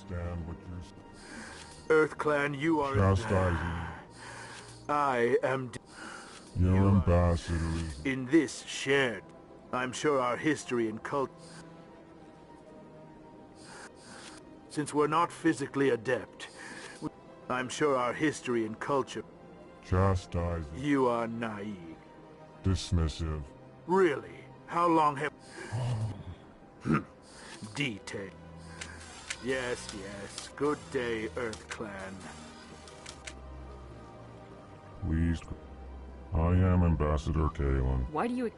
understand what you're Earth Clan, you are chastising. I am Your ambassador is... in this shared. I'm sure our history and culture. Since we're not physically adept, I'm sure our history and culture. chastising. You are naive. Dismissive. Really? How long have... Detail. Yes, yes. Good day, Earth Clan. Pleased. I am Ambassador Kalen. Why do you...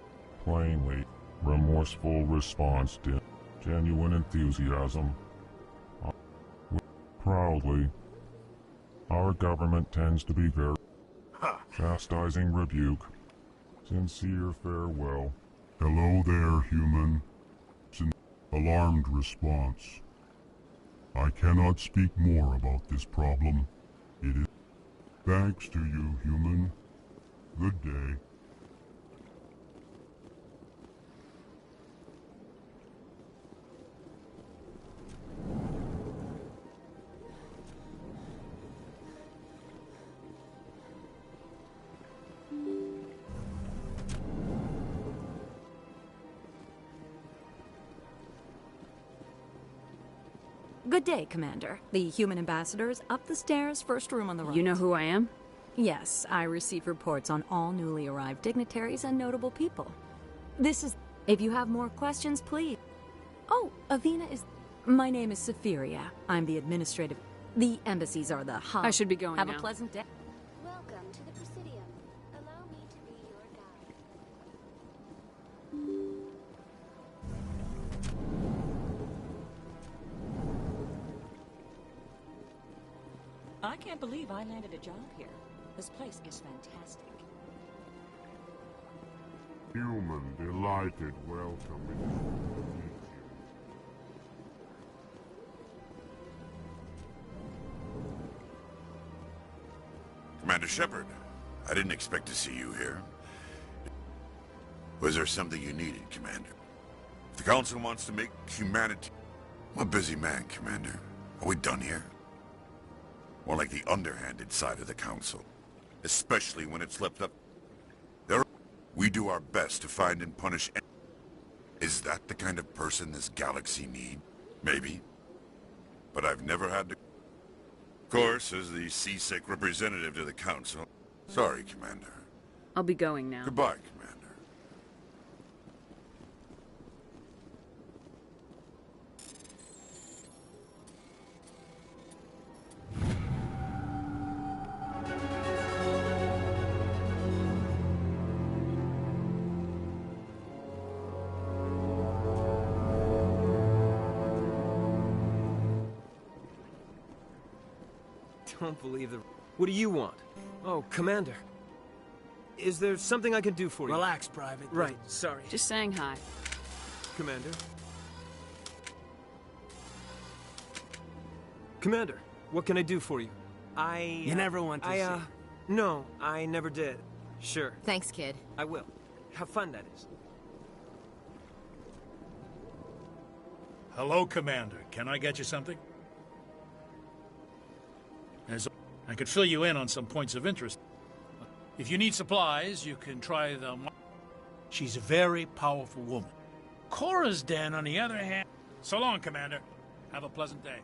Plainly, remorseful response to genuine enthusiasm. Proudly, our government tends to be very chastising rebuke, sincere farewell. Hello there, human. Alarmed response. I cannot speak more about this problem. It is thanks to you, human. Good day. Good day, Commander. The human ambassador is up the stairs, first room on the right. You know who I am? Yes, I receive reports on all newly arrived dignitaries and notable people. This is... If you have more questions, please... Oh, Avina is... My name is Sephiria. I'm the administrative... The embassies are the hub. I should be going Have now. a pleasant day. Welcome to the Presidium. Allow me to be your guide. I can't believe I landed a job here. This place is fantastic. Human, delighted, welcome. It is good to meet you. Commander Shepard, I didn't expect to see you here. Was there something you needed, Commander? If the Council wants to make humanity... I'm a busy man, Commander. Are we done here? More like the underhanded side of the Council. Especially when it's left up... We do our best to find and punish... Is that the kind of person this galaxy needs? Maybe. But I've never had to... Of course, as the seasick representative to the Council... Sorry, Commander. I'll be going now. Goodbye, Commander. Don't believe the... What do you want? Oh, Commander. Is there something I can do for you? Relax, Private. Right, sorry. Just saying hi. Commander? Commander, what can I do for you? You never want to see. No, I never did. Sure. Thanks, kid. I will. Have fun, that is. Hello, Commander. Can I get you something? I could fill you in on some points of interest. If you need supplies, you can try the... She's a very powerful woman. Cora's den, on the other hand... So long, Commander. Have a pleasant day.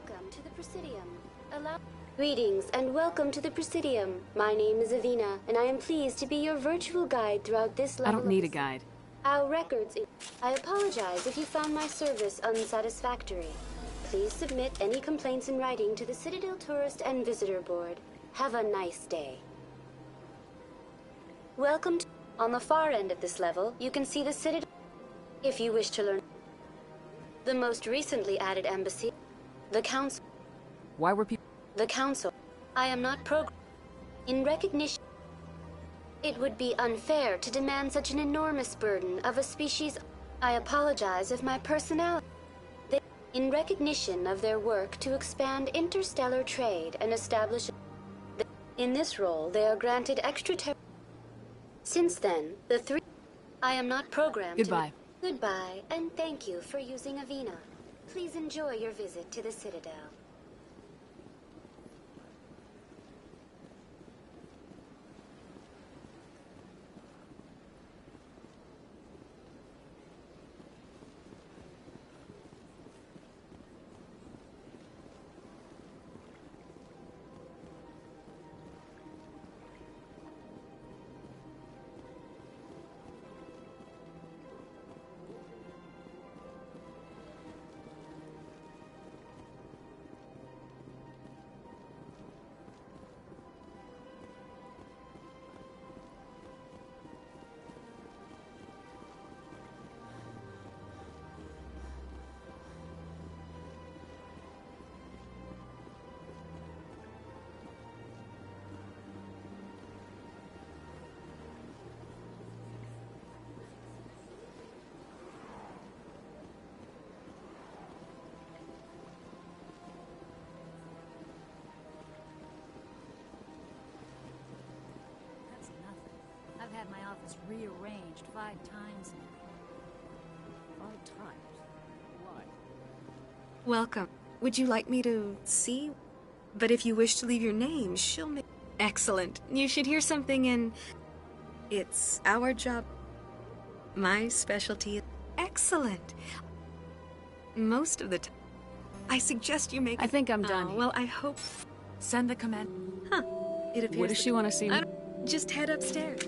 Welcome to the Presidium. Greetings and welcome to the Presidium. My name is Avina, and I am pleased to be your virtual guide throughout this level. I don't need a guide. Our records. I apologize if you found my service unsatisfactory. Please submit any complaints in writing to the Citadel Tourist and Visitor Board. Have a nice day. Welcome to... On the far end of this level, you can see the Citadel. If you wish to learn... The most recently added embassy. The Council. Why were people... The Council. I am not in recognition. It would be unfair to demand such an enormous burden of a species. I apologize if my personality... In recognition of their work to expand interstellar trade and establish... In this role, they are granted Since then, the three... I am not programmed Goodbye. Goodbye, and thank you for using Avina. Please enjoy your visit to the Citadel. I've had my office rearranged 5 times now. 5 times? Why? Welcome. Would you like me to see? But if you wish to leave your name, she'll make... Excellent. You should hear something in... It's our job. My specialty is... Excellent. Most of the time. I suggest you make... I think I'm done. Well, I hope... Send the command. Huh. It appears... What does she want to see me? Just head upstairs.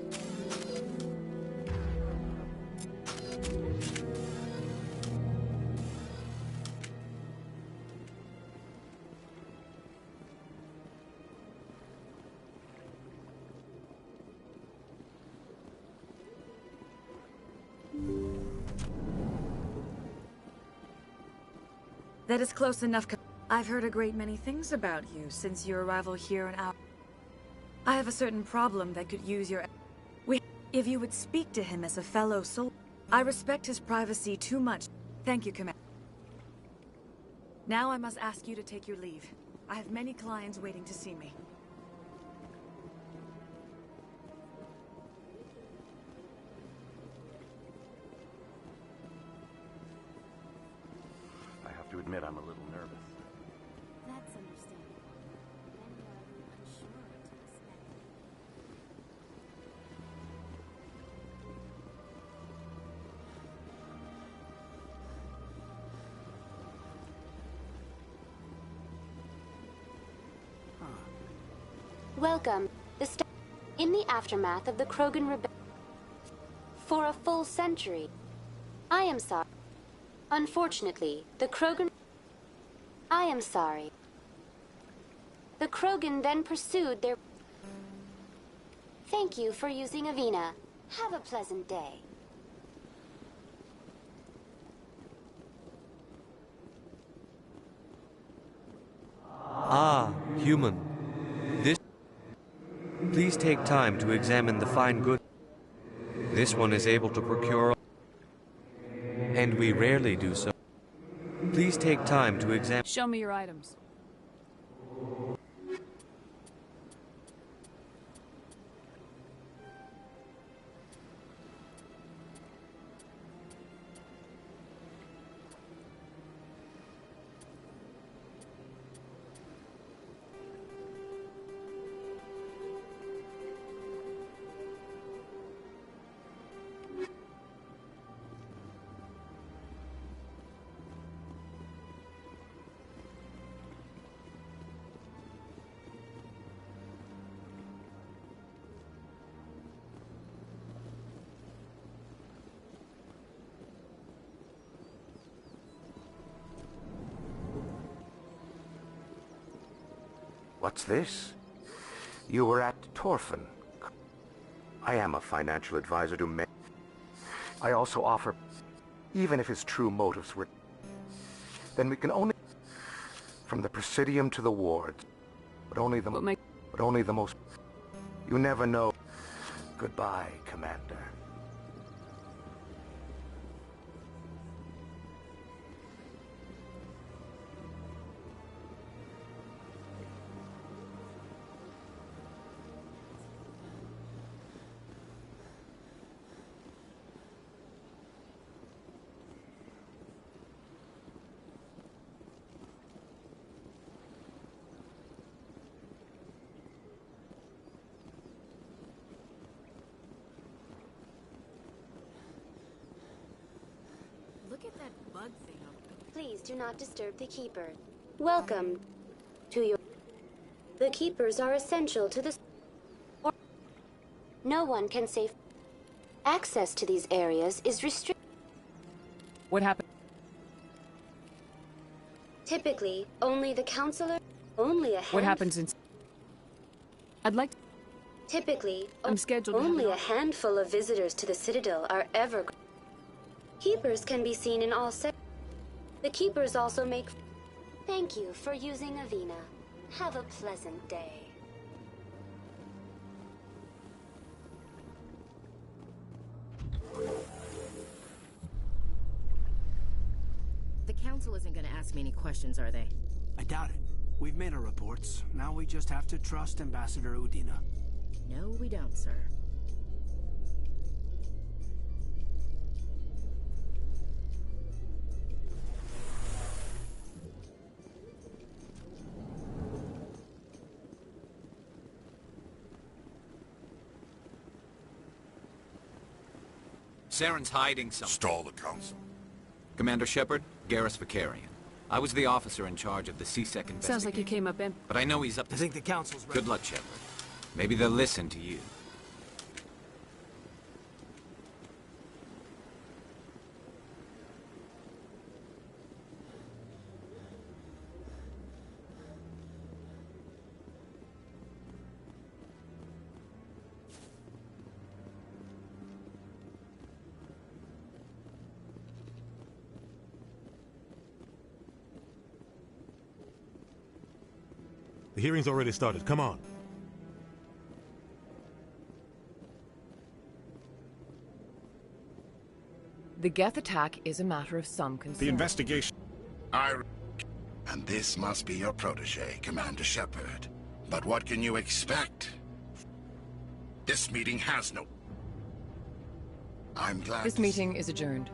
That is close enough. I've heard a great many things about you since your arrival here in our... I have a certain problem that could use your... If you would speak to him as a fellow soul... I respect his privacy too much. Thank you, Commander. Now I must ask you to take your leave. I have many clients waiting to see me. I have to admit I'm a little nervous. That's understandable. Many are unsure to expect. Welcome. In the aftermath of the Krogan rebellion. For a full century. I am sorry. Unfortunately, the Krogan... I am sorry. The Krogan then pursued their... Thank you for using Avina. Have a pleasant day. Ah, human. Please take time to examine the fine goods. This one is able to procure, and we rarely do so. Please take time to examine. Show me your items. What's this? You were at Torfin. I am a financial advisor to men. I also offer, even if his true motives were, then we can only, from the Presidium to the wards, but only the most, you never know. Goodbye, Commander. Look at that bug thing up there. Please do not disturb the Keeper. Welcome to your... The Keepers are essential to the... No one can safe... Access to these areas is restricted. What happened? Typically, only the Counselor... Only a What happens in... I'd like to... Typically, I'm scheduled to have only an a handful of visitors to the Citadel are ever... Keepers can be seen in all The Keepers also make... Thank you for using Avina. Have a pleasant day. The Council isn't gonna ask me any questions, are they? I doubt it. We've made our reports. Now we just have to trust Ambassador Udina. No, we don't, sir. Saren's hiding something. Stall the council. Commander Shepard, Garrus Vakarian. I was the officer in charge of the C-Sec investigation. Sounds like you came up empty. But I know he's up to... I think the council's ready. Good luck, Shepard. Maybe they'll listen to you. The hearing's already started. Come on. The Geth attack is a matter of some concern. The investigation... And this must be your protege, Commander Shepard. But what can you expect? This meeting has no... I'm glad This meeting is adjourned.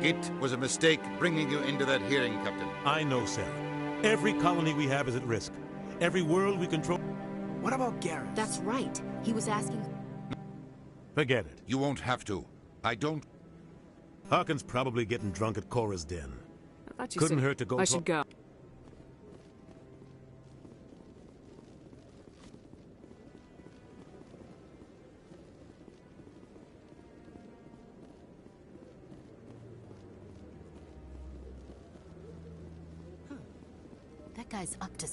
It was a mistake bringing you into that hearing, Captain. I know, sir. Every colony we have is at risk. Every world we control... What about Garrus? That's right. He was asking... Forget it. You won't have to. I don't... Harkin's probably getting drunk at Cora's den. I thought you Couldn't said hurt to go... I should go. That guy's up to...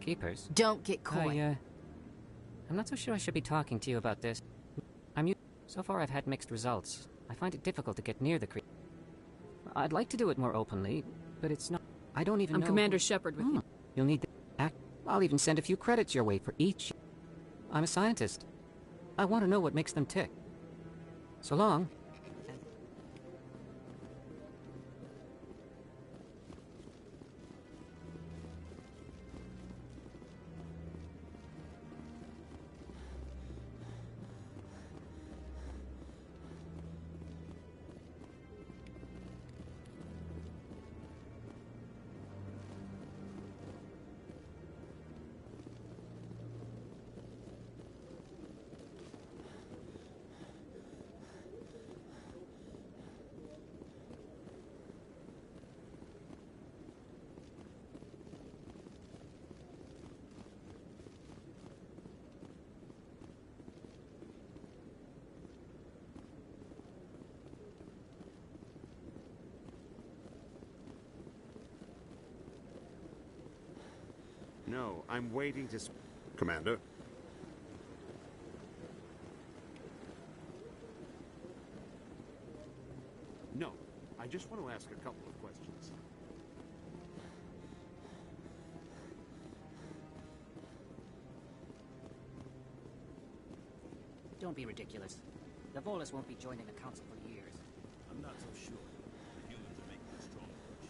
Keepers? Don't get coy. I'm not so sure I should be talking to you about this. So far I've had mixed results. I find it difficult to get near the creature. I'd like to do it more openly, but it's not... I don't even know... I'm Commander Shepard with you. You'll need to act... I'll even send a few credits your way for each. I'm a scientist. I want to know what makes them tick. So long. No, I'm waiting to... Commander? No, I just want to ask a couple of questions. Don't be ridiculous. The Volus won't be joining the Council for years. I'm not so sure. The humans are making a strong push.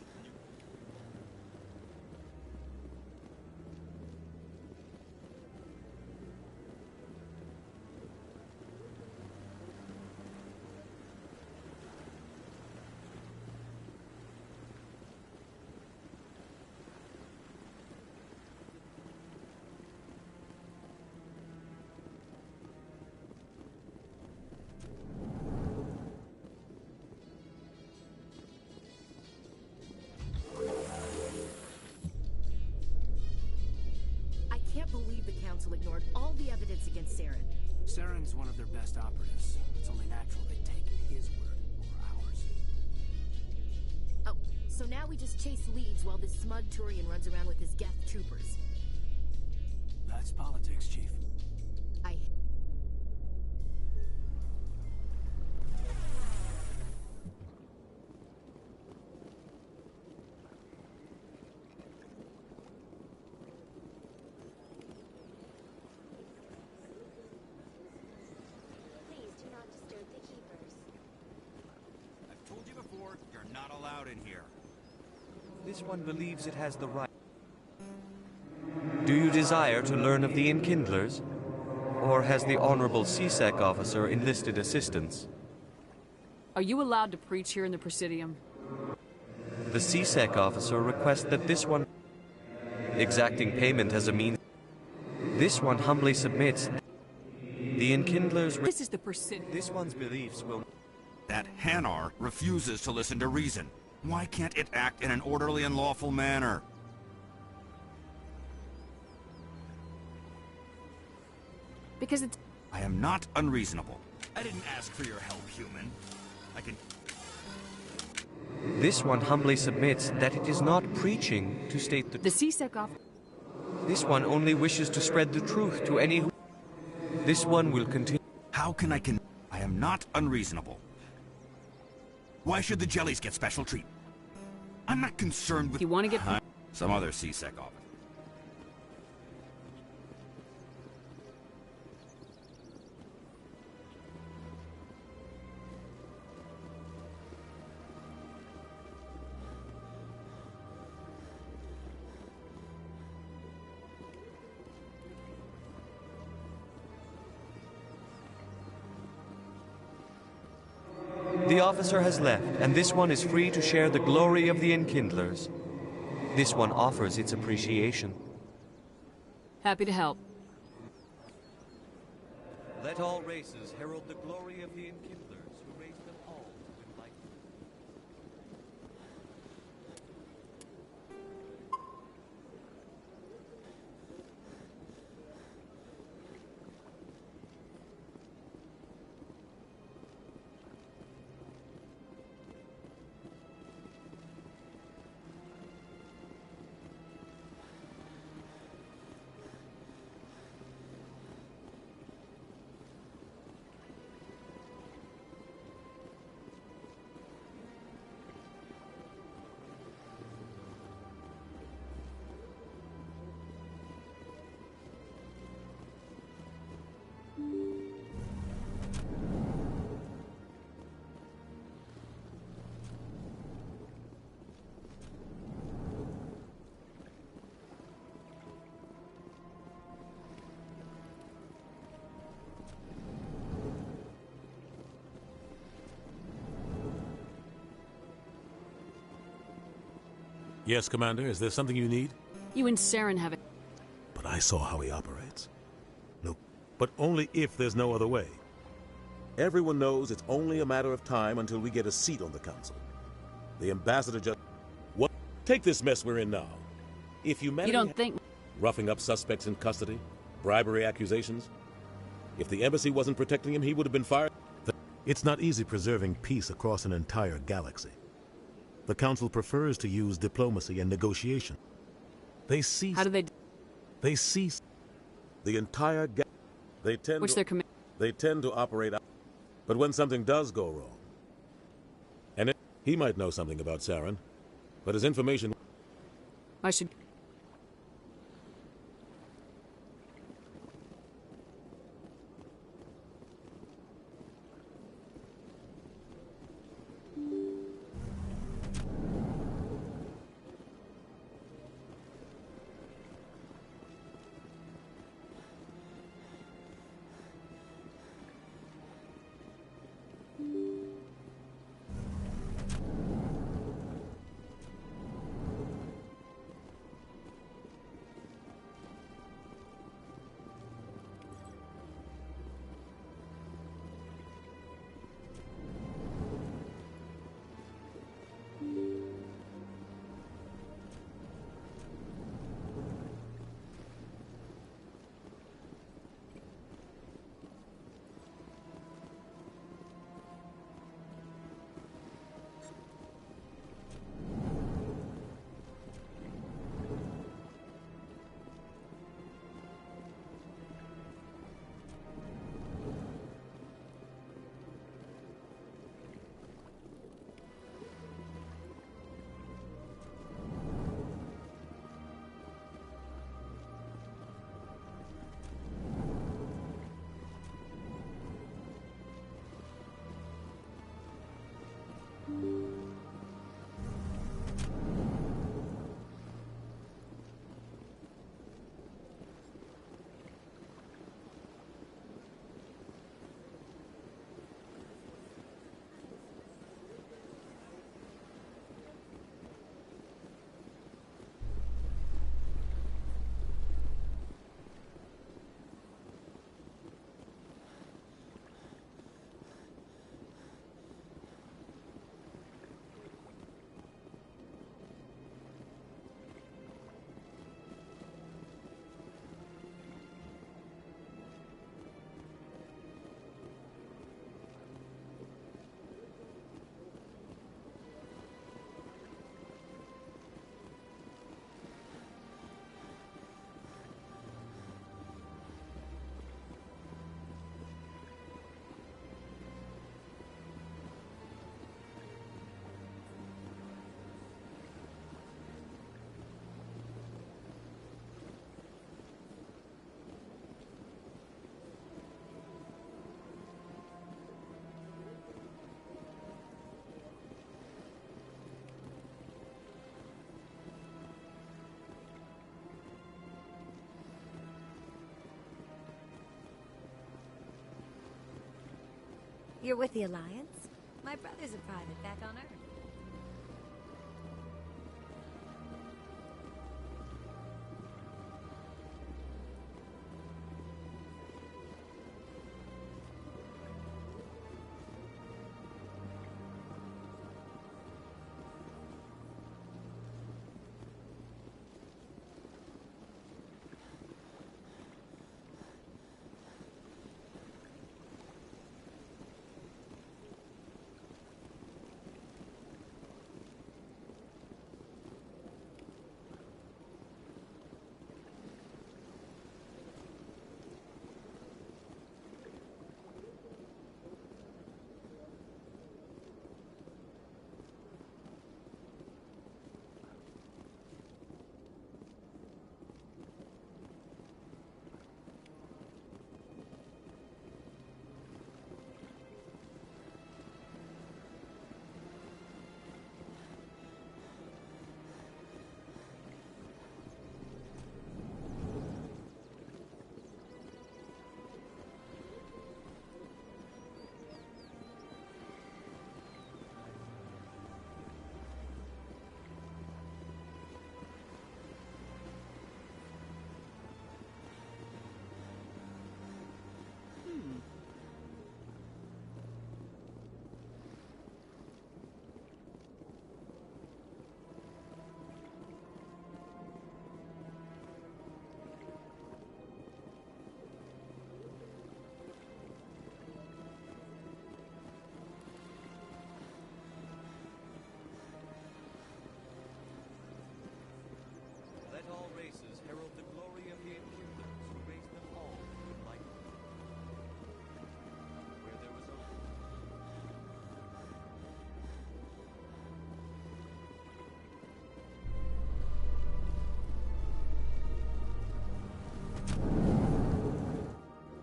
I can't believe the Council ignored all the evidence against Saren. Saren's one of their best operatives. It's only natural they take his word over ours. Oh, so now we just chase leads while this smug Turian runs around with his Geth troopers. That's politics, Chief. I... Please do not disturb the keepers. I've told you before, you're not allowed in here. This one believes it has the right. Do you desire to learn of the Enkindlers? Or has the Honorable CSEC officer enlisted assistance? Are you allowed to preach here in the Presidium? The CSEC officer requests that this one, exacting payment as a means. This one humbly submits. The Enkindlers. This is the Presidium. This one's beliefs will. That Hanar refuses to listen to reason. Why can't it act in an orderly and lawful manner? Because it's... I am not unreasonable. I didn't ask for your help, human. I can... This one humbly submits that it is not preaching to state the... The CSEC officer... This one only wishes to spread the truth to any who... This one will continue... How can I I am not unreasonable. Why should the jellies get special treatment? I'm not concerned with... You want to get... Some other CSEC officer. The officer has left, and this one is free to share the glory of the Enkindlers. This one offers its appreciation. Happy to help. Let all races herald the glory of the Enkindlers, who raised them all to enlightenment. Yes, Commander. Is there something you need? You and Saren have it. But I saw how he operates. Look, but only if there's no other way. Everyone knows it's only a matter of time until we get a seat on the council. The ambassador just... What? Take this mess we're in now. If humanity... You don't think... Roughing up suspects in custody, bribery accusations. If the embassy wasn't protecting him, he would have been fired. It's not easy preserving peace across an entire galaxy. The Council prefers to use diplomacy and negotiation. They see... How do they... They cease. The entire they tend Which to, they're committed. They tend to operate out. But when something does go wrong, and he might know something about Saren, but his information... I should... You're with the Alliance? My brother's a private back on Earth.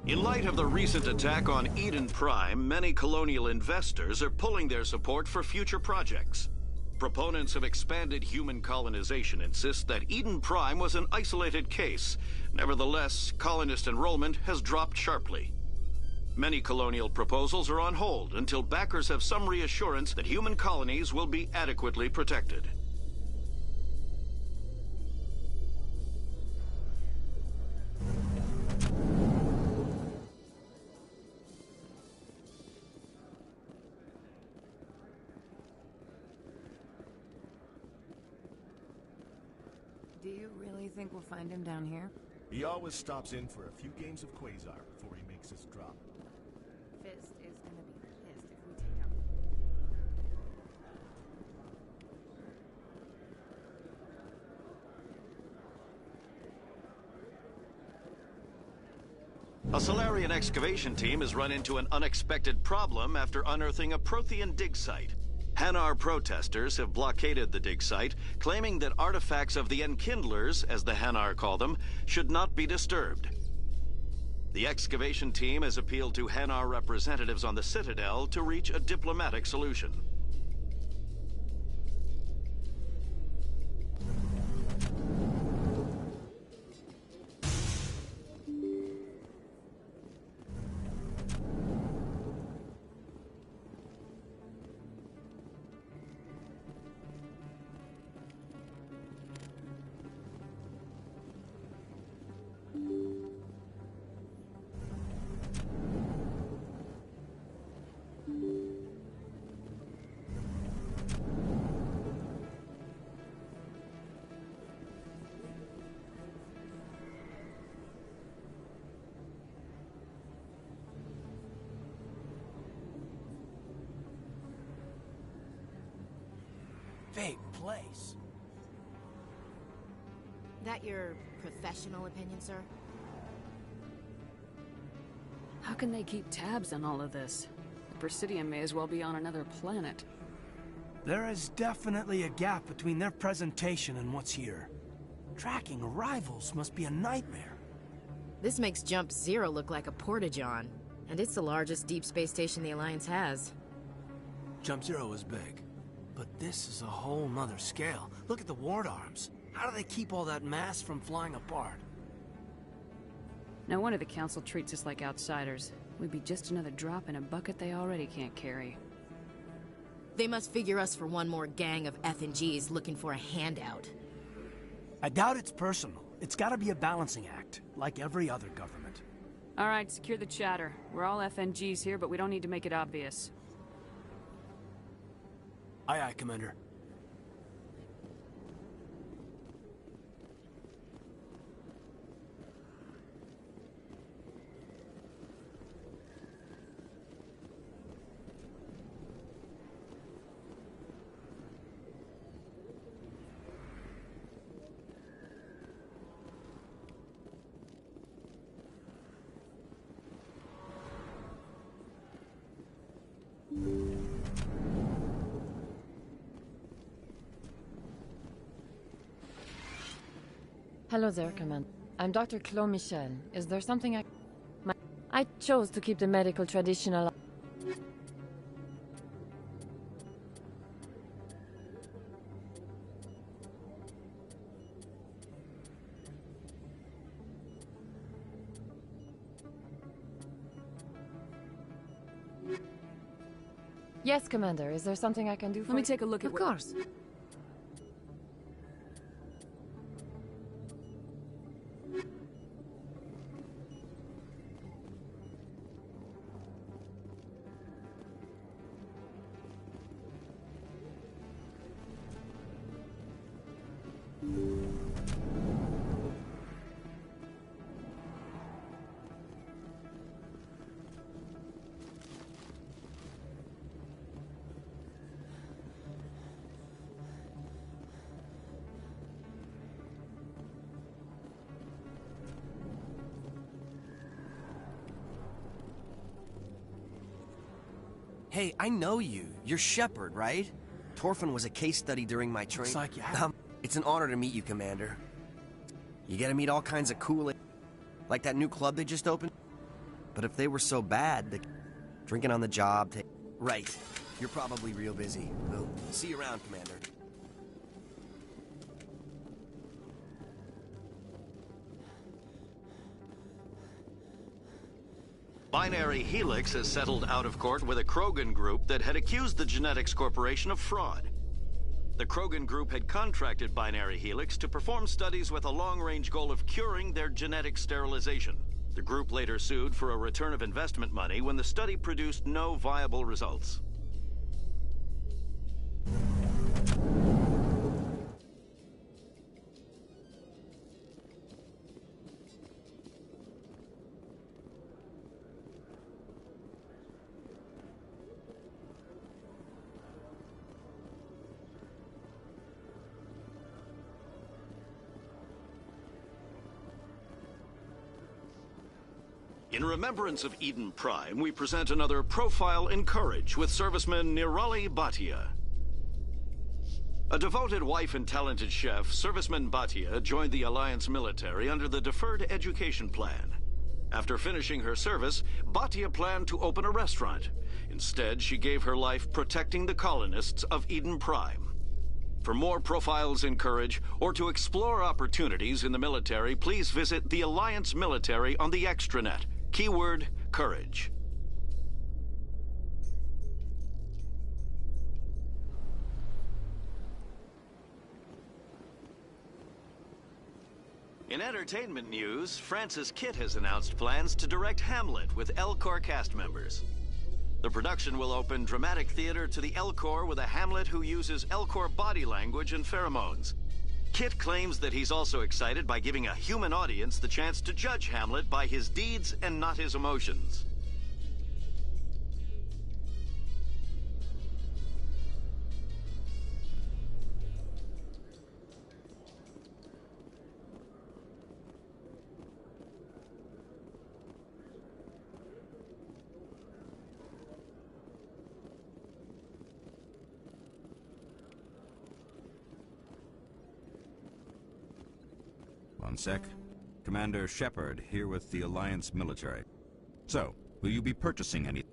In light of the recent attack on Eden Prime, many colonial investors are pulling their support for future projects. Proponents of expanded human colonization insist that Eden Prime was an isolated case. Nevertheless, colonist enrollment has dropped sharply. Many colonial proposals are on hold until backers have some reassurance that human colonies will be adequately protected. Do you really think we'll find him down here? He always stops in for a few games of Quasar before he makes his drop. Fist is gonna be pissed if we take him. A Solarian excavation team has run into an unexpected problem after unearthing a Prothean dig site. Hanar protesters have blockaded the dig site, claiming that artifacts of the Enkindlers, as the Hanar call them, should not be disturbed. The excavation team has appealed to Hanar representatives on the Citadel to reach a diplomatic solution. Big place. That your professional opinion, sir? How can they keep tabs on all of this? The Presidium may as well be on another planet. There is definitely a gap between their presentation and what's here. Tracking arrivals must be a nightmare. This makes Jump Zero look like a porta-john, and it's the largest deep space station the Alliance has. Jump Zero is big, but this is a whole nother scale. Look at the ward arms. How do they keep all that mass from flying apart? No wonder the Council treats us like outsiders. We'd be just another drop in a bucket they already can't carry. They must figure us for one more gang of F&Gs looking for a handout. I doubt it's personal. It's gotta be a balancing act, like every other government. All right, secure the chatter. We're all FNGs here, but we don't need to make it obvious. Aye, aye, Commander. Hello there, Command. I'm Dr. Claude Michel. Is there something I chose to keep the medical tradition alive. Yes, Commander. Is there something I can do for you? Let me take a look at Of course. Hey, I know you. You're Shepard, right? Torfin was a case study during my training. Looks like you have. It's an honor to meet you, Commander. You get to meet all kinds of cool... Like that new club they just opened? But if they were so bad, drinking on the job... Right. You're probably real busy. We'll see you around, Commander. Binary Helix has settled out of court with a Krogan group that had accused the Genetics Corporation of fraud. The Krogan group had contracted Binary Helix to perform studies with a long-range goal of curing their genetic sterilization. The group later sued for a return of investment money when the study produced no viable results. In remembrance of Eden Prime, we present another profile in courage with serviceman Nirali Bhatia. A devoted wife and talented chef, serviceman Bhatia joined the Alliance military under the Deferred Education Plan. After finishing her service, Bhatia planned to open a restaurant. Instead, she gave her life protecting the colonists of Eden Prime. For more profiles in courage, or to explore opportunities in the military, please visit the Alliance military on the extranet. Keyword, courage. In entertainment news, Francis Kitt has announced plans to direct Hamlet with Elcor cast members. The production will open dramatic theater to the Elcor with a Hamlet who uses Elcor body language and pheromones. Kitt claims that he's also excited by giving a human audience the chance to judge Hamlet by his deeds and not his emotions. One sec. Commander Shepard here with the Alliance military. So, will you be purchasing any?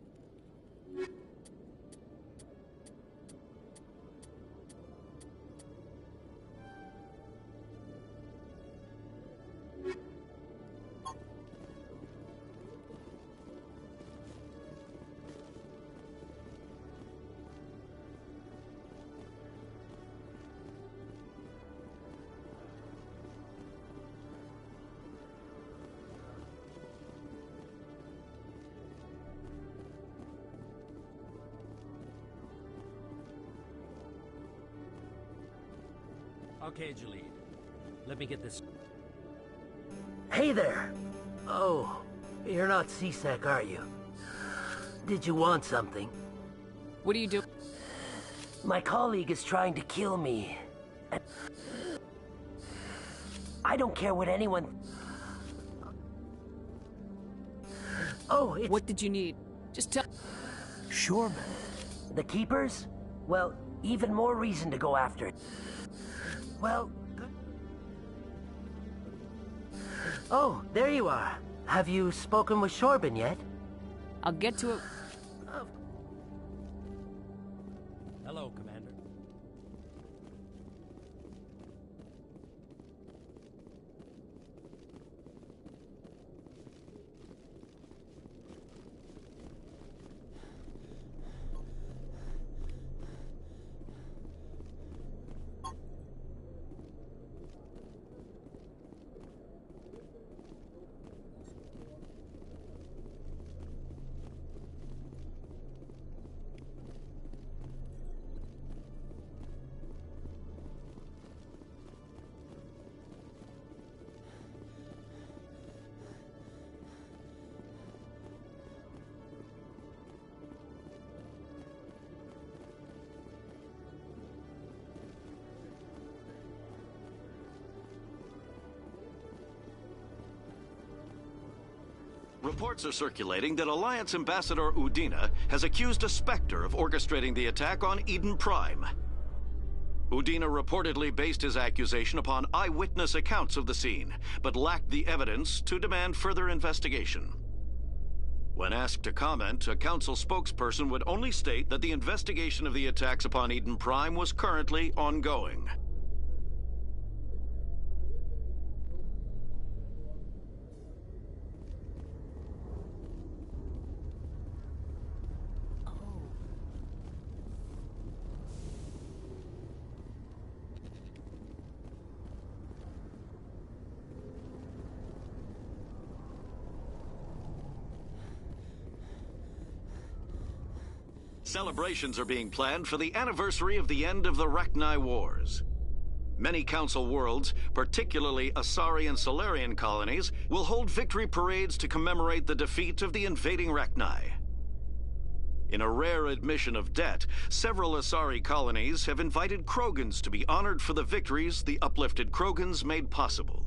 Okay, Jalid. Let me get this. Hey there! Oh, you're not C-Sec, are you? Did you want something? What do you do? My colleague is trying to kill me. I don't care what anyone... Oh, it's... What did you need? Just tell... Sure, man. The Keepers? Well, even more reason to go after it. Well... Oh, there you are. Have you spoken with Shorben yet? I'll get to it... Hello, Commander. Reports are circulating that Alliance Ambassador Udina has accused a Spectre of orchestrating the attack on Eden Prime. Udina reportedly based his accusation upon eyewitness accounts of the scene, but lacked the evidence to demand further investigation. When asked to comment, a council spokesperson would only state that the investigation of the attacks upon Eden Prime was currently ongoing. Celebrations are being planned for the anniversary of the end of the Rachni Wars. Many Council worlds, particularly Asari and Solarian colonies, will hold victory parades to commemorate the defeat of the invading Rachni. In a rare admission of debt, several Asari colonies have invited Krogans to be honored for the victories the uplifted Krogans made possible.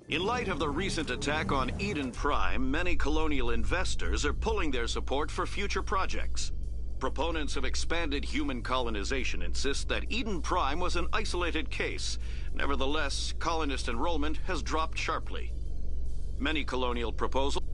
In light of the recent attack on Eden Prime, many colonial investors are pulling their support for future projects. Proponents of expanded human colonization insist that Eden Prime was an isolated case. Nevertheless, colonist enrollment has dropped sharply. Many colonial proposals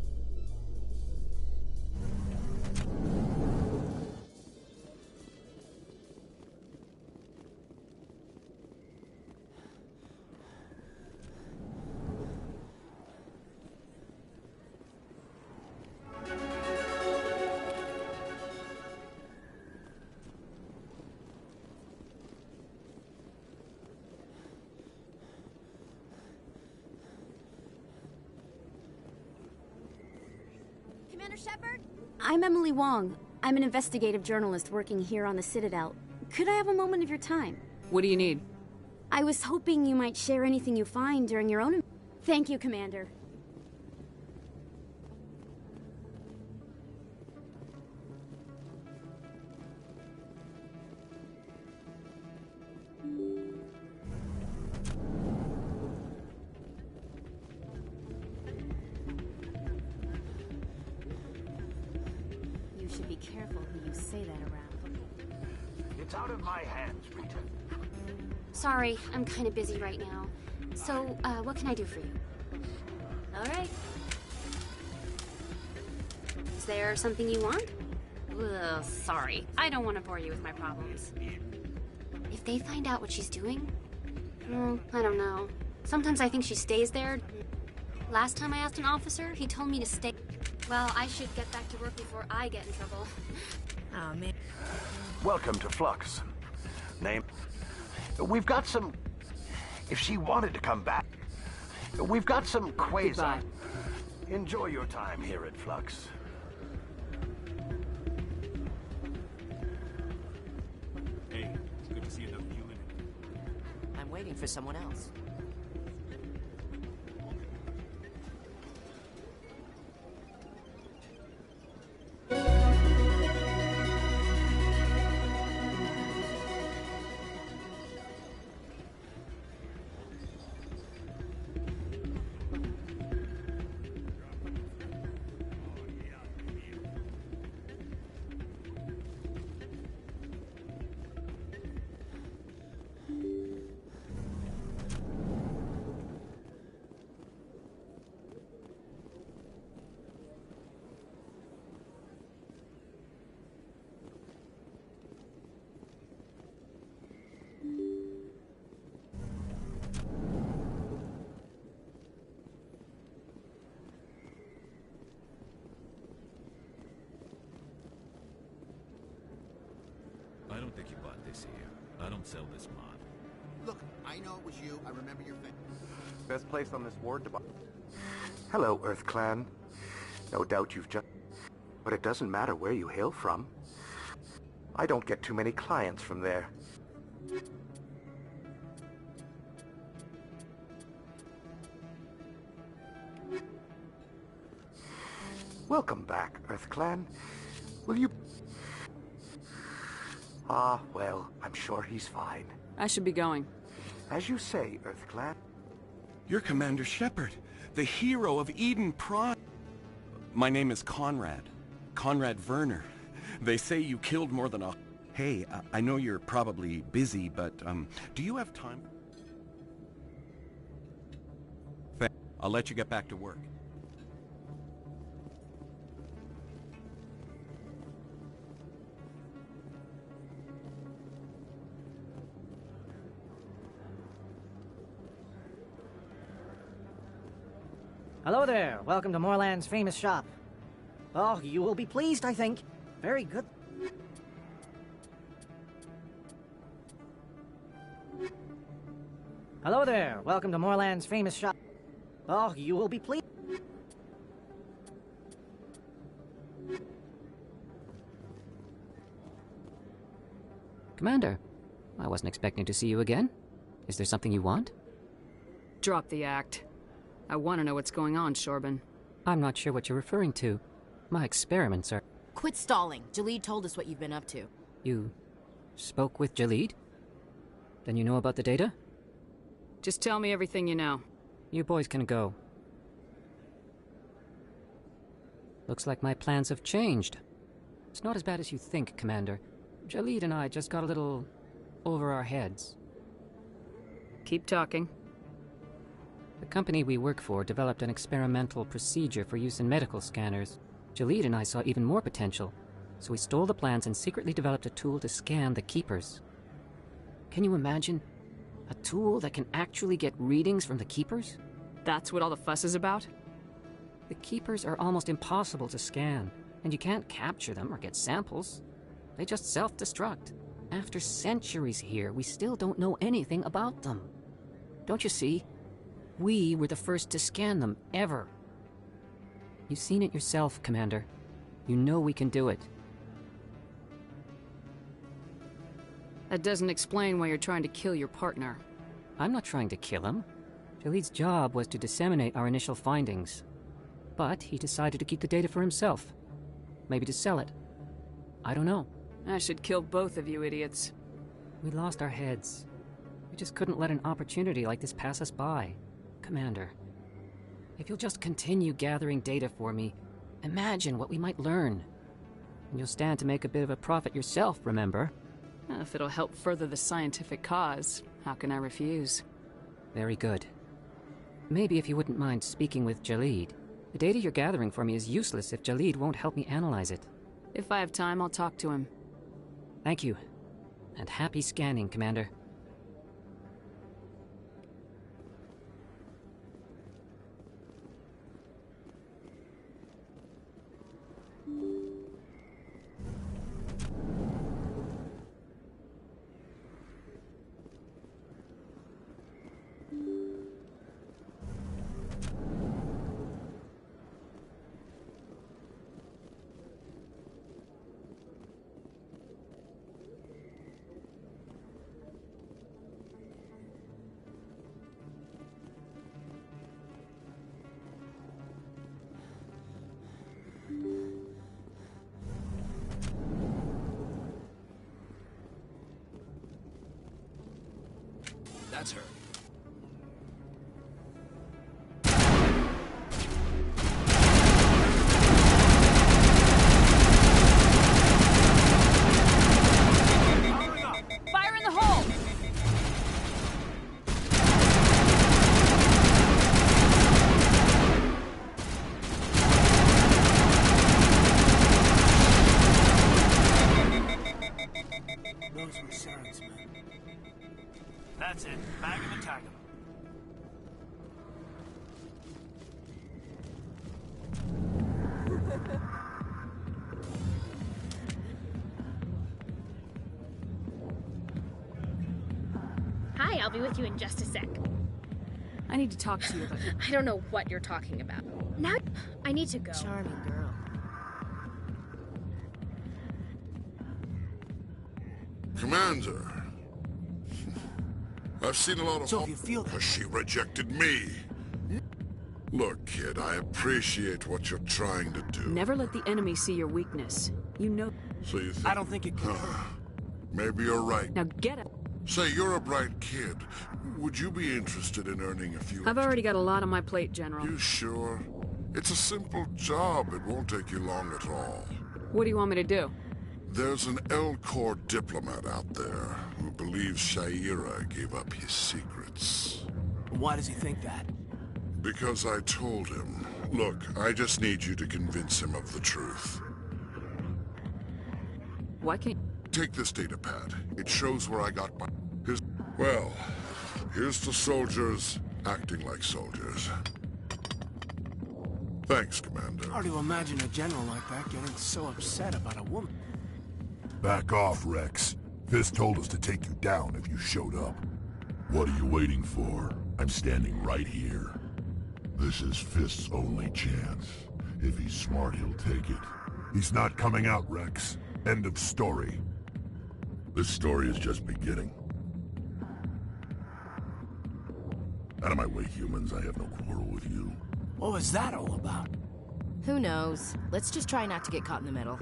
Commander Shepard? I'm Emily Wong. I'm an investigative journalist working here on the Citadel. Could I have a moment of your time? What do you need? I was hoping you might share anything you find during your own... Thank you, Commander. Be careful who you say that around. It's out of my hands, Rita. Sorry, I'm kind of busy right now. So, what can I do for you? All right. Is there something you want? Ugh, sorry. I don't want to bore you with my problems. If they find out what she's doing, I don't know. Sometimes I think she stays there. Last time I asked an officer, he told me to stay. Well, I should get back to work before I get in trouble. Oh, man. Welcome to Flux. Name? We've got some... If she wanted to come back, we've got some Quasar. Goodbye. Enjoy your time here at Flux. Hey, good to see another human. I'm waiting for someone else. I don't think you bought this here. I don't sell this mod. Look, I know it was you. I remember your face. Best place on this ward to buy. Hello, Earth Clan. No doubt you've just... But it doesn't matter where you hail from. I don't get too many clients from there. Welcome back, Earth Clan. Will you... Ah, well, I'm sure he's fine. I should be going. As you say, Earth Clan. You're Commander Shepard, the hero of Eden Prime. My name is Conrad. Conrad Werner. They say you killed more than a... Hey, I know you're probably busy, but, do you have time? I'll let you get back to work. Hello there. Welcome to Moorland's famous shop. Oh, you will be pleased, I think. Very good. Hello there. Welcome to Moorland's famous shop. Oh, you will be pleased. Commander, I wasn't expecting to see you again. Is there something you want? Drop the act. I want to know what's going on, Shorban. I'm not sure what you're referring to. My experiments are... Quit stalling. Jalid told us what you've been up to. You spoke with Jalid? Then you know about the data? Just tell me everything you know. You boys can go. Looks like my plans have changed. It's not as bad as you think, Commander. Jalid and I just got a little over our heads. Keep talking. The company we work for developed an experimental procedure for use in medical scanners. Jalid and I saw even more potential, so we stole the plans and secretly developed a tool to scan the Keepers. Can you imagine? A tool that can actually get readings from the Keepers? That's what all the fuss is about? The Keepers are almost impossible to scan, and you can't capture them or get samples. They just self-destruct. After centuries here, we still don't know anything about them. Don't you see? We were the first to scan them, ever. You've seen it yourself, Commander. You know we can do it. That doesn't explain why you're trying to kill your partner. I'm not trying to kill him. Jalid's job was to disseminate our initial findings. But he decided to keep the data for himself. Maybe to sell it. I don't know. I should kill both of you idiots. We lost our heads. We just couldn't let an opportunity like this pass us by. Commander, if you'll just continue gathering data for me, imagine what we might learn. And you'll stand to make a bit of a profit yourself, remember? If it'll help further the scientific cause, how can I refuse? Very good. Maybe if you wouldn't mind speaking with Jalid. The data you're gathering for me is useless if Jalid won't help me analyze it. If I have time, I'll talk to him. Thank you. And happy scanning, Commander. That's her. Fire in the hole! Those were Saren's men. That's it. Bag him and tag him. Hi, I'll be with you in just a sec. I need to talk to you about... I don't know what you're talking about. Now, I need to go. Charming girl. Commander. I've seen a lot of... So if you feel that... But she rejected me. Look, kid, I appreciate what you're trying to do. Never let the enemy see your weakness. You know... So you think... I don't think it can hurt. Maybe you're right. Now get it. Say, you're a bright kid. Would you be interested in earning a few... I've already got a lot on my plate, General. You sure? It's a simple job. It won't take you long at all. What do you want me to do? There's an L-Corps diplomat out there who believes Sha'ira gave up his secrets. Why does he think that? Because I told him. Look, I just need you to convince him of the truth. Why can't... Take this data pad. It shows where I got my... Well, here's to soldiers acting like soldiers. Thanks, Commander. Hard to imagine a general like that getting so upset about a woman. Back off, Rex. Fist told us to take you down if you showed up. What are you waiting for? I'm standing right here. This is Fist's only chance. If he's smart, he'll take it. He's not coming out, Rex. End of story. This story is just beginning. Out of my way, humans. I have no quarrel with you. What was that all about? Who knows? Let's just try not to get caught in the middle.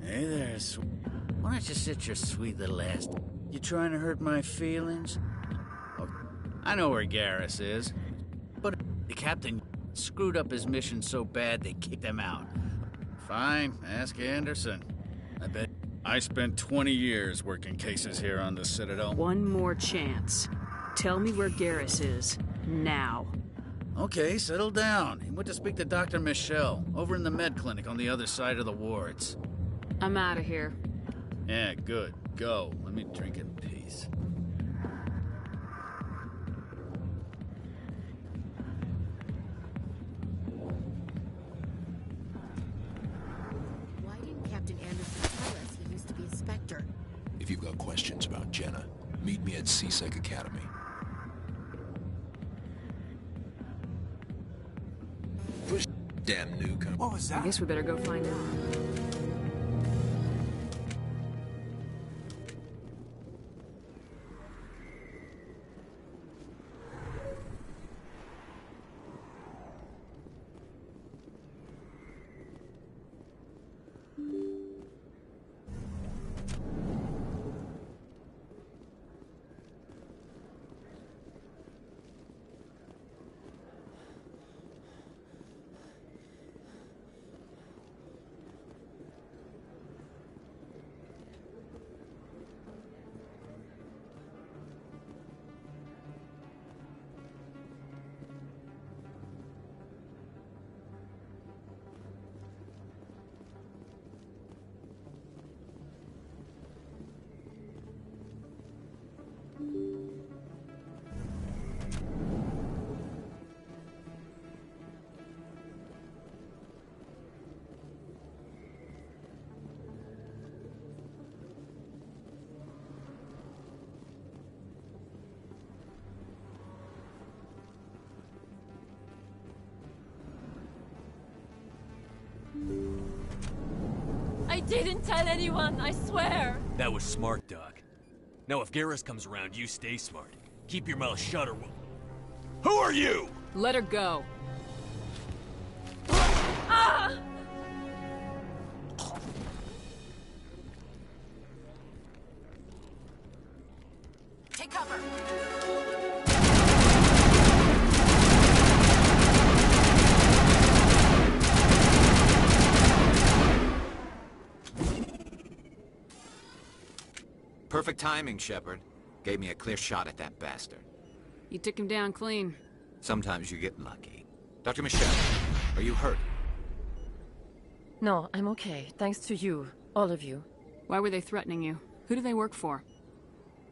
Hey there, why don't you sit your sweet little ass? You trying to hurt my feelings? Oh, I know where Garrus is, but the captain screwed up his mission so bad they kicked him out. Fine, ask Anderson. I bet I spent 20 years working cases here on the Citadel. One more chance. Tell me where Garrus is. Now. Okay, settle down. He went to speak to Dr. Michelle, over in the med clinic on the other side of the wards. I'm out of here. Yeah, good. Go. Let me drink in peace. Why didn't Captain Anderson tell us he used to be a Spectre? If you've got questions about Jenna, meet me at C-Sec Academy. Push damn newcomer. What was that? I guess we better go find out. I didn't tell anyone, I swear! That was smart, Doc. Now if Garrus comes around, you stay smart. Keep your mouth shut or we'll... Who are you? Let her go. Ah! Take cover! Perfect timing, Shepard. Gave me a clear shot at that bastard. You took him down clean. Sometimes you get lucky. Dr. Michelle, are you hurt? No, I'm okay. Thanks to you. All of you. Why were they threatening you? Who do they work for?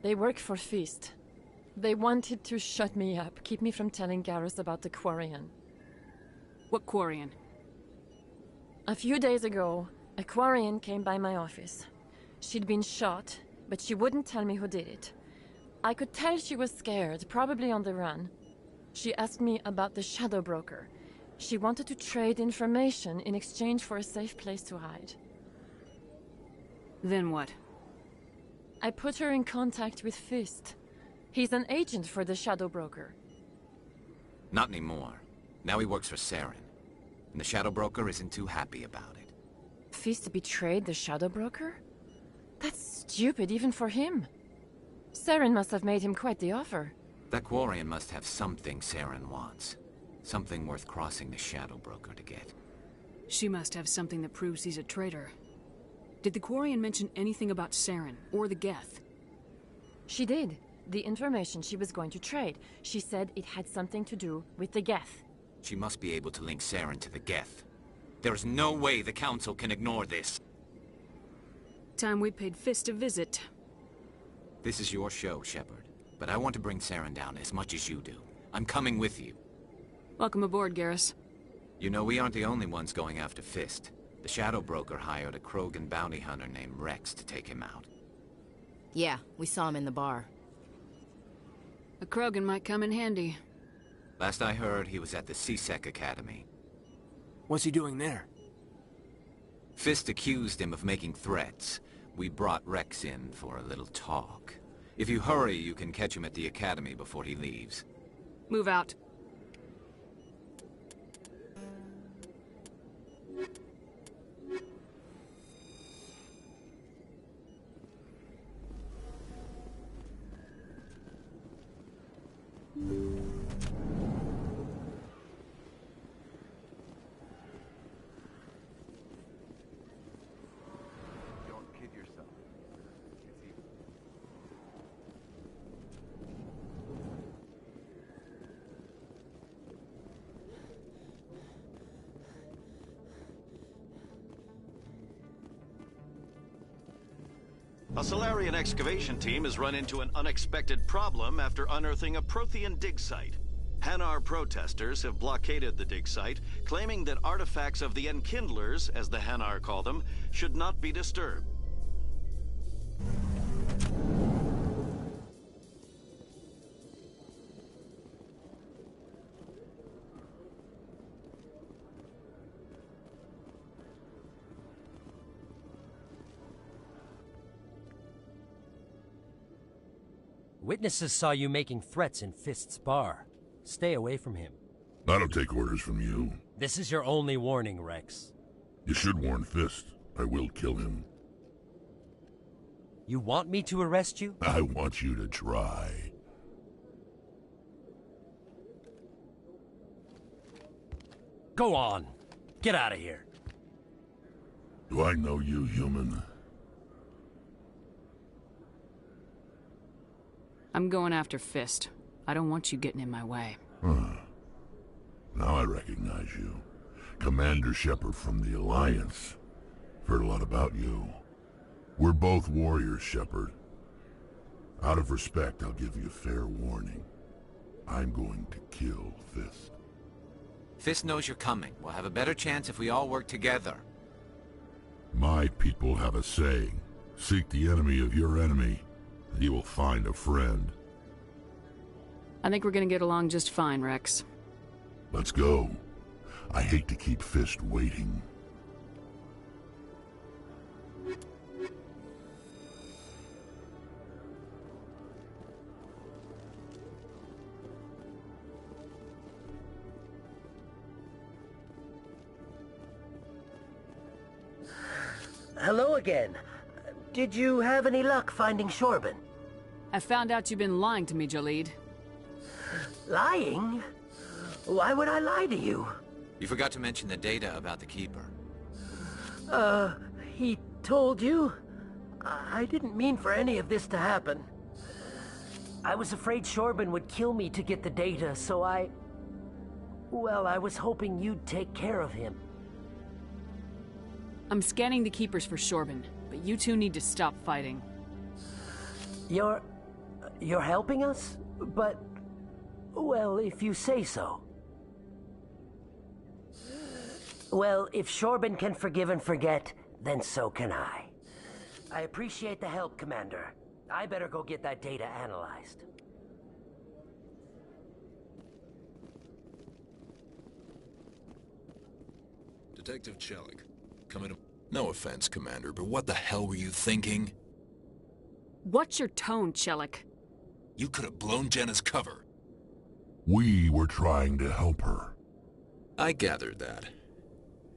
They work for Fist. They wanted to shut me up, keep me from telling Garrus about the Quarian. What Quarian? A few days ago, a Quarian came by my office. She'd been shot, but she wouldn't tell me who did it. I could tell she was scared, probably on the run. She asked me about the Shadow Broker. She wanted to trade information in exchange for a safe place to hide. Then what? I put her in contact with Fist. He's an agent for the Shadow Broker. Not anymore. Now he works for Saren. and the Shadow Broker isn't too happy about it. Fist betrayed the Shadow Broker? That's stupid even for him. Saren must have made him quite the offer. That Quarian must have something Saren wants. Something worth crossing the Shadow Broker to get. She must have something that proves he's a traitor. Did the Quarian mention anything about Saren, or the Geth? She did. The information she was going to trade. She said it had something to do with the Geth. She must be able to link Saren to the Geth. There is no way the Council can ignore this. Time we paid Fist a visit. This is your show, Shepard. But I want to bring Saren down as much as you do. I'm coming with you. Welcome aboard, Garrus. You know, we aren't the only ones going after Fist. The Shadow Broker hired a Krogan bounty hunter named Rex to take him out. Yeah, we saw him in the bar. A Krogan might come in handy. Last I heard, he was at the C-Sec Academy. What's he doing there? Fist accused him of making threats. We brought Rex in for a little talk. If you hurry, you can catch him at the Academy before he leaves. Move out. Don't kid yourself. It's evil. A Solarian excavation team has run into an unexpected problem after unearthing a Prothean dig site. Hanar protesters have blockaded the dig site, claiming that artifacts of the Enkindlers, as the Hanar call them, should not be disturbed. Witnesses saw you making threats in Fist's bar. Stay away from him. I don't take orders from you. This is your only warning, Rex. You should warn Fist. I will kill him. You want me to arrest you? I want you to try. Go on. Get out of here. Do I know you, human? I'm going after Fist. I don't want you getting in my way. Now I recognize you. Commander Shepard from the Alliance. Heard a lot about you. We're both warriors, Shepard. Out of respect, I'll give you a fair warning. I'm going to kill Fist. Fist knows you're coming. We'll have a better chance if we all work together. My people have a saying. Seek the enemy of your enemy, and you will find a friend. I think we're gonna get along just fine, Rex. Let's go. I hate to keep Fist waiting. Hello again. Did you have any luck finding Shorben? I found out you've been lying to me, Jalid. Lying? Why would I lie to you? You forgot to mention the data about the Keeper. He told you? I didn't mean for any of this to happen. I was afraid Shorben would kill me to get the data, so well, I was hoping you'd take care of him. I'm scanning the Keepers for Shorben, but you two need to stop fighting. You're helping us? But, well, if you say so. Well, if Shorben can forgive and forget, then so can I. I appreciate the help, Commander. I better go get that data analyzed. Detective Chelik, coming to... No offense, Commander, but what the hell were you thinking? What's your tone, Chelik? You could have blown Jenna's cover. We were trying to help her. I gathered that.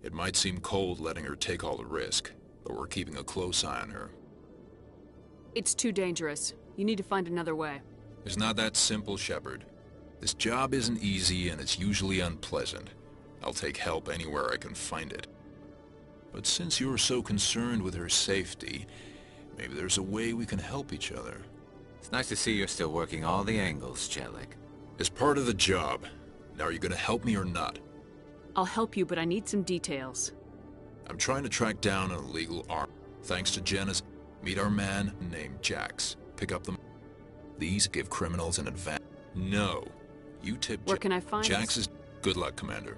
It might seem cold letting her take all the risk, but we're keeping a close eye on her. It's too dangerous. You need to find another way. It's not that simple, Shepard. This job isn't easy and it's usually unpleasant. I'll take help anywhere I can find it. But since you're so concerned with her safety, maybe there's a way we can help each other. It's nice to see you're still working all the angles, Chelik. It's part of the job. Now are you gonna help me or not? I'll help you, but I need some details. I'm trying to track down an illegal arm. Thanks to Jenna's, meet our man named Jax. Pick up the... These give criminals an advantage. No. You tip... Where can I find Jax's... Good luck, Commander.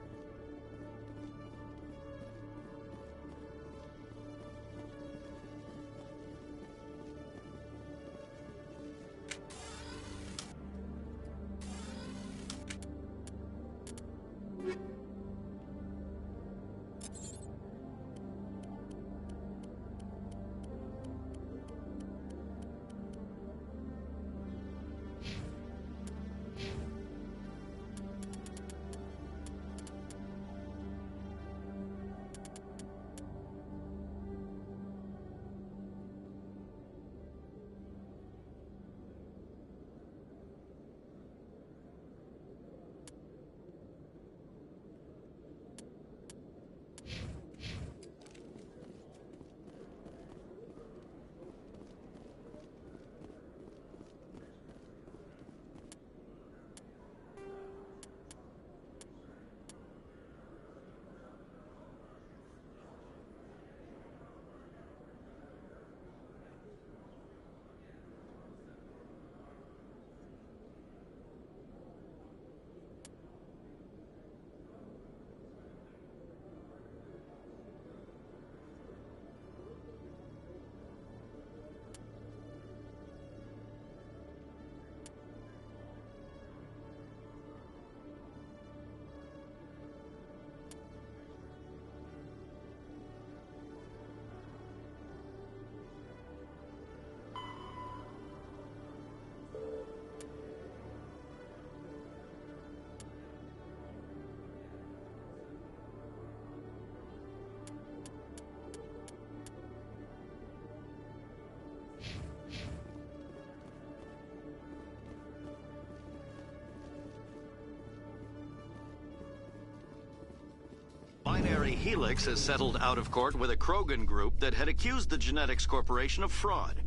Binary Helix has settled out of court with a Krogan group that had accused the Genetics Corporation of fraud.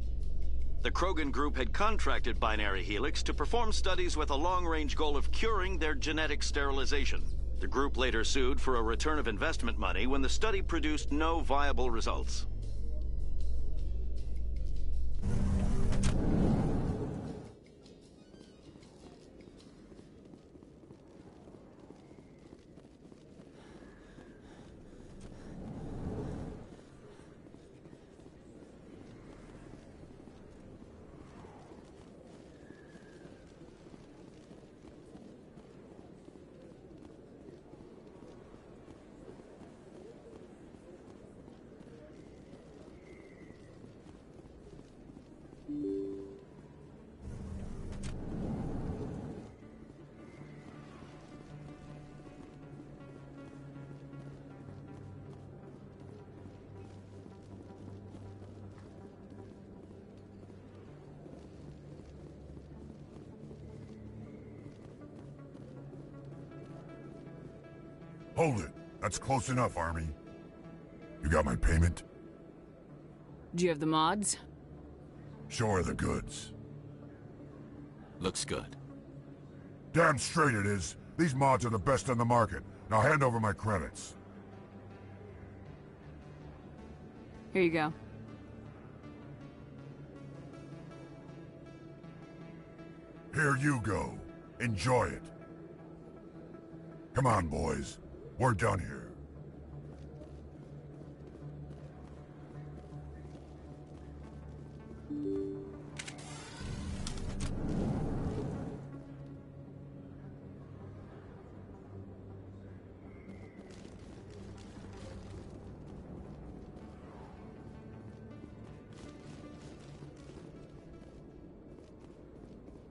The Krogan group had contracted Binary Helix to perform studies with a long-range goal of curing their genetic sterilization. The group later sued for a return of investment money when the study produced no viable results. Hold it. That's close enough, Army. You got my payment? Do you have the mods? Show her the goods. Looks good. Damn straight it is. These mods are the best on the market. Now hand over my credits. Here you go. Here you go. Enjoy it. Come on, boys. We're done here.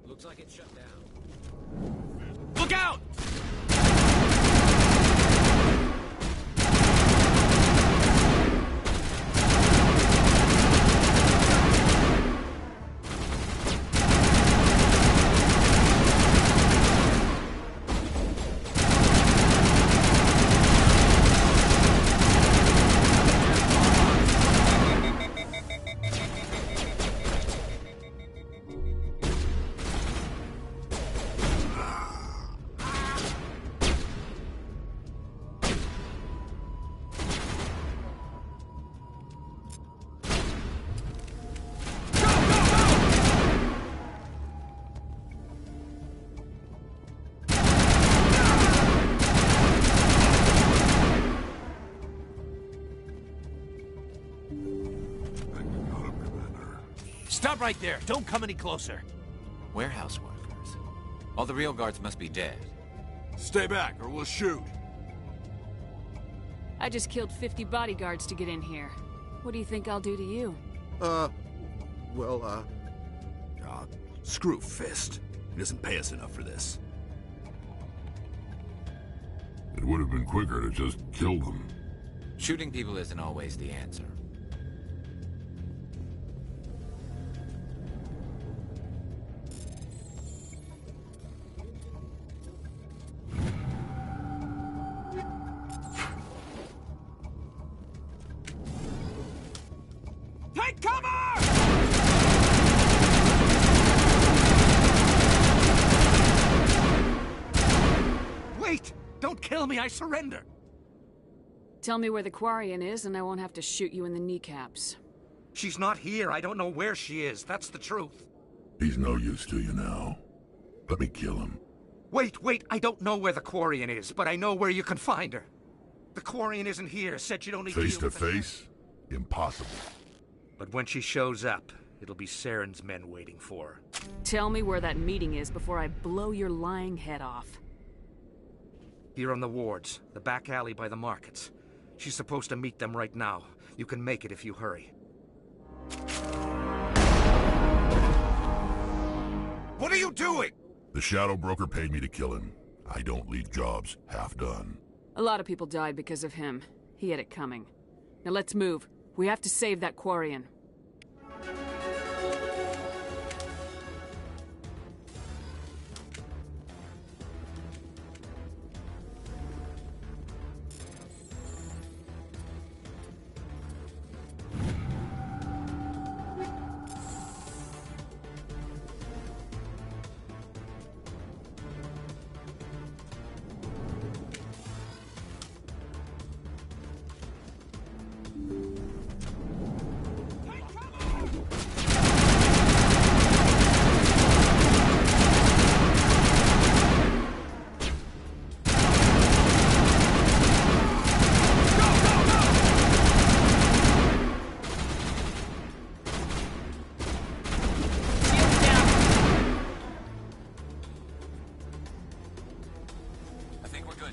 Looks like it's shut down. Look out! Stop right there. Don't come any closer. Warehouse workers. All the real guards must be dead. Stay back, or we'll shoot. I just killed 50 bodyguards to get in here. What do you think I'll do to you? Screw Fist. He doesn't pay us enough for this. It would have been quicker to just kill them. Shooting people isn't always the answer. Take cover! Wait! Don't kill me, I surrender! Tell me where the Quarian is, and I won't have to shoot you in the kneecaps. She's not here. I don't know where she is. That's the truth. He's no use to you now. Let me kill him. Wait. I don't know where the Quarian is, but I know where you can find her. The Quarian isn't here. Said she'd only Face to face? Impossible. But when she shows up, it'll be Saren's men waiting for her. Tell me where that meeting is before I blow your lying head off. Here on the wards, the back alley by the markets. She's supposed to meet them right now. You can make it if you hurry. What are you doing? The Shadow Broker paid me to kill him. I don't leave jobs half done. A lot of people died because of him. He had it coming. Now let's move. We have to save that Quarian.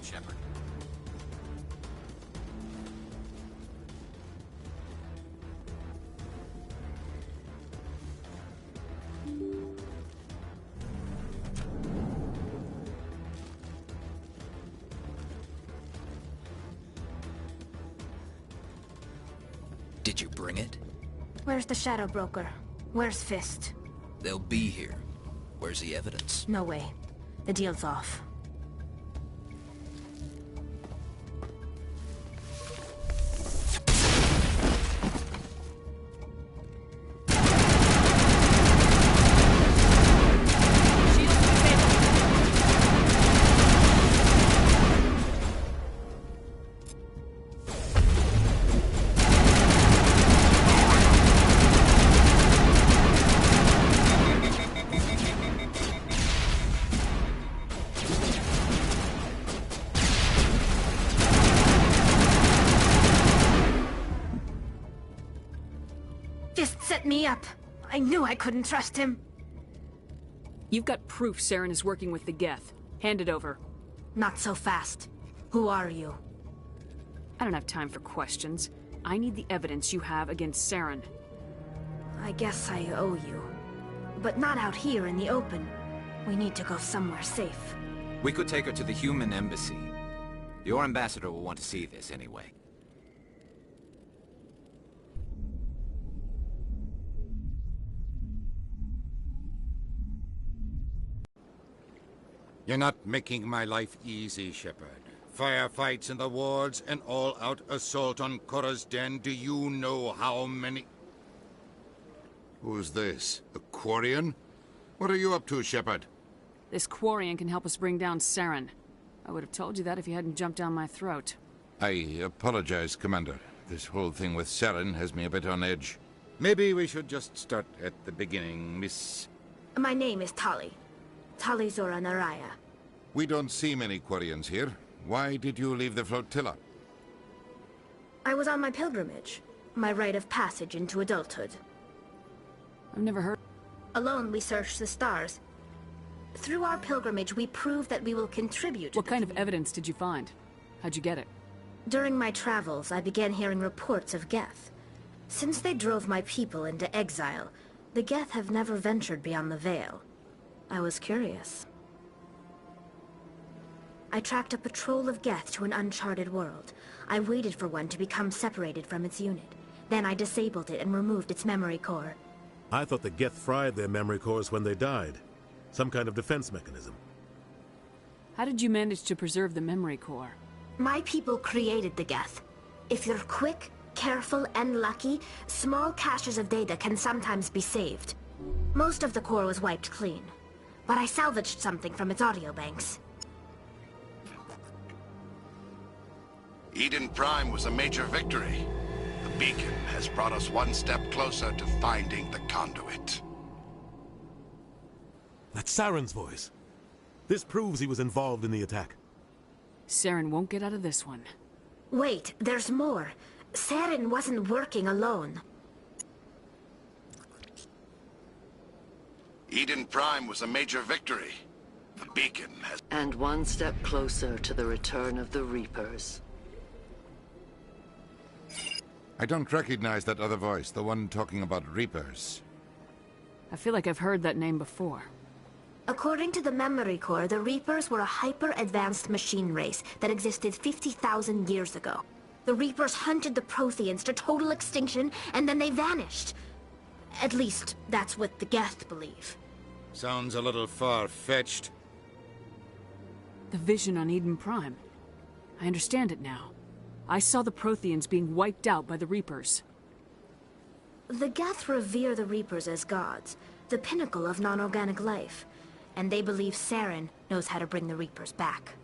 Shepard. Did you bring it? Where's the Shadow Broker? Where's Fist? They'll be here. Where's the evidence? No way. The deal's off. Set me up. I knew I couldn't trust him. You've got proof Saren is working with the Geth. Hand it over. Not so fast. Who are you? I don't have time for questions. I need the evidence you have against Saren. I guess I owe you. But not out here in the open. We need to go somewhere safe. We could take her to the human embassy. Your ambassador will want to see this anyway. You're not making my life easy, Shepard. Firefights in the wards, an all-out assault on Korra's den. Do you know how many... Who's this? The Quarian? What are you up to, Shepard? This Quarian can help us bring down Saren. I would have told you that if you hadn't jumped down my throat. I apologize, Commander. This whole thing with Saren has me a bit on edge. Maybe we should just start at the beginning, Miss... My name is Tali. Tali Zora Naraya. We don't see many Quarians here. Why did you leave the flotilla? I was on my pilgrimage. My rite of passage into adulthood. I've never heard... Alone, we search the stars. Through our pilgrimage, we prove that we will contribute to What kind of evidence did you find? How'd you get it? During my travels, I began hearing reports of Geth. Since they drove my people into exile, the Geth have never ventured beyond the Veil. I was curious. I tracked a patrol of Geth to an uncharted world. I waited for one to become separated from its unit. Then I disabled it and removed its memory core. I thought the Geth fried their memory cores when they died. Some kind of defense mechanism. How did you manage to preserve the memory core? My people created the Geth. If you're quick, careful, and lucky, small caches of data can sometimes be saved. Most of the core was wiped clean, but I salvaged something from its audio banks. Eden Prime was a major victory. The beacon has brought us one step closer to finding the conduit. That's Saren's voice. This proves he was involved in the attack. Saren won't get out of this one. Wait, there's more. Saren wasn't working alone. Eden Prime was a major victory. The beacon has... And one step closer to the return of the Reapers. I don't recognize that other voice, the one talking about Reapers. I feel like I've heard that name before. According to the memory core, the Reapers were a hyper-advanced machine race that existed 50,000 years ago. The Reapers hunted the Protheans to total extinction, and then they vanished. At least, that's what the Geth believe. Sounds a little far-fetched. The vision on Eden Prime. I understand it now. I saw the Protheans being wiped out by the Reapers. The Geth revere the Reapers as gods, the pinnacle of non-organic life. And they believe Saren knows how to bring the Reapers back.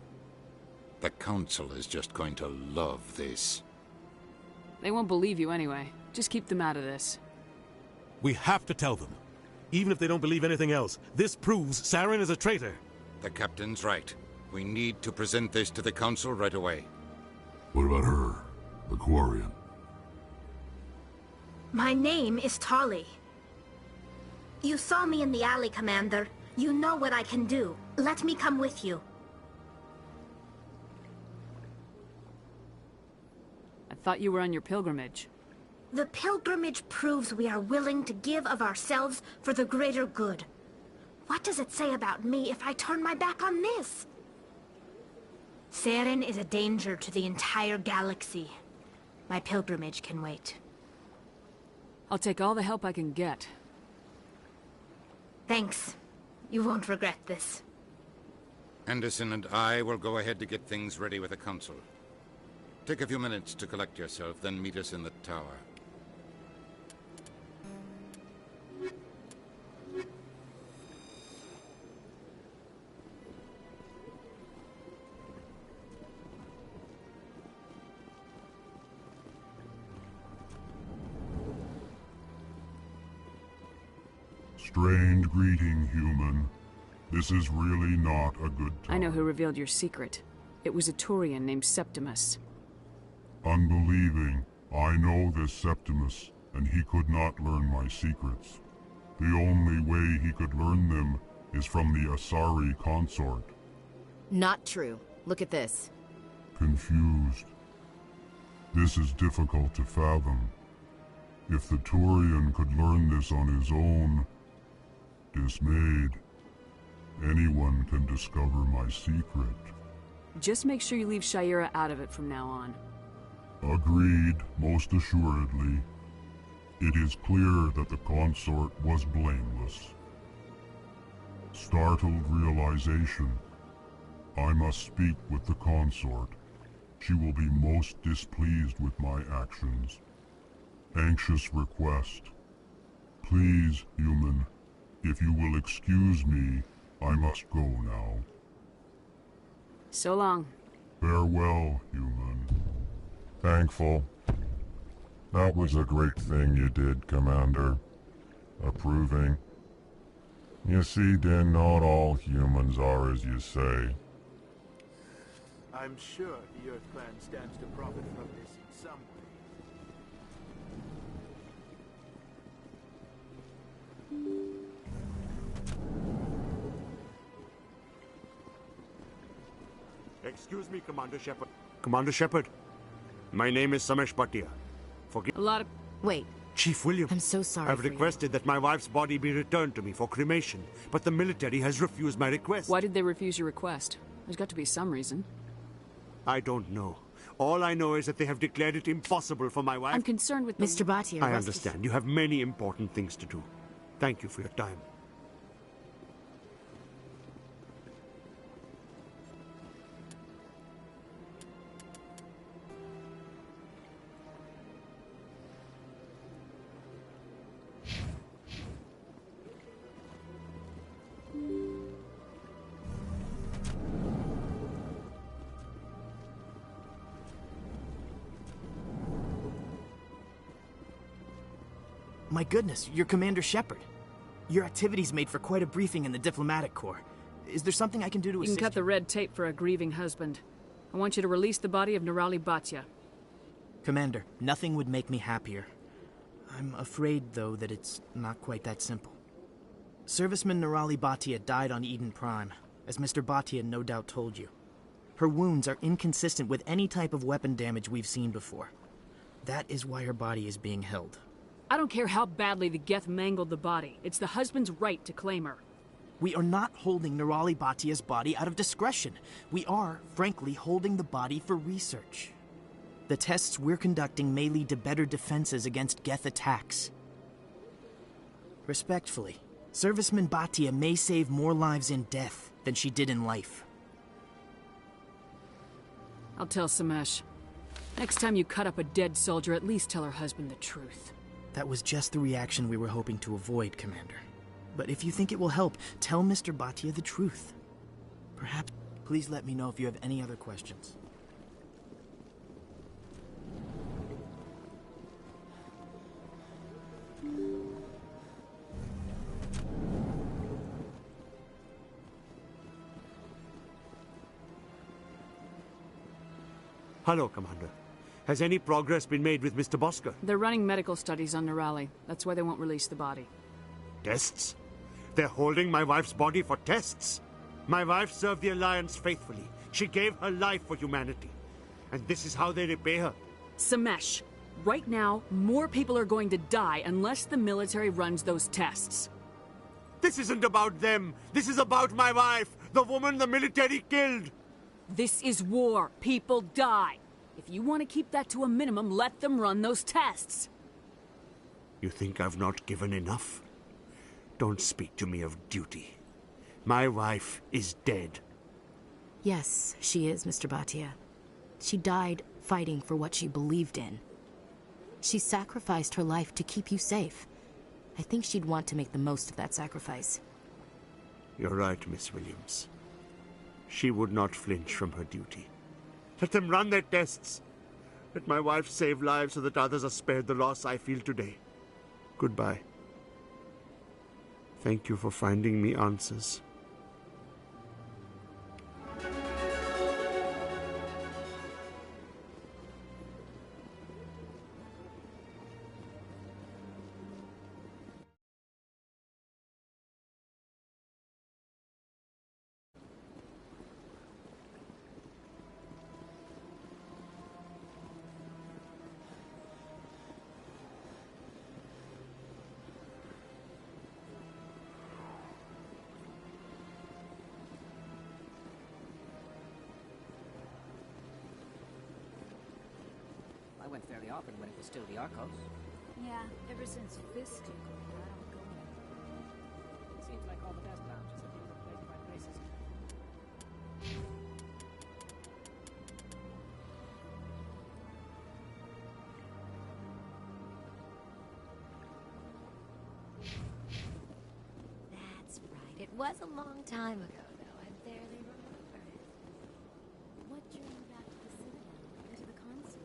The Council is just going to love this. They won't believe you anyway. Just keep them out of this. We have to tell them. Even if they don't believe anything else, this proves Saren is a traitor. The Captain's right. We need to present this to the Council right away. What about her, the Quarian? My name is Tali. You saw me in the alley, Commander. You know what I can do. Let me come with you. I thought you were on your pilgrimage. The pilgrimage proves we are willing to give of ourselves for the greater good. What does it say about me if I turn my back on this? Saren is a danger to the entire galaxy. My pilgrimage can wait. I'll take all the help I can get. Thanks. You won't regret this. Anderson and I will go ahead to get things ready with the Council. Take a few minutes to collect yourself, then meet us in the tower. Strange greeting, human. This is really not a good time. I know who revealed your secret. It was a Turian named Septimus. Unbelieving, I know this Septimus, and he could not learn my secrets. The only way he could learn them is from the Asari consort. Not true. Look at this. Confused. This is difficult to fathom. If the Turian could learn this on his own, dismayed, anyone can discover my secret. Just make sure you leave Shayera out of it from now on. Agreed, most assuredly. It is clear that the consort was blameless. Startled realization. I must speak with the consort. She will be most displeased with my actions. Anxious request. Please, human, if you will excuse me, I must go now. So long. Farewell, human. Thankful. That was a great thing you did, Commander. Approving. You see, then, not all humans are as you say. I'm sure the Earth Clan stands to profit from this in some way. Excuse me, Commander Shepard. Commander Shepard, my name is Samesh Bhatia. Forgive... A lot of... Wait. Chief William. I'm so sorry I've requested that my wife's body be returned to me for cremation, but the military has refused my request. Why did they refuse your request? There's got to be some reason. I don't know. All I know is that they have declared it impossible for my wife... I'm concerned with Mr. Bhatia. I understand. You have many important things to do. Thank you for your time. My goodness, you're Commander Shepard. Your activities made for quite a briefing in the Diplomatic Corps. Is there something I can do to assist you? You can cut the red tape for a grieving husband. I want you to release the body of Nirali Bhatia. Commander, nothing would make me happier. I'm afraid, though, that it's not quite that simple. Serviceman Nirali Bhatia died on Eden Prime, as Mr. Bhatia no doubt told you. Her wounds are inconsistent with any type of weapon damage we've seen before. That is why her body is being held. I don't care how badly the Geth mangled the body. It's the husband's right to claim her. We are not holding Nirali Bhatia's body out of discretion. We are, frankly, holding the body for research. The tests we're conducting may lead to better defenses against Geth attacks. Respectfully, Serviceman Bhatia may save more lives in death than she did in life. I'll tell Samesh. Next time you cut up a dead soldier, at least tell her husband the truth. That was just the reaction we were hoping to avoid, Commander. But if you think it will help, tell Mr. Bhatia the truth. Perhaps, please let me know if you have any other questions. Hello, Commander. Has any progress been made with Mr. Bosker? They're running medical studies on Nirali. That's why they won't release the body. Tests? They're holding my wife's body for tests? My wife served the Alliance faithfully. She gave her life for humanity. And this is how they repay her. Samesh, right now, more people are going to die unless the military runs those tests. This isn't about them. This is about my wife, the woman the military killed. This is war. People die. If you want to keep that to a minimum, let them run those tests. You think I've not given enough? Don't speak to me of duty. My wife is dead. Yes, she is, Mr. Bhatia. She died fighting for what she believed in. She sacrificed her life to keep you safe. I think she'd want to make the most of that sacrifice. You're right, Miss Williams. She would not flinch from her duty. Let them run their tests. Let my wife save lives so that others are spared the loss I feel today. Goodbye. Thank you for finding me answers. I went fairly often when it was still the Arcos. Yeah, ever since Fisk took over, I don't go anymore. It seems like all the best lounges have been replaced by places. That's right. It was a long time ago, though. I barely remember it. What drew you back to the Citadel and to the Consul?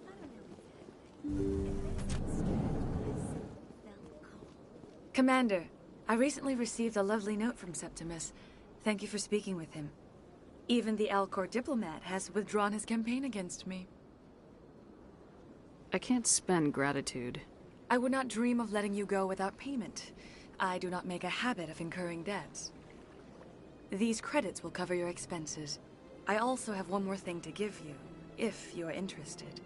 I don't know exactly. It may sound strange, but I simply felt called. Commander, I recently received a lovely note from Septimus. Thank you for speaking with him. Even the Alcor diplomat has withdrawn his campaign against me. I can't spend gratitude. I would not dream of letting you go without payment. I do not make a habit of incurring debts. These credits will cover your expenses. I also have one more thing to give you, if you are interested.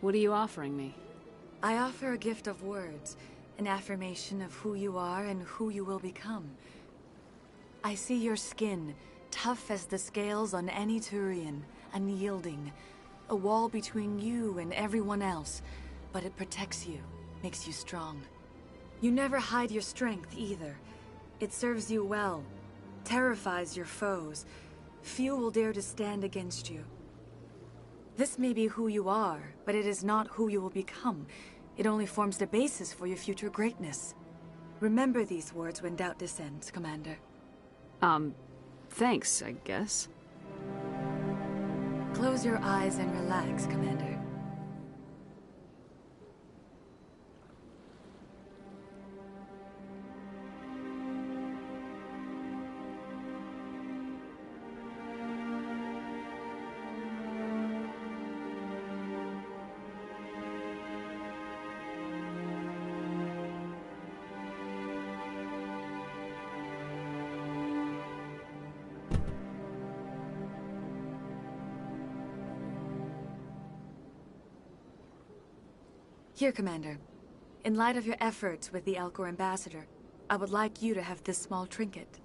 What are you offering me? I offer a gift of words, an affirmation of who you are and who you will become. I see your skin, tough as the scales on any Turian, unyielding, a wall between you and everyone else, but it protects you, makes you strong. You never hide your strength either. It serves you well, terrifies your foes. Few will dare to stand against you. This may be who you are, but it is not who you will become. It only forms the basis for your future greatness. Remember these words when doubt descends, Commander. Thanks, I guess. Close your eyes and relax, Commander. Here, Commander. In light of your efforts with the Alcor Ambassador, I would like you to have this small trinket.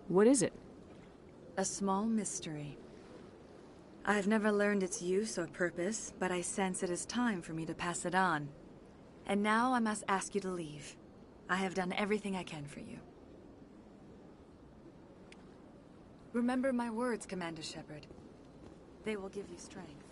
What is it? A small mystery. I have never learned its use or purpose, but I sense it is time for me to pass it on. And now I must ask you to leave. I have done everything I can for you. Remember my words, Commander Shepard. They will give you strength.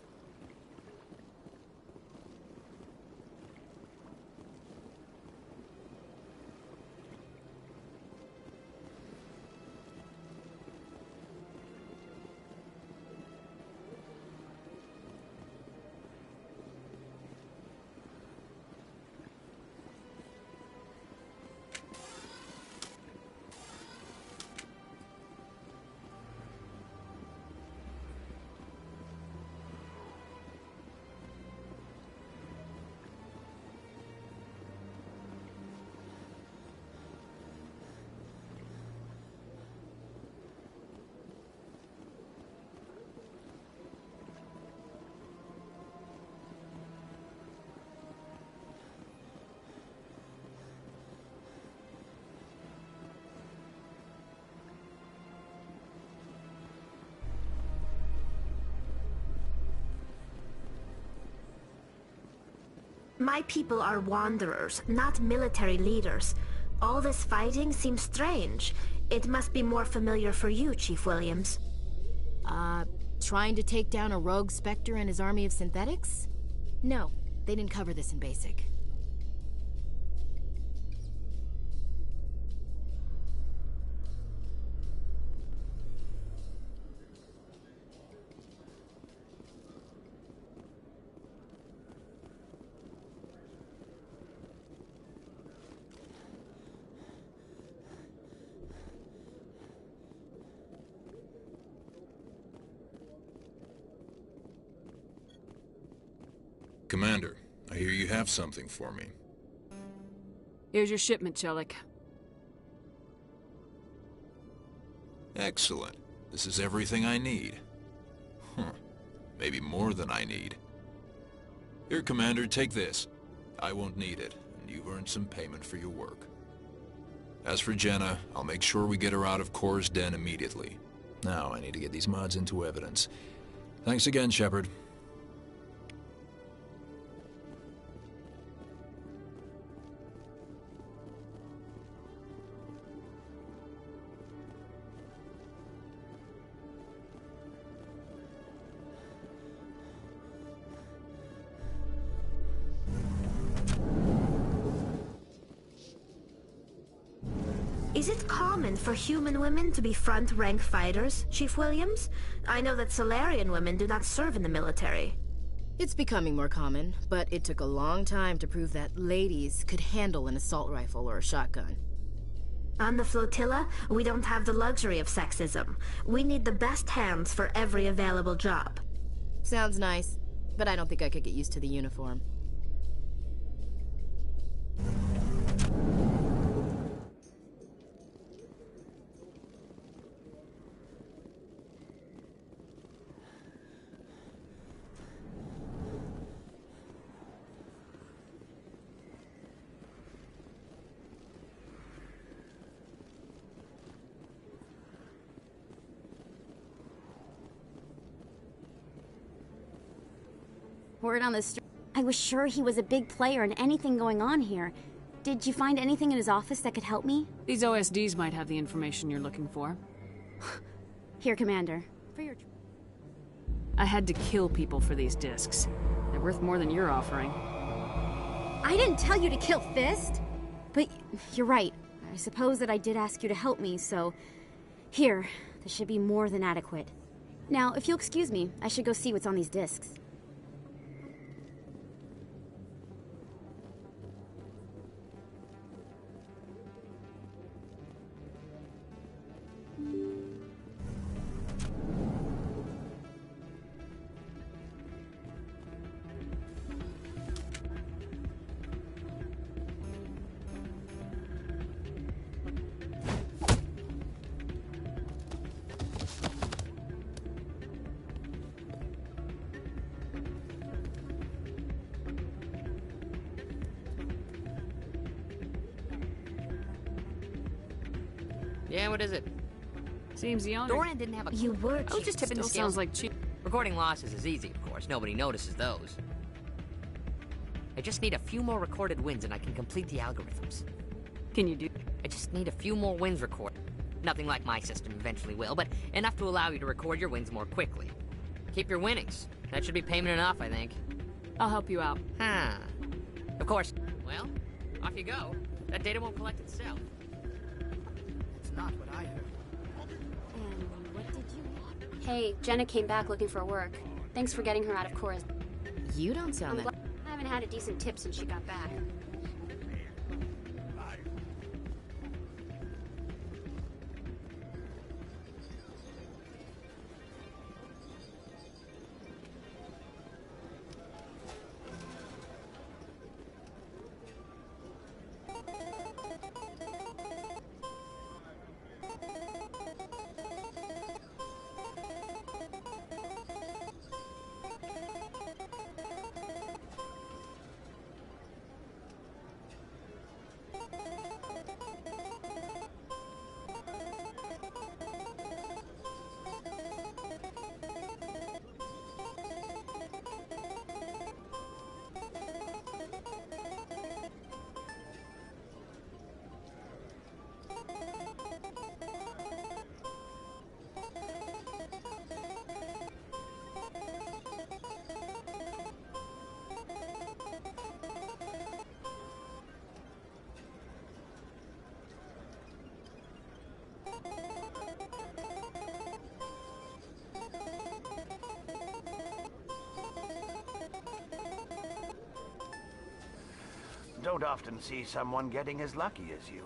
My people are wanderers, not military leaders. All this fighting seems strange. It must be more familiar for you, Chief Williams. Trying to take down a rogue Spectre and his army of synthetics? No, they didn't cover this in basic. Commander, I hear you have something for me. Here's your shipment, Chelik. Excellent. This is everything I need. Maybe more than I need. Here, Commander, take this. I won't need it, and you've earned some payment for your work. As for Jenna, I'll make sure we get her out of Kor's den immediately. Now I need to get these mods into evidence. Thanks again, Shepard. Is it common for human women to be front-rank fighters, Chief Williams? I know that Salarian women do not serve in the military. It's becoming more common, but it took a long time to prove that ladies could handle an assault rifle or a shotgun. On the flotilla, we don't have the luxury of sexism. We need the best hands for every available job. Sounds nice, but I don't think I could get used to the uniform. Word on the street. I was sure he was a big player in anything going on here. Did you find anything in his office that could help me? These OSDs might have the information you're looking for. Here, Commander. For your... I had to kill people for these discs. They're worth more than you're offering. I didn't tell you to kill Fist! But you're right. I suppose that I did ask you to help me, so... Here, this should be more than adequate. Now, if you'll excuse me, I should go see what's on these discs. Yeah, what is it? Seems young. Doran didn't have a clue. You were I was just tipping the Still scales. sounds like cheap. Recording losses is easy, of course. Nobody notices those. I just need a few more recorded wins and I can complete the algorithms. Can you do? I just need a few more wins recorded. Nothing like my system eventually will, but enough to allow you to record your wins more quickly. Keep your winnings. That should be payment enough, I think. I'll help you out. Huh. Of course. Well, off you go. That data won't collect itself. That's not what I heard. And what did you want? Hey, Jenna came back looking for work. Thanks for getting her out of Cora's. You don't sound that... I haven't had a decent tip since she got back. Don't often see someone getting as lucky as you.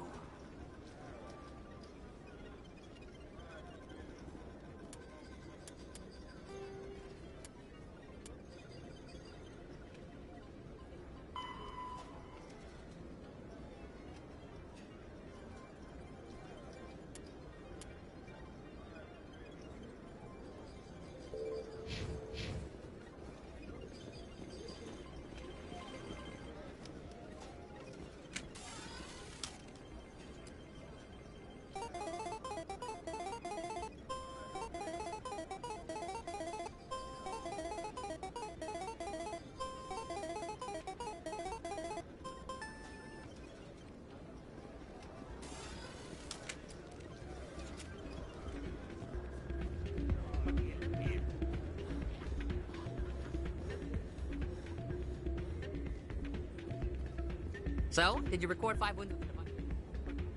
So, did you record 5 wins?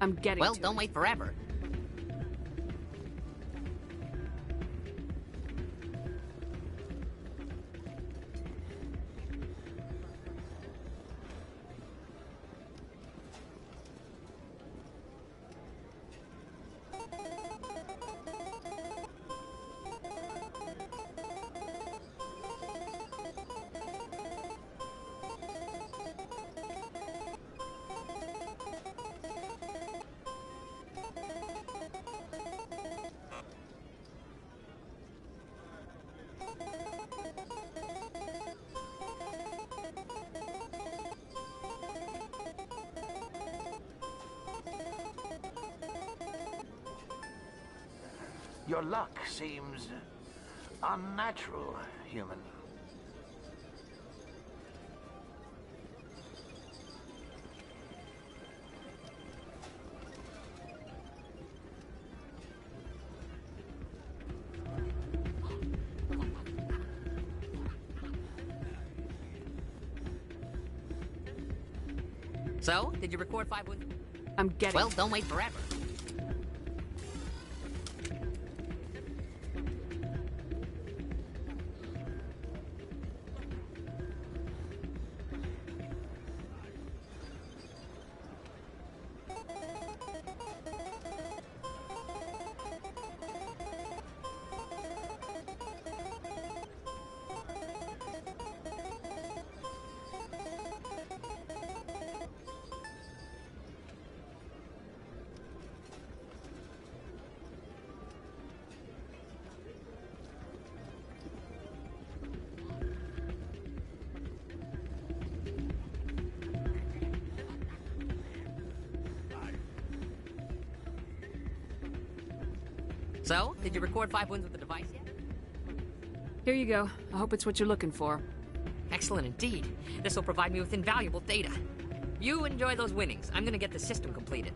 I'm getting Well, to don't it. wait forever. Your luck seems unnatural, human. So, did you record 5 wounds? I'm getting... Well, don't wait forever. So, did you record 5 wounds with the device yet? Here you go. I hope it's what you're looking for. Excellent indeed. This will provide me with invaluable data. You enjoy those winnings. I'm gonna get the system completed.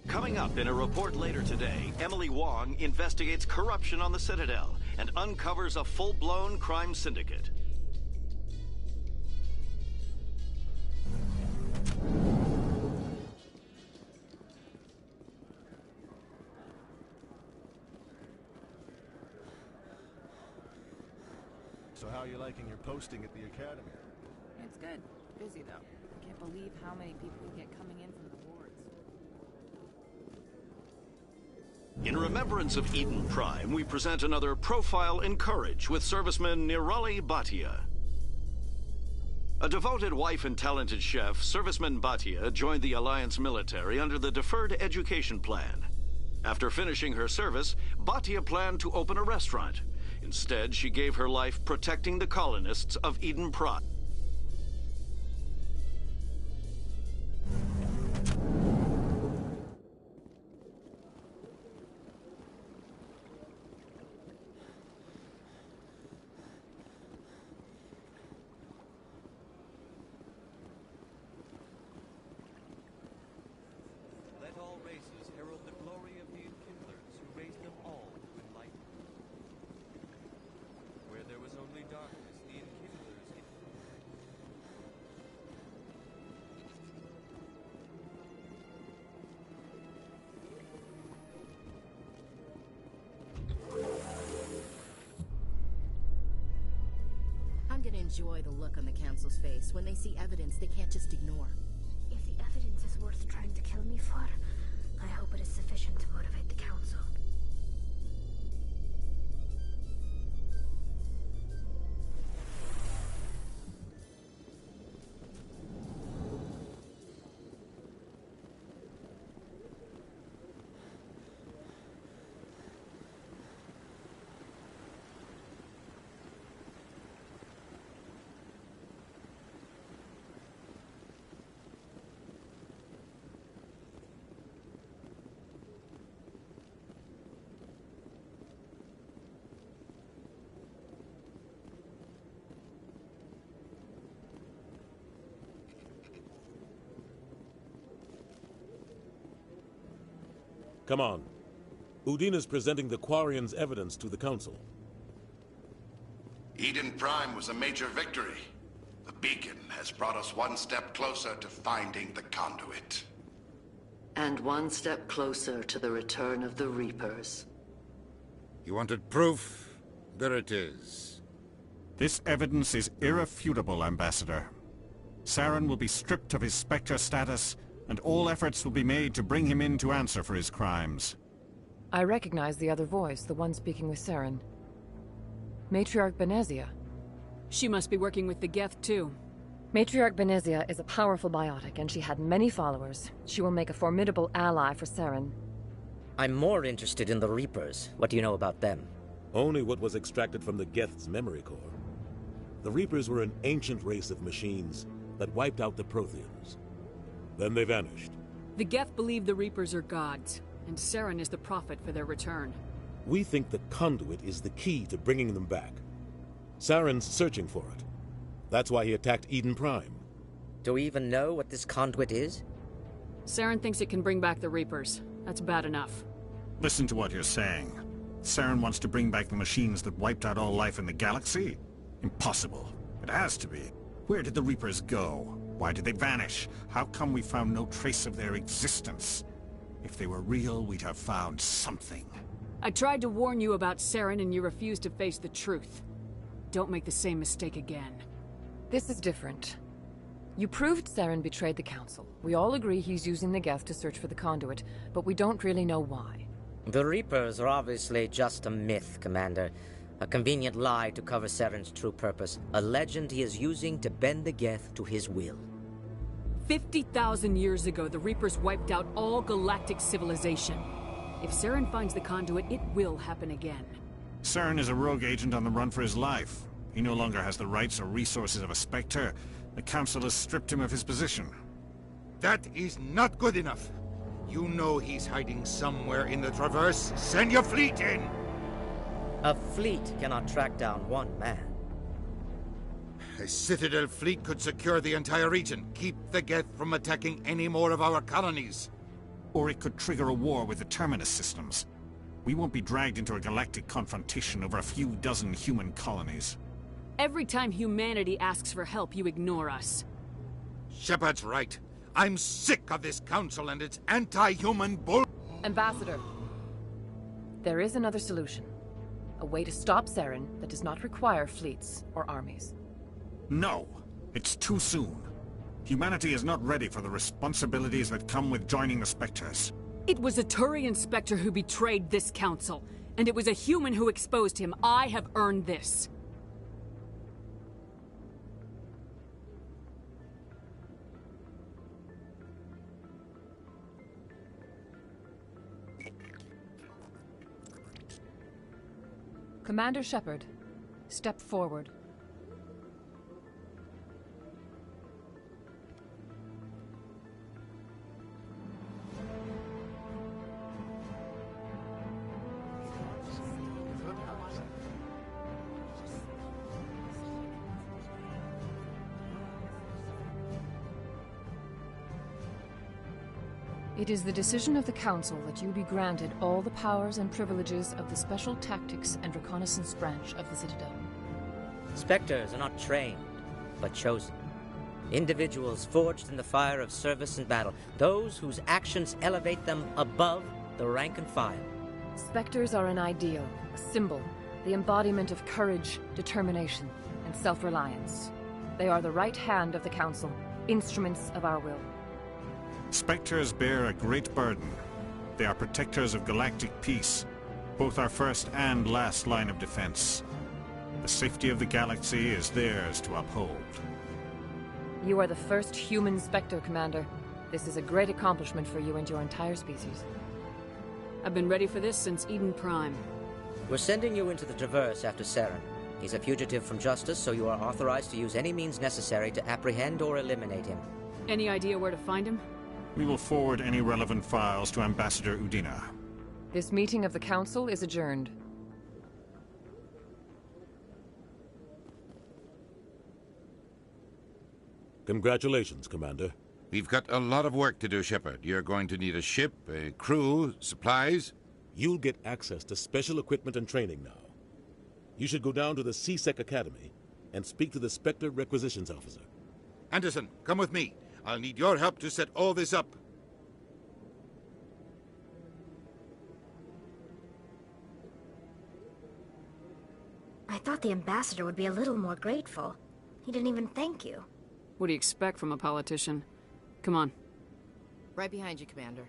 Coming up in a report later today, Emily Wong investigates corruption on the Citadel and uncovers a full-blown crime syndicate. So how are you liking your posting at the Academy? It's good. Busy, though. I can't believe how many people we get coming in from the wards. In remembrance of Eden Prime, we present another Profile in Courage with serviceman Nirali Bhatia. A devoted wife and talented chef, Serviceman Bhatia joined the Alliance military under the Deferred Education Plan. After finishing her service, Bhatia planned to open a restaurant. Instead, she gave her life protecting the colonists of Eden Prime. Let all races herald the glory of the Enkindlers who raised them all to enlightenment. Where there was only darkness, the Enkindlers hid. I'm gonna enjoy the look on the Council's face when they see evidence they can't just ignore. If the evidence is worth trying to kill me for, I hope it is sufficient to motivate the Council. Come on. Udina's presenting the Quarians' evidence to the Council. Eden Prime was a major victory. The beacon has brought us one step closer to finding the conduit. And one step closer to the return of the Reapers. You wanted proof? There it is. This evidence is irrefutable, Ambassador. Saren will be stripped of his Spectre status, and all efforts will be made to bring him in to answer for his crimes. I recognize the other voice, the one speaking with Saren. Matriarch Benezia. She must be working with the Geth, too. Matriarch Benezia is a powerful biotic, and she had many followers. She will make a formidable ally for Saren. I'm more interested in the Reapers. What do you know about them? Only what was extracted from the Geth's memory core. The Reapers were an ancient race of machines that wiped out the Protheans. Then they vanished. The Geth believe the Reapers are gods, and Saren is the prophet for their return. We think the conduit is the key to bringing them back. Saren's searching for it. That's why he attacked Eden Prime. Do we even know what this conduit is? Saren thinks it can bring back the Reapers. That's bad enough. Listen to what you're saying. Saren wants to bring back the machines that wiped out all life in the galaxy? Impossible. It has to be. Where did the Reapers go? Why did they vanish? How come we found no trace of their existence? If they were real, we'd have found something. I tried to warn you about Saren and you refused to face the truth. Don't make the same mistake again. This is different. You proved Saren betrayed the Council. We all agree he's using the Geth to search for the conduit, but we don't really know why. The Reapers are obviously just a myth, Commander. A convenient lie to cover Saren's true purpose. A legend he is using to bend the Geth to his will. 50,000 years ago, the Reapers wiped out all galactic civilization. If Saren finds the conduit, it will happen again. Saren is a rogue agent on the run for his life. He no longer has the rights or resources of a Spectre. The Council has stripped him of his position. That is not good enough. You know he's hiding somewhere in the Traverse. Send your fleet in! A fleet cannot track down one man. A Citadel fleet could secure the entire region, keep the Geth from attacking any more of our colonies. Or it could trigger a war with the Terminus systems. We won't be dragged into a galactic confrontation over a few dozen human colonies. Every time humanity asks for help, you ignore us. Shepard's right. I'm sick of this council and its anti-human bull... Ambassador, there is another solution. A way to stop Saren that does not require fleets or armies. No, it's too soon. Humanity is not ready for the responsibilities that come with joining the Spectres. It was a Turian Spectre who betrayed this council, and it was a human who exposed him. I have earned this. Commander Shepard, step forward. It is the decision of the Council that you be granted all the powers and privileges of the Special Tactics and Reconnaissance Branch of the Citadel. Spectres are not trained, but chosen. Individuals forged in the fire of service and battle. Those whose actions elevate them above the rank and file. Spectres are an ideal, a symbol, the embodiment of courage, determination, and self-reliance. They are the right hand of the Council, instruments of our will. Spectres bear a great burden. They are protectors of galactic peace, both our first and last line of defense. The safety of the galaxy is theirs to uphold. You are the first human Spectre, Commander. This is a great accomplishment for you and your entire species. I've been ready for this since Eden Prime. We're sending you into the Traverse after Saren. He's a fugitive from justice, so you are authorized to use any means necessary to apprehend or eliminate him. Any idea where to find him? We will forward any relevant files to Ambassador Udina. This meeting of the Council is adjourned. Congratulations, Commander. We've got a lot of work to do, Shepard. You're going to need a ship, a crew, supplies. You'll get access to special equipment and training now. You should go down to the C-Sec Academy and speak to the Spectre Requisitions Officer. Anderson, come with me. I'll need your help to set all this up. I thought the ambassador would be a little more grateful. He didn't even thank you. What do you expect from a politician? Come on. Right behind you, Commander.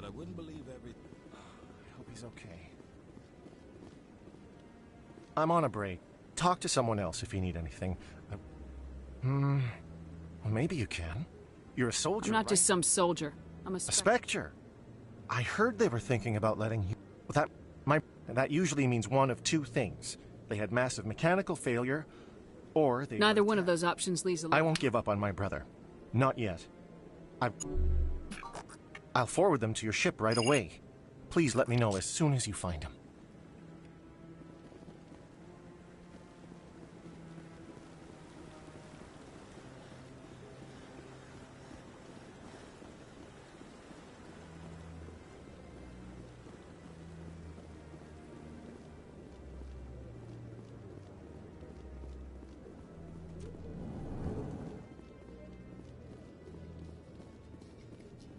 I wouldn't believe every... I hope he's okay. I'm on a break. Talk to someone else if you need anything. Well, maybe you can. You're a soldier, I'm not right? just some soldier. I'm a A Spectre. I heard they were thinking about letting you... That usually means one of two things. They had massive mechanical failure, or they... Neither one of those options leaves a... I won't give up on my brother. Not yet. I'll forward them to your ship right away. Please let me know as soon as you find him.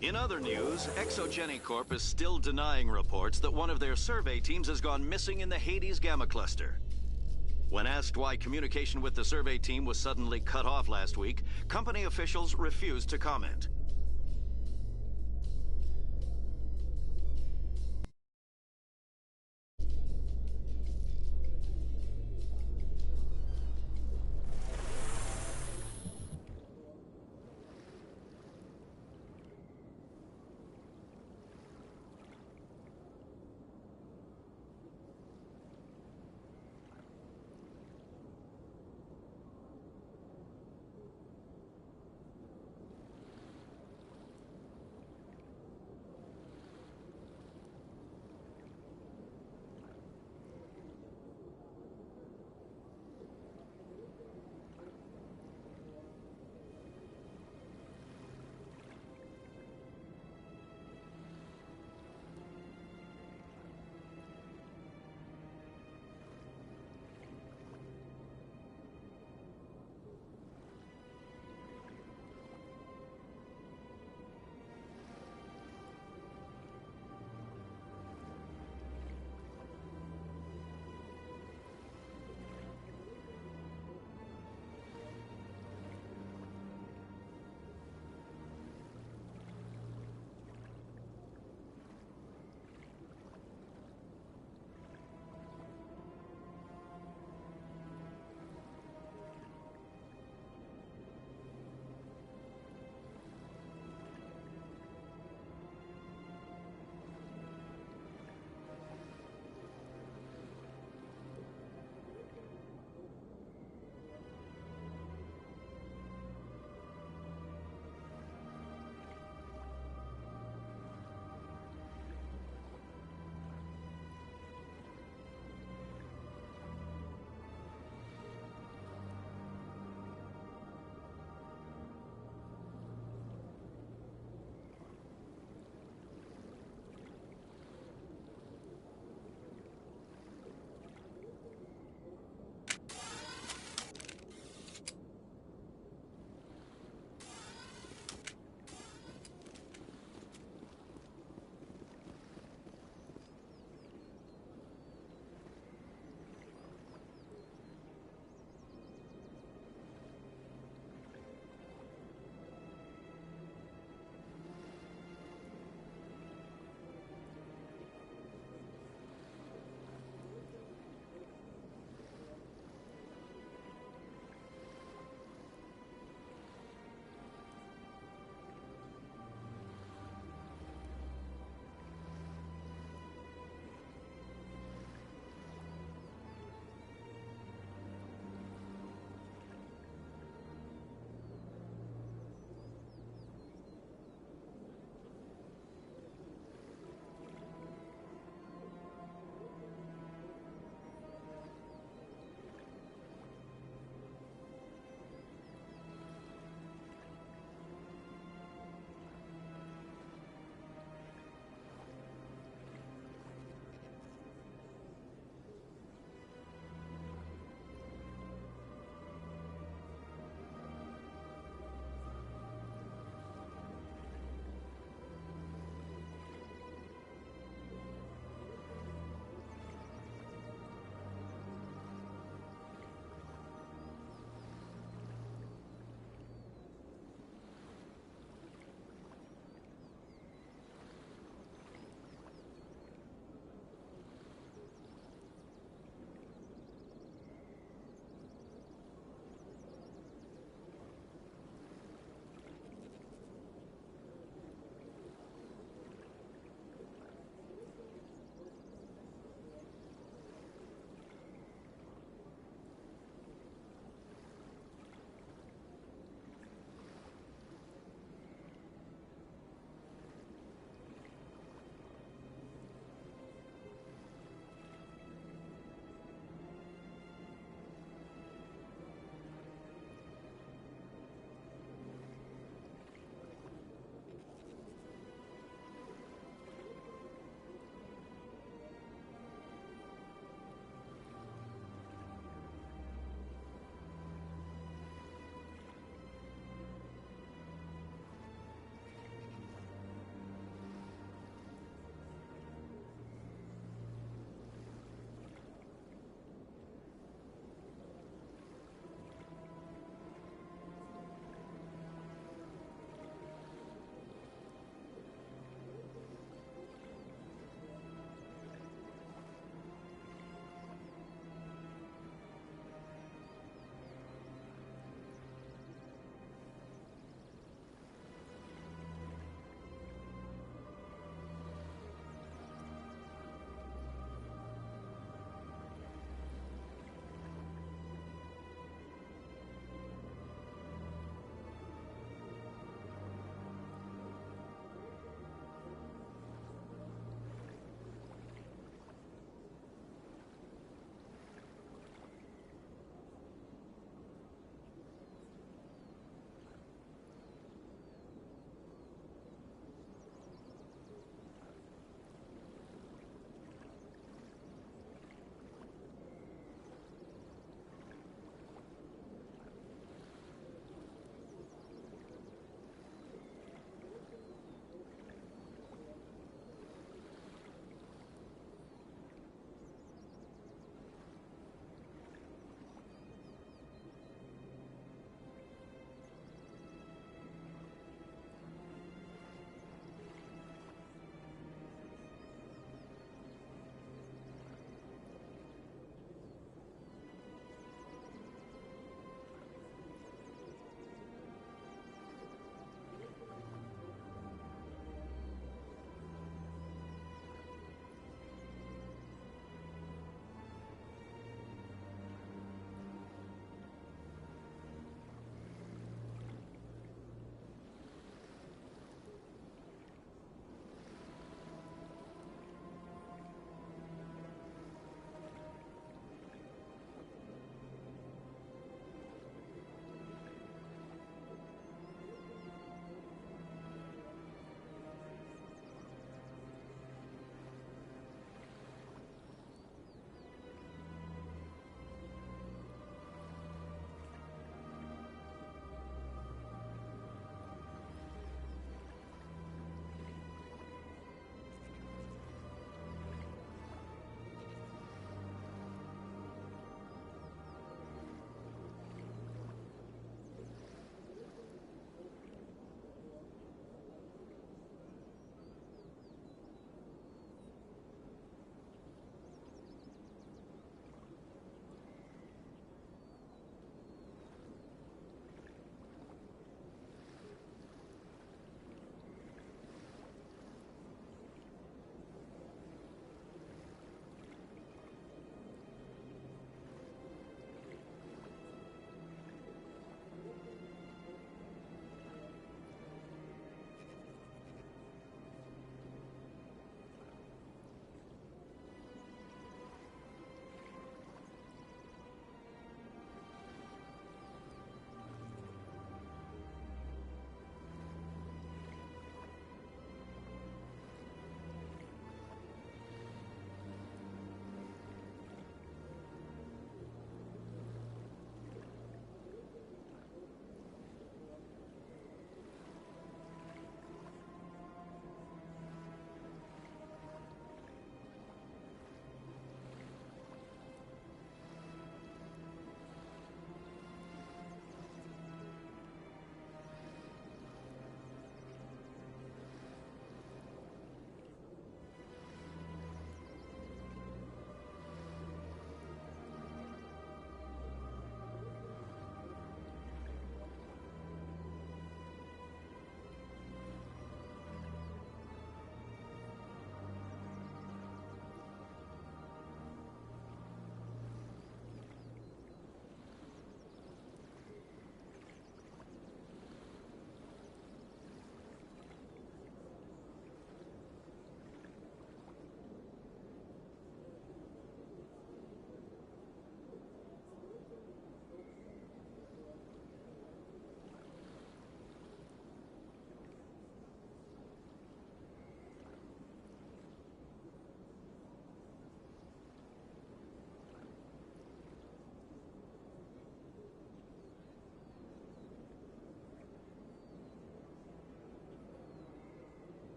In other news, Exogeny Corp is still denying reports that one of their survey teams has gone missing in the Hades Gamma Cluster. When asked why communication with the survey team was suddenly cut off last week, company officials refused to comment.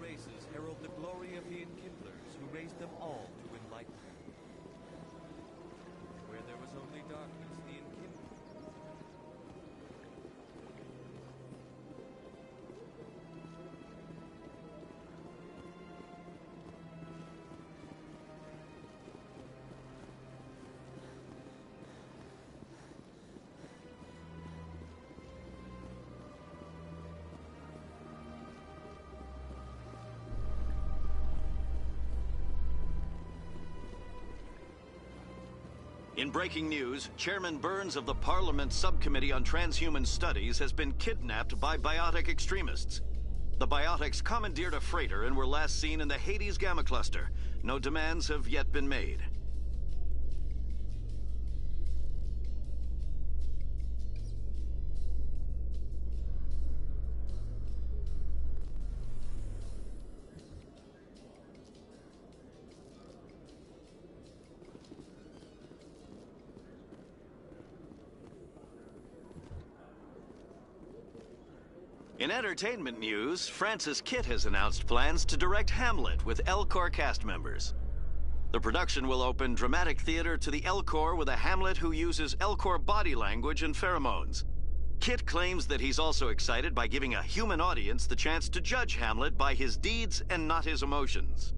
races herald the glory of the Enkindlers who raised them all to enlightenment. Where there was only darkness, the Enkindlers... In breaking news, Chairman Burns of the Parliament Subcommittee on Transhuman Studies has been kidnapped by biotic extremists. The biotics commandeered a freighter and were last seen in the Hades Gamma Cluster. No demands have yet been made. In entertainment news, Francis Kitt has announced plans to direct Hamlet with Elcor cast members. The production will open dramatic theater to the Elcor with a Hamlet who uses Elcor body language and pheromones. Kitt claims that he's also excited by giving a human audience the chance to judge Hamlet by his deeds and not his emotions.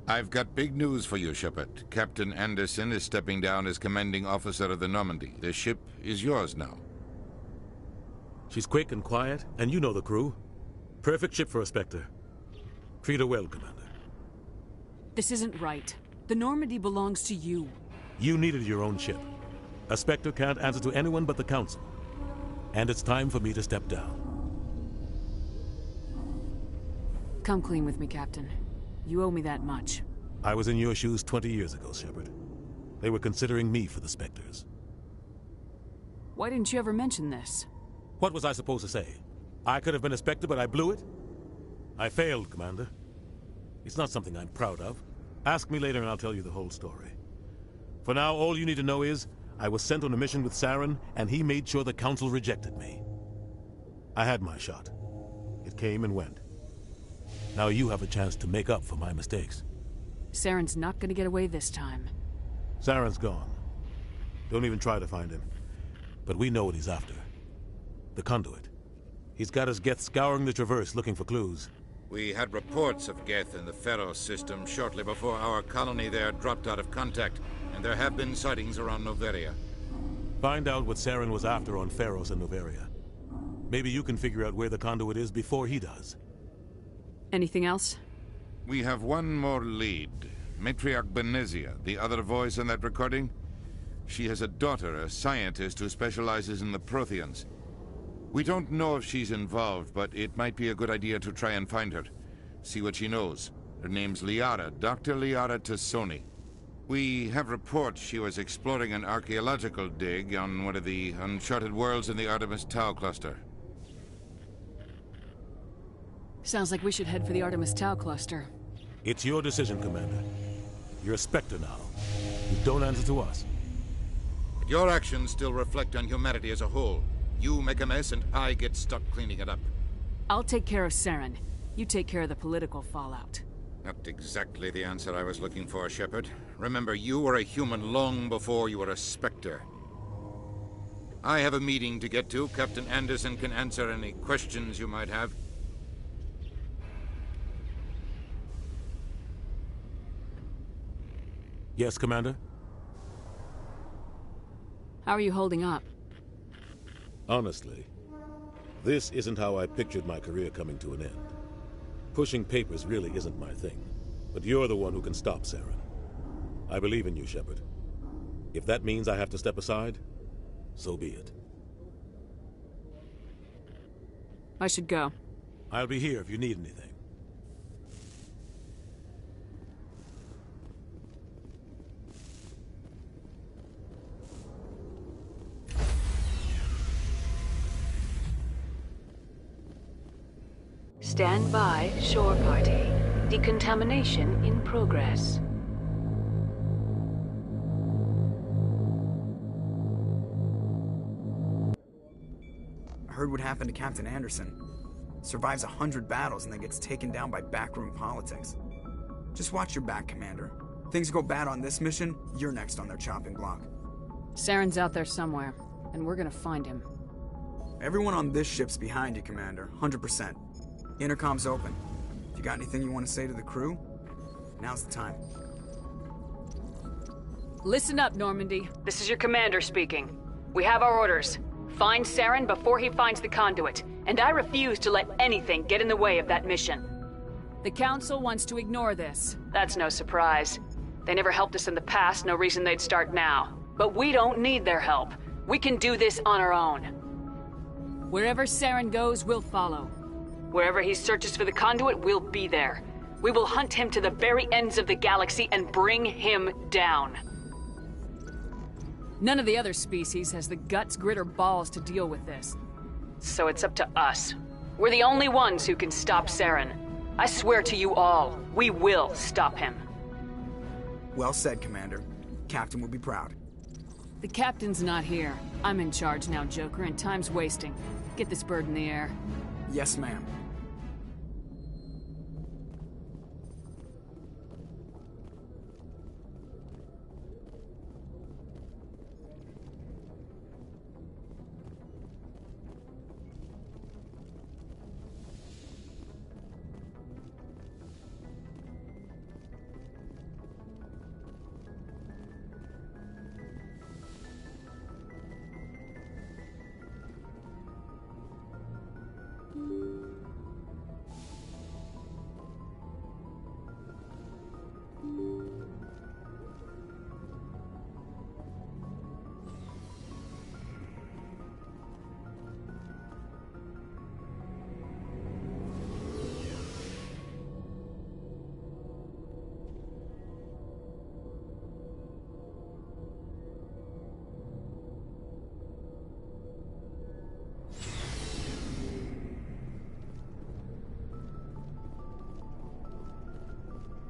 I've got big news for you, Shepard. Captain Anderson is stepping down as commanding officer of the Normandy. The ship is yours now. She's quick and quiet, and you know the crew. Perfect ship for a Spectre. Treat her well, Commander. This isn't right. The Normandy belongs to you. You needed your own ship. A Spectre can't answer to anyone but the Council. And it's time for me to step down. Come clean with me, Captain. You owe me that much. I was in your shoes 20 years ago, Shepard. They were considering me for the Spectres. Why didn't you ever mention this? What was I supposed to say? I could have been a Spectre, but I blew it? I failed, Commander. It's not something I'm proud of. Ask me later and I'll tell you the whole story. For now, all you need to know is, I was sent on a mission with Saren, and he made sure the Council rejected me. I had my shot. It came and went. Now you have a chance to make up for my mistakes. Saren's not gonna get away this time. Saren's gone. Don't even try to find him. But we know what he's after. The conduit. He's got his Geth scouring the Traverse looking for clues. We had reports of Geth in the Pharos system shortly before our colony there dropped out of contact, and there have been sightings around Noveria. Find out what Saren was after on Pharos and Noveria. Maybe you can figure out where the conduit is before he does. Anything else? We have one more lead. Matriarch Benezia, the other voice in that recording. She has a daughter, a scientist who specializes in the Protheans. We don't know if she's involved, but it might be a good idea to try and find her. See what she knows. Her name's Liara, Dr. Liara Tassoni. We have reports she was exploring an archaeological dig on one of the uncharted worlds in the Artemis Tau cluster. Sounds like we should head for the Artemis Tau cluster. It's your decision, Commander. You're a Spectre now. You don't answer to us. But your actions still reflect on humanity as a whole. You make a mess and I get stuck cleaning it up. I'll take care of Saren. You take care of the political fallout. Not exactly the answer I was looking for, Shepard. Remember, you were a human long before you were a Spectre. I have a meeting to get to. Captain Anderson can answer any questions you might have. Yes, Commander? How are you holding up? Honestly, this isn't how I pictured my career coming to an end. Pushing papers really isn't my thing, but you're the one who can stop Saren. I believe in you, Shepard. If that means I have to step aside, so be it. I should go. I'll be here if you need anything. Stand by, shore party. Decontamination in progress. heard what happened to Captain Anderson. Survives 100 battles and then gets taken down by backroom politics. Just watch your back, Commander. Things go bad on this mission, you're next on their chopping block. Saren's out there somewhere, and we're gonna find him. Everyone on this ship's behind you, Commander. 100%. Intercom's open. If you got anything you want to say to the crew, now's the time. Listen up, Normandy. This is your commander speaking. We have our orders. Find Saren before he finds the conduit, and I refuse to let anything get in the way of that mission. The Council wants to ignore this. That's no surprise. They never helped us in the past, no reason they'd start now. But we don't need their help. We can do this on our own. Wherever Saren goes, we'll follow. Wherever he searches for the conduit, we'll be there. We will hunt him to the very ends of the galaxy and bring him down. None of the other species has the guts, grit, or balls to deal with this. So it's up to us. We're the only ones who can stop Saren. I swear to you all, we will stop him. Well said, Commander. Captain will be proud. The captain's not here. I'm in charge now, Joker, and time's wasting. Get this bird in the air. Yes, ma'am.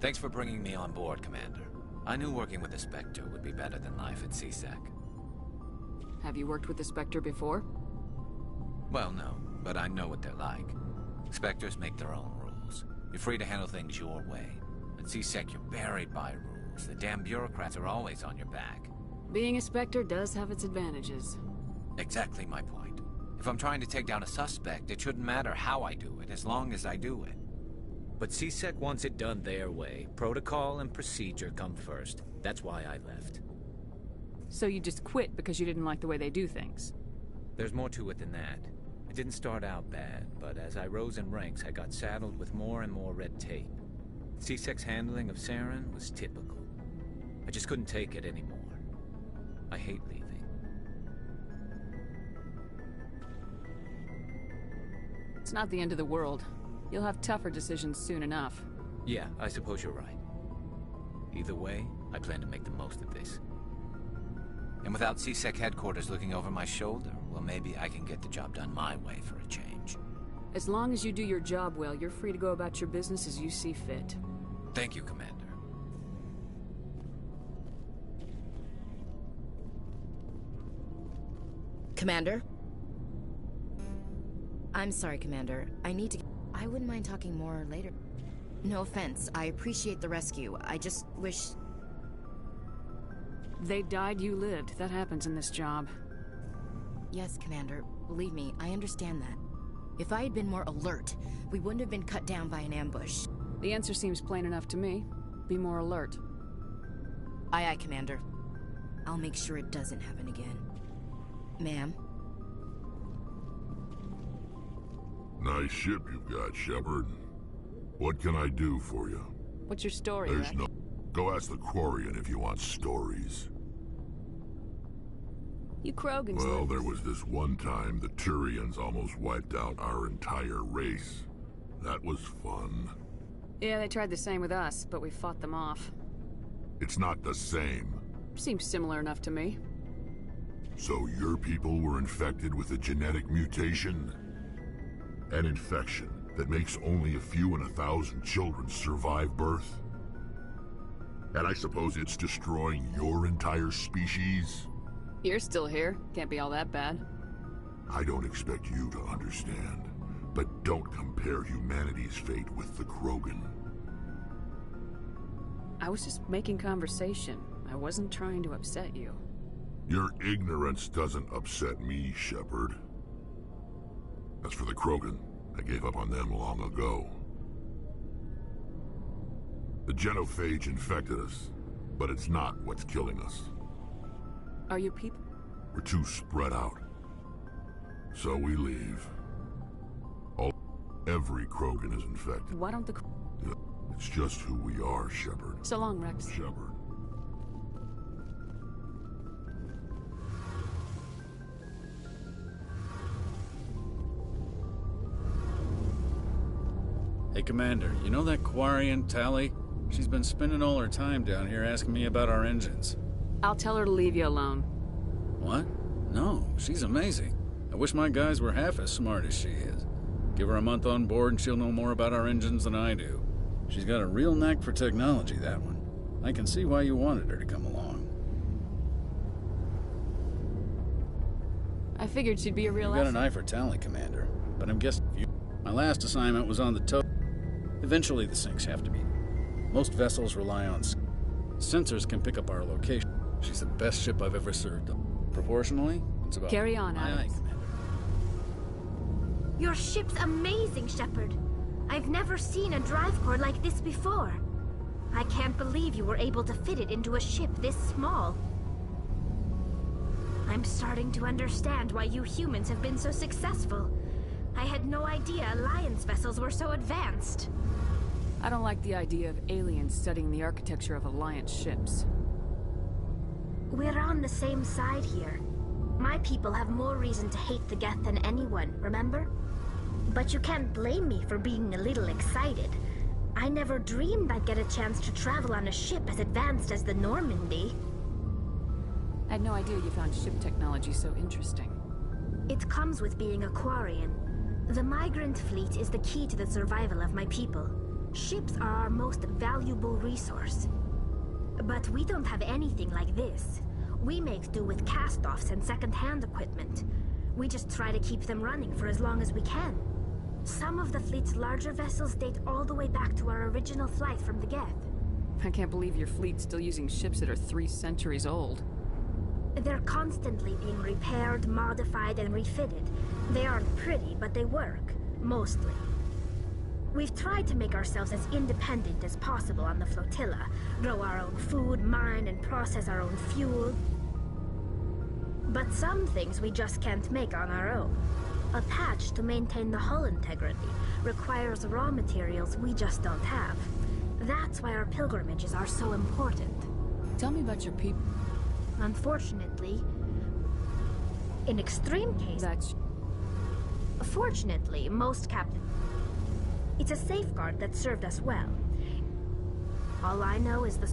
Thanks for bringing me on board, Commander. I knew working with the Spectre would be better than life at CSEC. Have you worked with the Spectre before? Well, no, but I know what they're like. Spectres make their own rules. You're free to handle things your way. At CSEC, you're buried by rules. The damn bureaucrats are always on your back. Being a Spectre does have its advantages. Exactly my point. If I'm trying to take down a suspect, it shouldn't matter how I do it, as long as I do it. But CSEC wants it done their way. Protocol and procedure come first. That's why I left. So you just quit because you didn't like the way they do things? There's more to it than that. It didn't start out bad, but as I rose in ranks, I got saddled with more and more red tape. CSEC's handling of Saren was typical. I just couldn't take it anymore. I hate leaving. It's not the end of the world. You'll have tougher decisions soon enough. Yeah, I suppose you're right. Either way, I plan to make the most of this. And without CSEC headquarters looking over my shoulder, well, maybe I can get the job done my way for a change. As long as you do your job well, you're free to go about your business as you see fit. Thank you, Commander. Commander? I'm sorry, Commander. I wouldn't mind talking more later. No offense. I appreciate the rescue. I just wish... They died, you lived. That happens in this job. Yes, Commander. Believe me, I understand that. If I had been more alert, we wouldn't have been cut down by an ambush. The answer seems plain enough to me. Be more alert. Aye, aye, Commander. I'll make sure it doesn't happen again. Ma'am? Nice ship you've got, Shepard. What can I do for you? What's your story, There's Rex? no... Go ask the Quarian if you want stories. You Krogans... Well, there was this one time the Turians almost wiped out our entire race. That was fun. Yeah, they tried the same with us, but we fought them off. It's not the same. Seems similar enough to me. So your people were infected with a genetic mutation? An infection that makes only a few in 1,000 children survive birth? And I suppose it's destroying your entire species? You're still here. Can't be all that bad. I don't expect you to understand, but don't compare humanity's fate with the Krogan. I was just making conversation. I wasn't trying to upset you. Your ignorance doesn't upset me, Shepard. As for the Krogan, I gave up on them long ago. The genophage infected us, but it's not what's killing us. Are your people? We're too spread out. So we leave. Every Krogan is infected. Why don't the... It's just who we are, Shepard. So long, Rex. Shepard. Hey, Commander, you know that Quarian, Tali? She's been spending all her time down here asking me about our engines. I'll tell her to leave you alone. What? No, she's amazing. I wish my guys were half as smart as she is. Give her a month on board and she'll know more about our engines than I do. She's got a real knack for technology, that one. I can see why you wanted her to come along. I figured she'd be a real You got an eye for talent, Commander. But I'm guessing my last assignment was on the tow. Eventually the sinks have to be. Most vessels rely on sensors can pick up our location. She's the best ship I've ever served. Proportionally, it's about... Carry on, Alex. Commander. Your ship's amazing, Shepard. I've never seen a drive core like this before. I can't believe you were able to fit it into a ship this small. I'm starting to understand why you humans have been so successful. I had no idea Alliance vessels were so advanced. I don't like the idea of aliens studying the architecture of Alliance ships. We're on the same side here. My people have more reason to hate the Geth than anyone, remember? But you can't blame me for being a little excited. I never dreamed I'd get a chance to travel on a ship as advanced as the Normandy. I had no idea you found ship technology so interesting. It comes with being a Quarian. The migrant fleet is the key to the survival of my people. Ships are our most valuable resource. But we don't have anything like this. We make do with cast-offs and second-hand equipment. We just try to keep them running for as long as we can. Some of the fleet's larger vessels date all the way back to our original flight from the Geth. I can't believe your fleet's still using ships that are 3 centuries old. They're constantly being repaired, modified, and refitted. They aren't pretty, but they work. Mostly. We've tried to make ourselves as independent as possible on the flotilla. Grow our own food, mine, and process our own fuel. But some things we just can't make on our own. A patch to maintain the hull integrity requires raw materials we just don't have. That's why our pilgrimages are so important. Tell me about your people. Unfortunately, in extreme cases... Fortunately, most captains... It's a safeguard that served us well. All I know is the...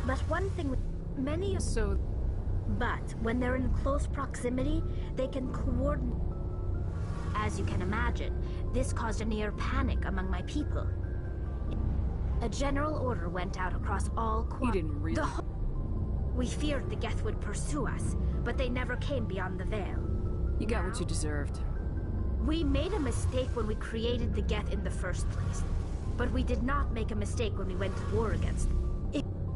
But one thing... Many are so... But when they're in close proximity, they can coordinate. As you can imagine, this caused a near panic among my people. A general order went out across all You didn't really... We feared the Geth would pursue us, but they never came beyond the Veil. You got what you deserved. We made a mistake when we created the Geth in the first place. But we did not make a mistake when we went to war against them.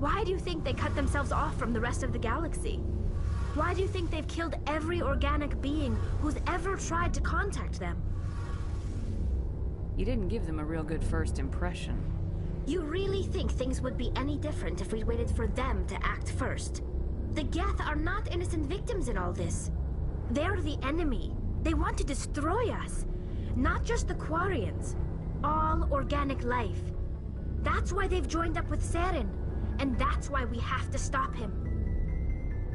Why do you think they cut themselves off from the rest of the galaxy? Why do you think they've killed every organic being who's ever tried to contact them? You didn't give them a real good first impression. You really think things would be any different if we waited for them to act first? The Geth are not innocent victims in all this. They're the enemy. They want to destroy us. Not just the Quarians. All organic life. That's why they've joined up with Saren. And that's why we have to stop him.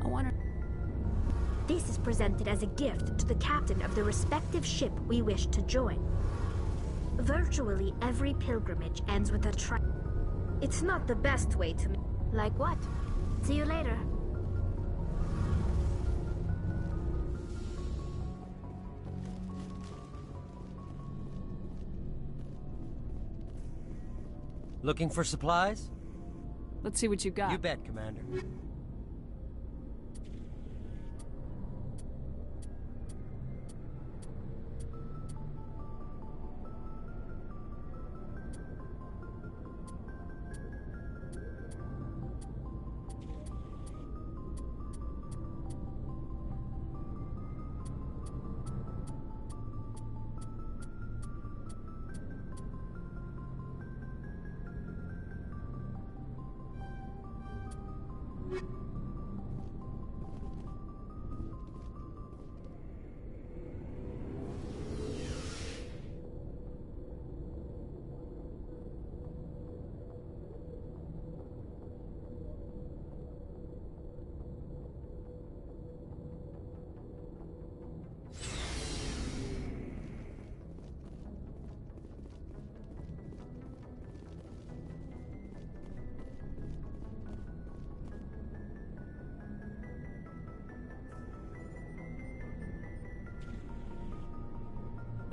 I wonder... This is presented as a gift to the captain of the respective ship we wish to join. Virtually every pilgrimage ends with a It's not the best way to... Like what? See you later. Looking for supplies? Let's see what you got. You bet, Commander.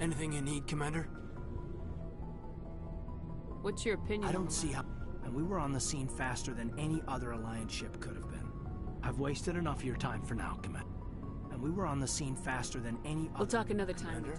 Anything you need, Commander? What's your opinion? I don't see how... And we were on the scene faster than any other Alliance ship could have been. I've wasted enough of your time for now, Commander. And we were on the scene faster than any other... We'll talk another time. Commander.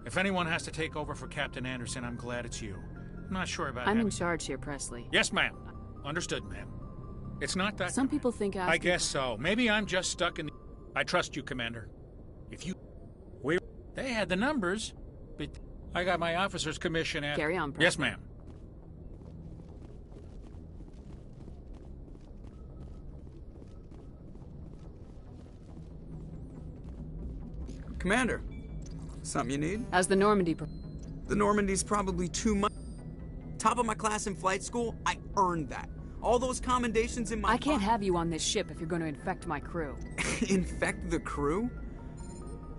If anyone has to take over for Captain Anderson, I'm glad it's you. I'm not sure about I'm having... in charge here, Presley. Yes, ma'am. Understood, ma'am. It's not that... Some people think I guess so. Maybe I'm just stuck in the... I trust you, Commander. If you... They had the numbers, but I got my officer's commission at... Carry on, Presley. Yes, ma'am. Commander, something you need? How's the Normandy? The Normandy's probably too much. Top of my class in flight school, I earned that. All those commendations in my... I can't have you on this ship if you're going to infect my crew. Infect the crew?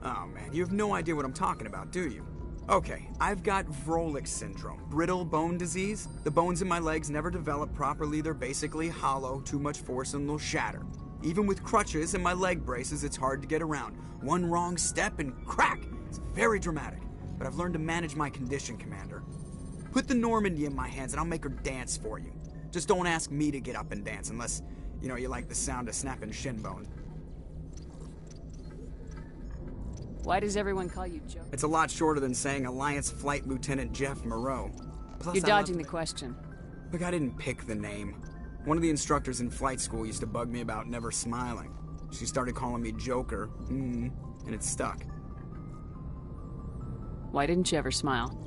Oh man, you have no idea what I'm talking about, do you? Okay, I've got Vrolik syndrome, brittle bone disease. The bones in my legs never develop properly. They're basically hollow, too much force and they'll shatter. Even with crutches and my leg braces, it's hard to get around. One wrong step and crack! It's very dramatic. But I've learned to manage my condition, Commander. Put the Normandy in my hands and I'll make her dance for you. Just don't ask me to get up and dance unless, you know, you like the sound of snapping shin bone. Why does everyone call you Joe? It's a lot shorter than saying Alliance Flight Lieutenant Jeff Moreau. Plus, You're dodging the question. Look, I didn't pick the name. One of the instructors in flight school used to bug me about never smiling. She started calling me Joker, and it stuck. Why didn't you ever smile?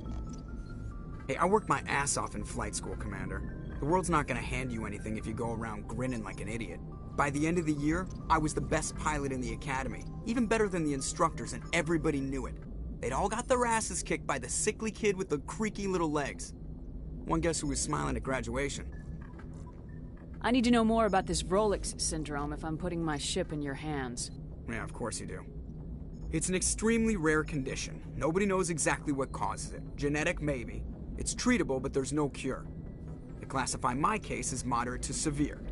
Hey, I worked my ass off in flight school, Commander. The world's not gonna hand you anything if you go around grinning like an idiot. By the end of the year, I was the best pilot in the academy, even better than the instructors, and everybody knew it. They'd all got their asses kicked by the sickly kid with the creaky little legs. One guess who was smiling at graduation? I need to know more about this Vrolik syndrome if I'm putting my ship in your hands. Yeah, of course you do. It's an extremely rare condition. Nobody knows exactly what causes it. Genetic, maybe. It's treatable, but there's no cure. They classify my case as moderate to severe.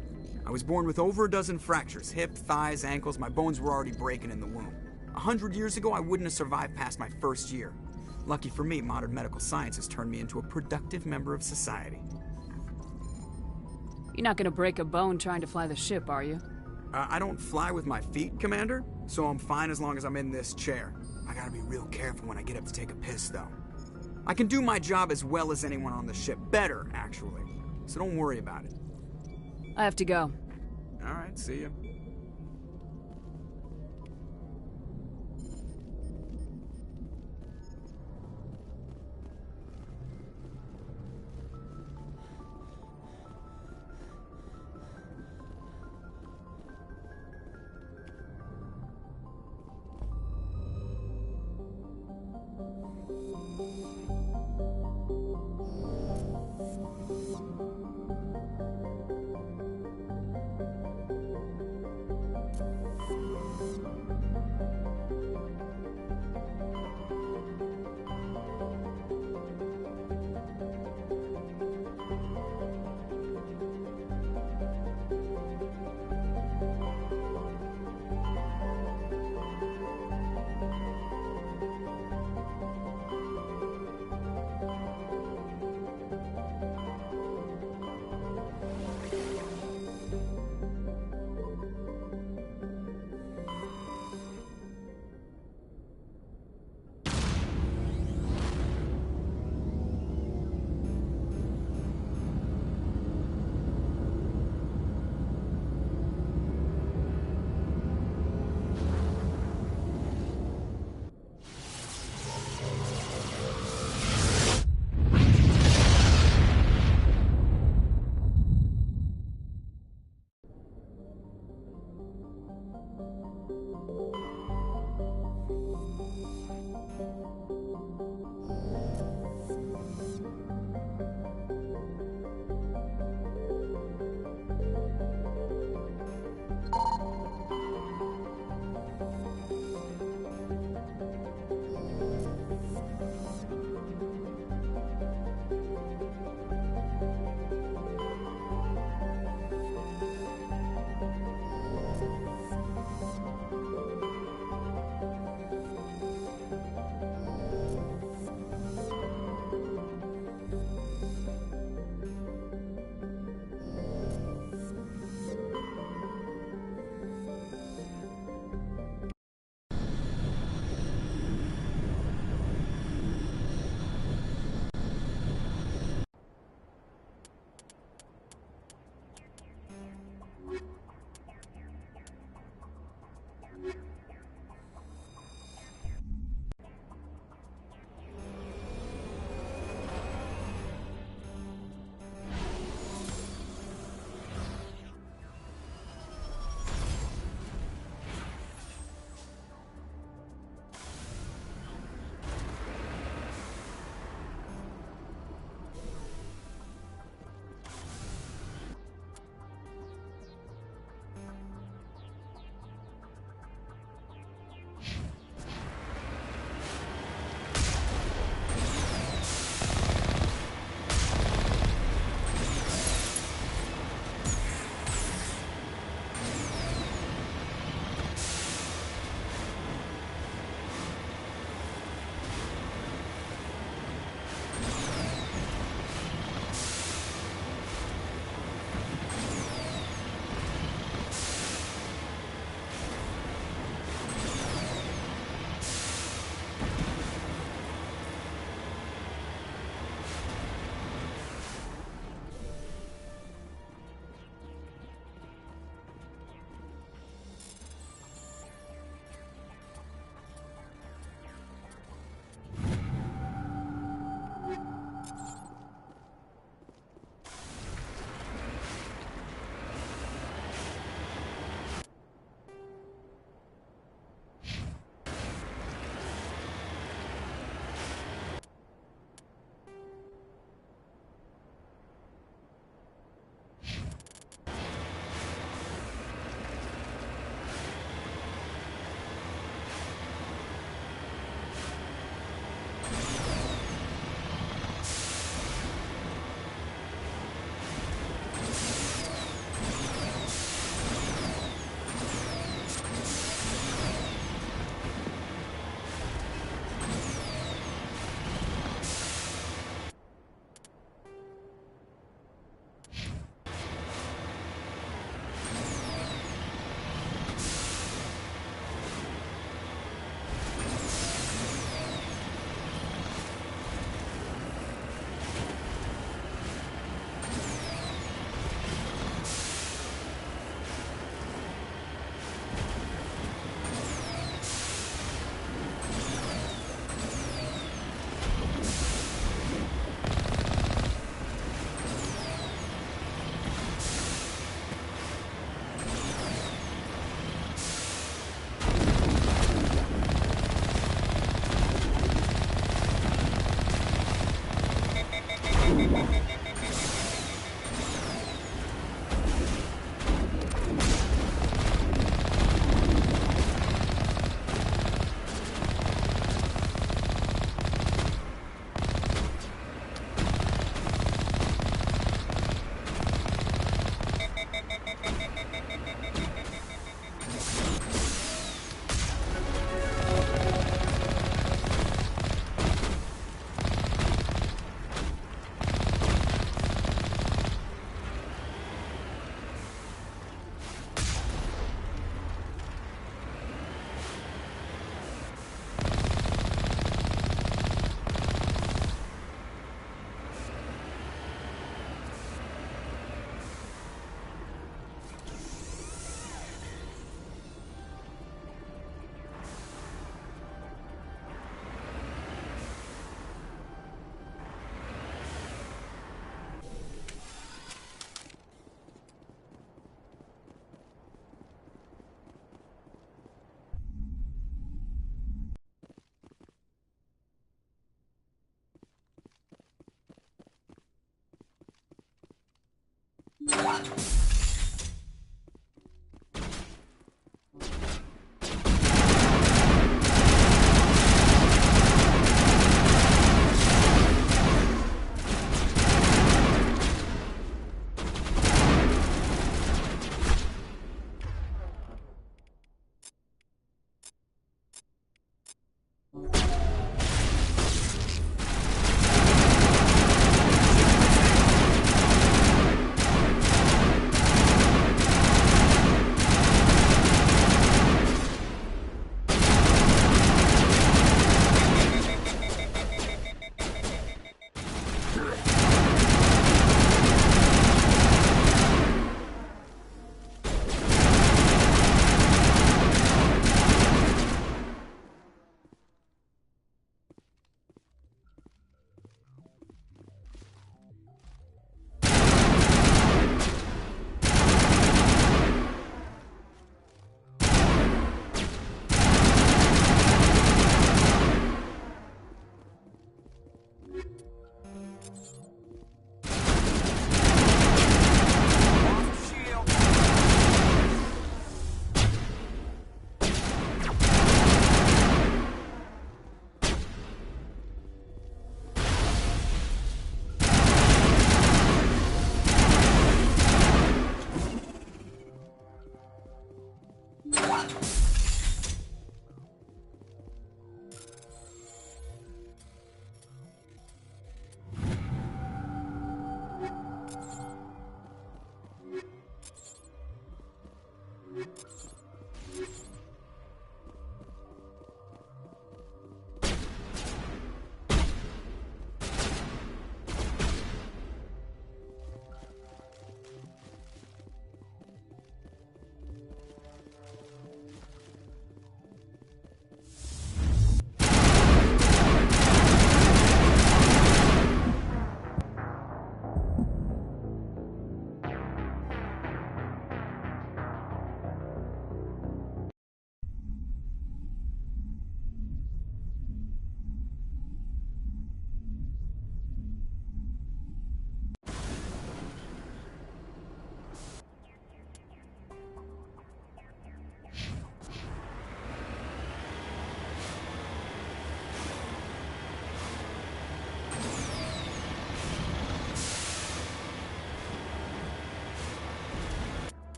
I was born with over a dozen fractures, hip, thighs, ankles. My bones were already breaking in the womb. 100 years ago, I wouldn't have survived past my first year. Lucky for me, modern medical science has turned me into a productive member of society. You're not gonna break a bone trying to fly the ship, are you? I don't fly with my feet, Commander, so I'm fine as long as I'm in this chair. I gotta be real careful when I get up to take a piss, though. I can do my job as well as anyone on the ship. Better, actually. So don't worry about it. I have to go. All right, see ya.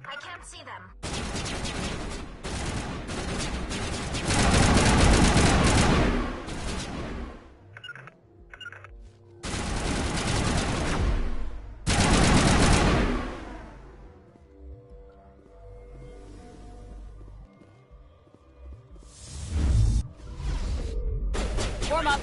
I can't see them. Warm up.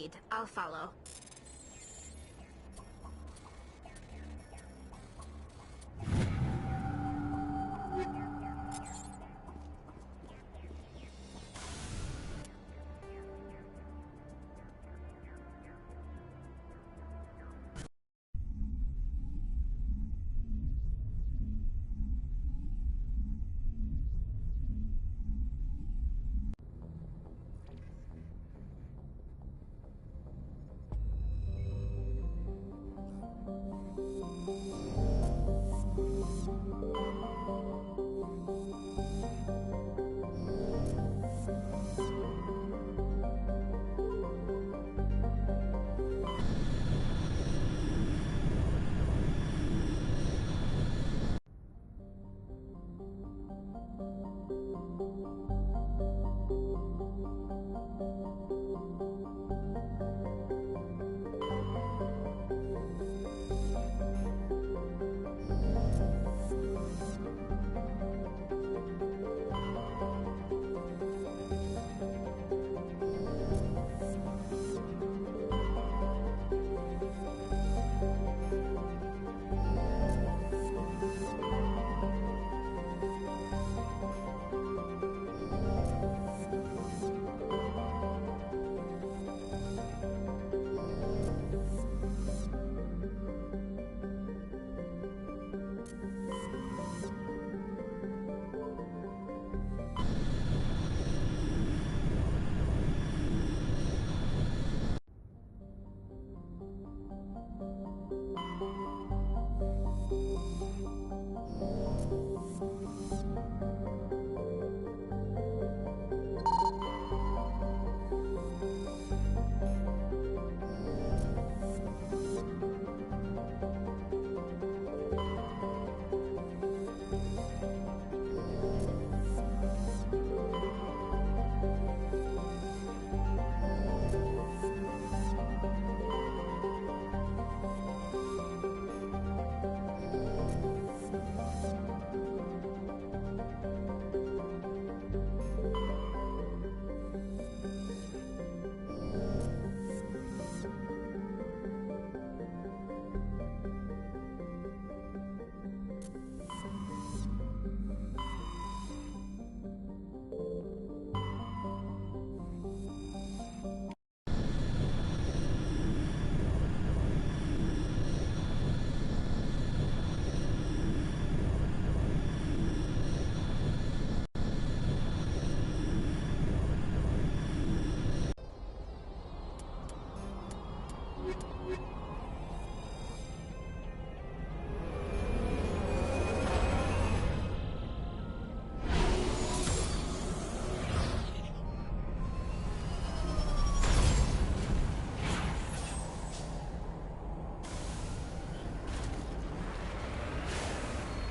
Agreed. I'll follow.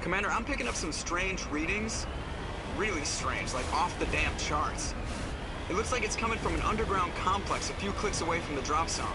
Commander, I'm picking up some strange readings. Really strange, like off the damn charts. It looks like it's coming from an underground complex a few clicks away from the drop zone.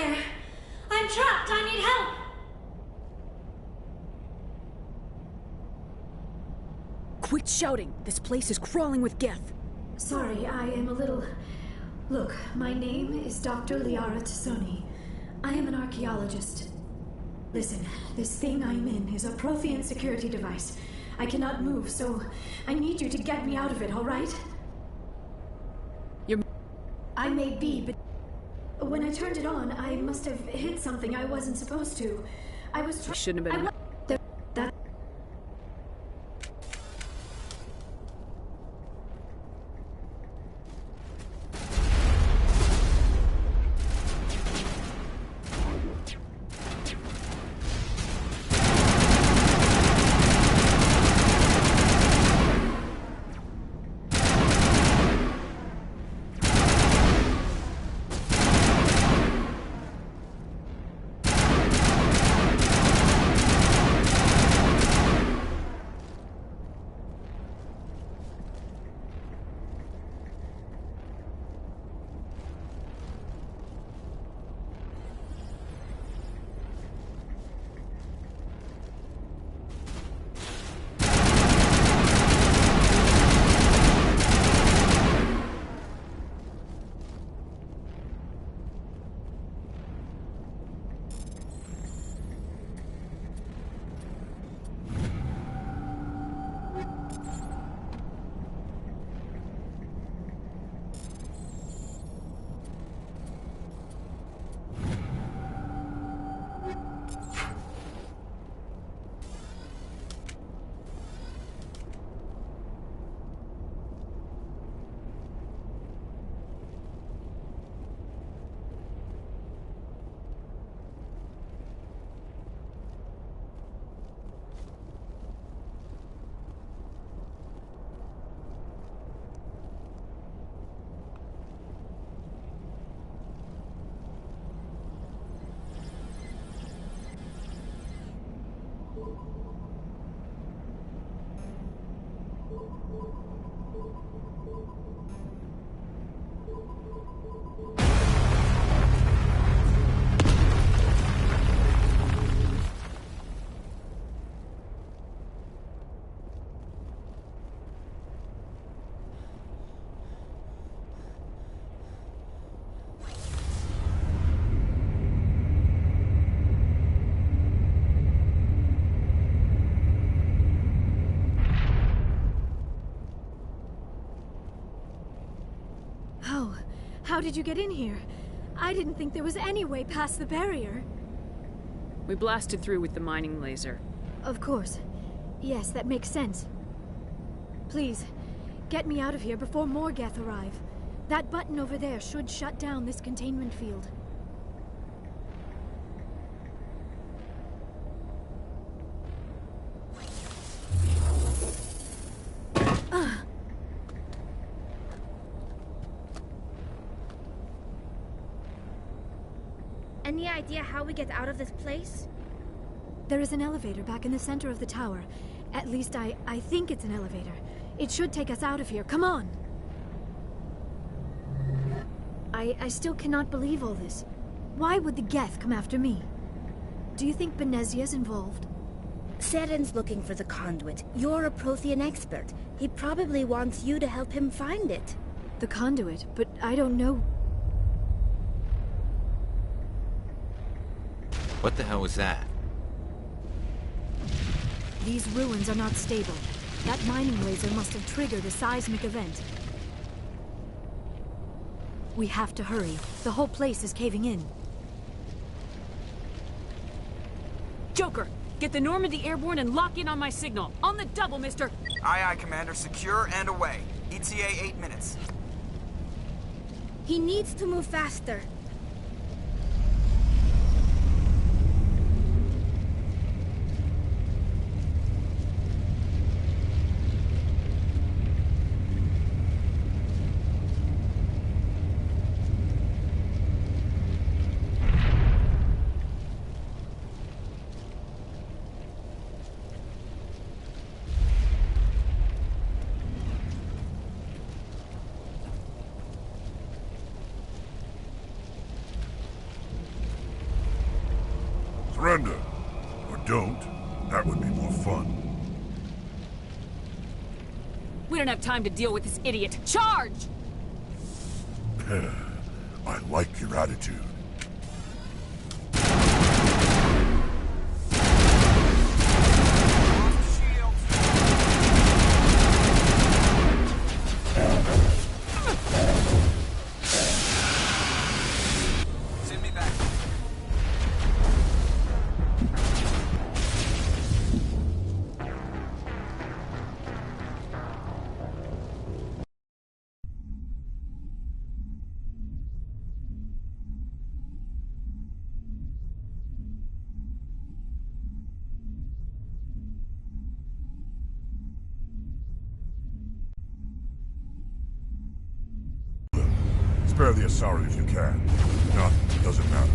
there! I'm trapped! I need help! Quit shouting! This place is crawling with Geth! Sorry, I am a little... Look, my name is Dr. Liara T'Soni. I am an archaeologist. Listen, this thing I'm in is a Prothean security device. I cannot move, so I need you to get me out of it, all right? I may be, but when I turned it on, I must have hit something I wasn't supposed to. I was trying... Shouldn't have been... That... How did you get in here? I didn't think there was any way past the barrier. We blasted through with the mining laser. Of course. Yes, that makes sense. Please, get me out of here before more Geth arrive. That button over there should shut down this containment field. Any idea how we get out of this place? There is an elevator back in the center of the tower. At least I think it's an elevator. It should take us out of here. Come on! I still cannot believe all this. Why would the Geth come after me? Do you think Benezia's involved? Saren's looking for the conduit. You're a Prothean expert. He probably wants you to help him find it. The conduit? But I don't know... What the hell was that? These ruins are not stable. That mining laser must have triggered a seismic event. We have to hurry. The whole place is caving in. Joker, get the Normandy airborne and lock in on my signal. On the double, mister! Aye, aye, Commander. Secure and away. ETA 8 minutes. He needs to move faster. Surrender. Or don't. That would be more fun. We don't have time to deal with this idiot. Charge! I like your attitude. Send me back. Spare the Asari if you can. If not, it doesn't matter.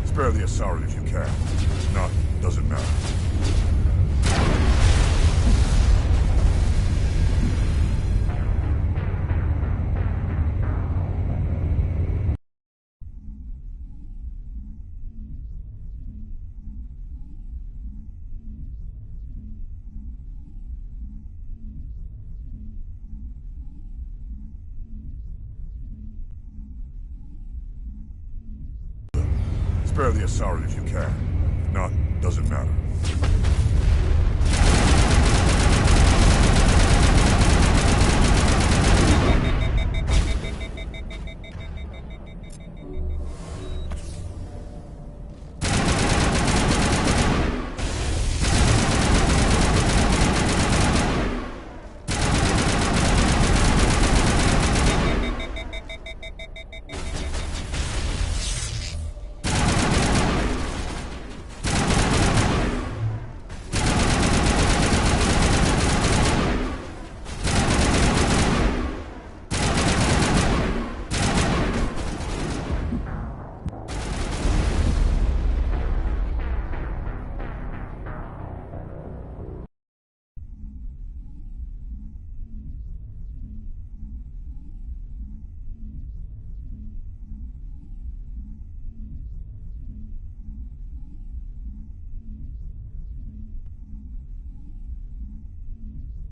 Spare the Asari if you can. If not, it doesn't matter. Spare the Asari if you can. If not, it doesn't matter.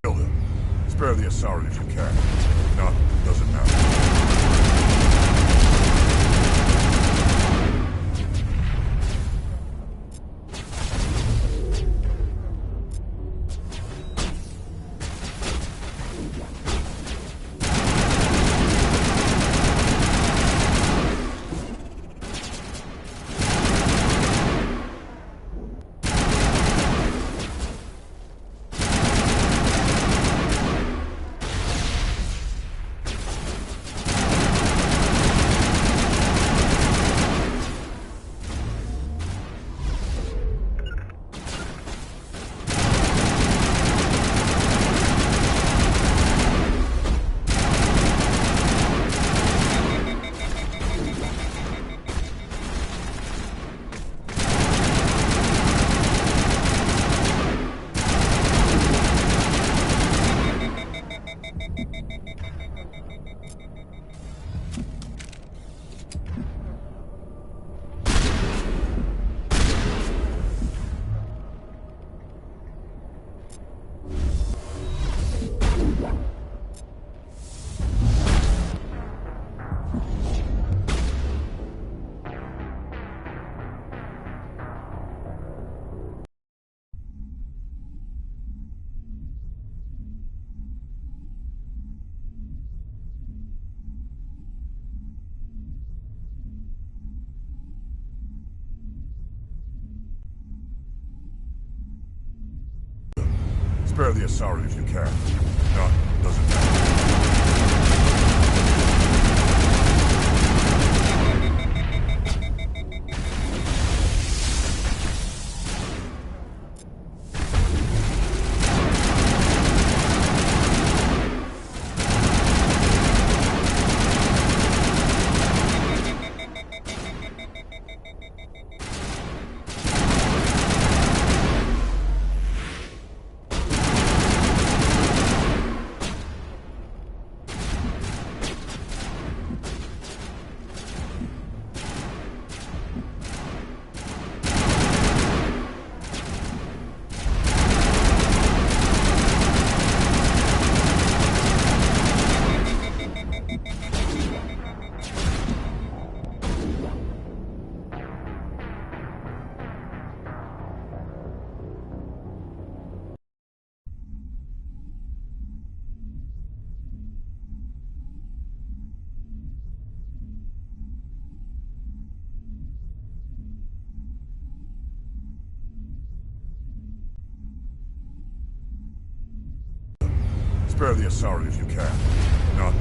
Kill him. Spare the Asari if you can. If not, it doesn't matter. Spare the Asari if you can. None doesn't matter. Spare the Asari if you can. None.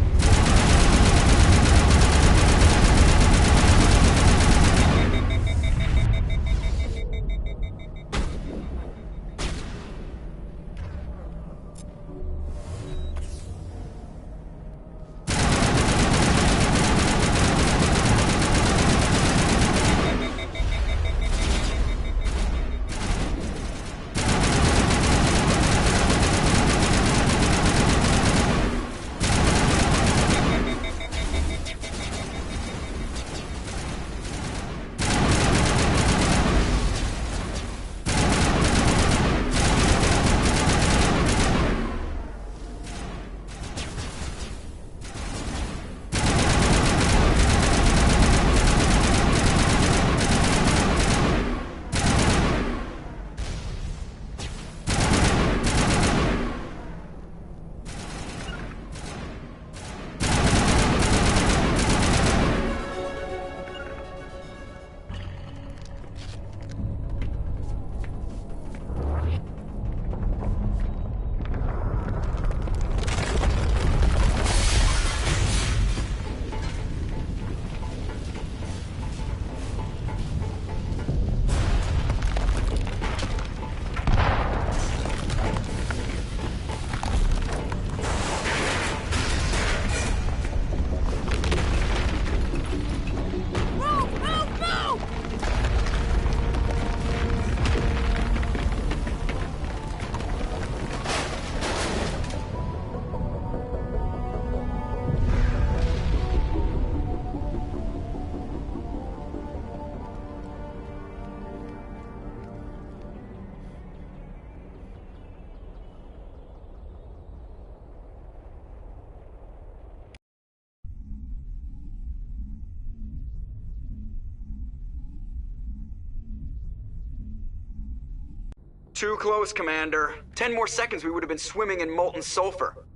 Too close, Commander. 10 more seconds we would have been swimming in molten sulfur.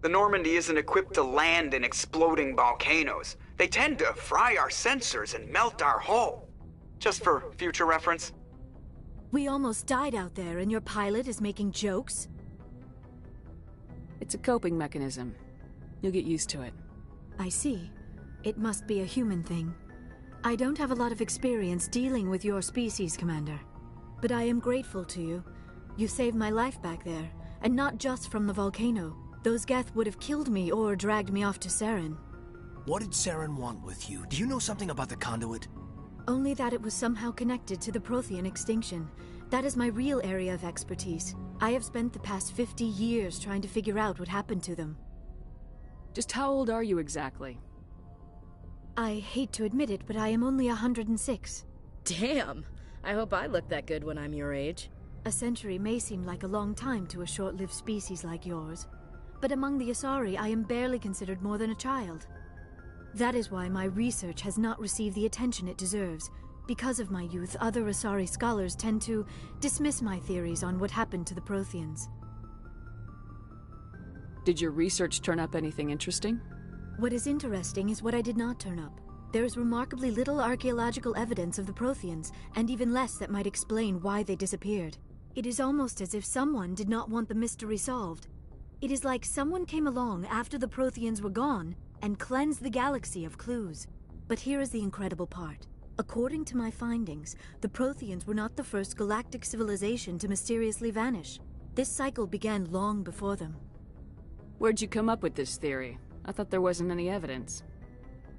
The Normandy isn't equipped to land in exploding volcanoes. They tend to fry our sensors and melt our hull. Just for future reference. We almost died out there and your pilot is making jokes? It's a coping mechanism. You'll get used to it. I see. It must be a human thing. I don't have a lot of experience dealing with your species, Commander. But I am grateful to you. You saved my life back there, and not just from the volcano. Those Geth would have killed me or dragged me off to Saren. What did Saren want with you? Do you know something about the conduit? Only that it was somehow connected to the Prothean extinction. That is my real area of expertise. I have spent the past 50 years trying to figure out what happened to them. Just how old are you exactly? I hate to admit it, but I am only 106. Damn! I hope I look that good when I'm your age. A century may seem like a long time to a short-lived species like yours. But among the Asari, I am barely considered more than a child. That is why my research has not received the attention it deserves. Because of my youth, other Asari scholars tend to dismiss my theories on what happened to the Protheans. Did your research turn up anything interesting? What is interesting is what I did not turn up. There is remarkably little archaeological evidence of the Protheans, and even less that might explain why they disappeared. It is almost as if someone did not want the mystery solved. It is like someone came along after the Protheans were gone and cleansed the galaxy of clues. But here is the incredible part. According to my findings, the Protheans were not the first galactic civilization to mysteriously vanish. This cycle began long before them. Where'd you come up with this theory? I thought there wasn't any evidence.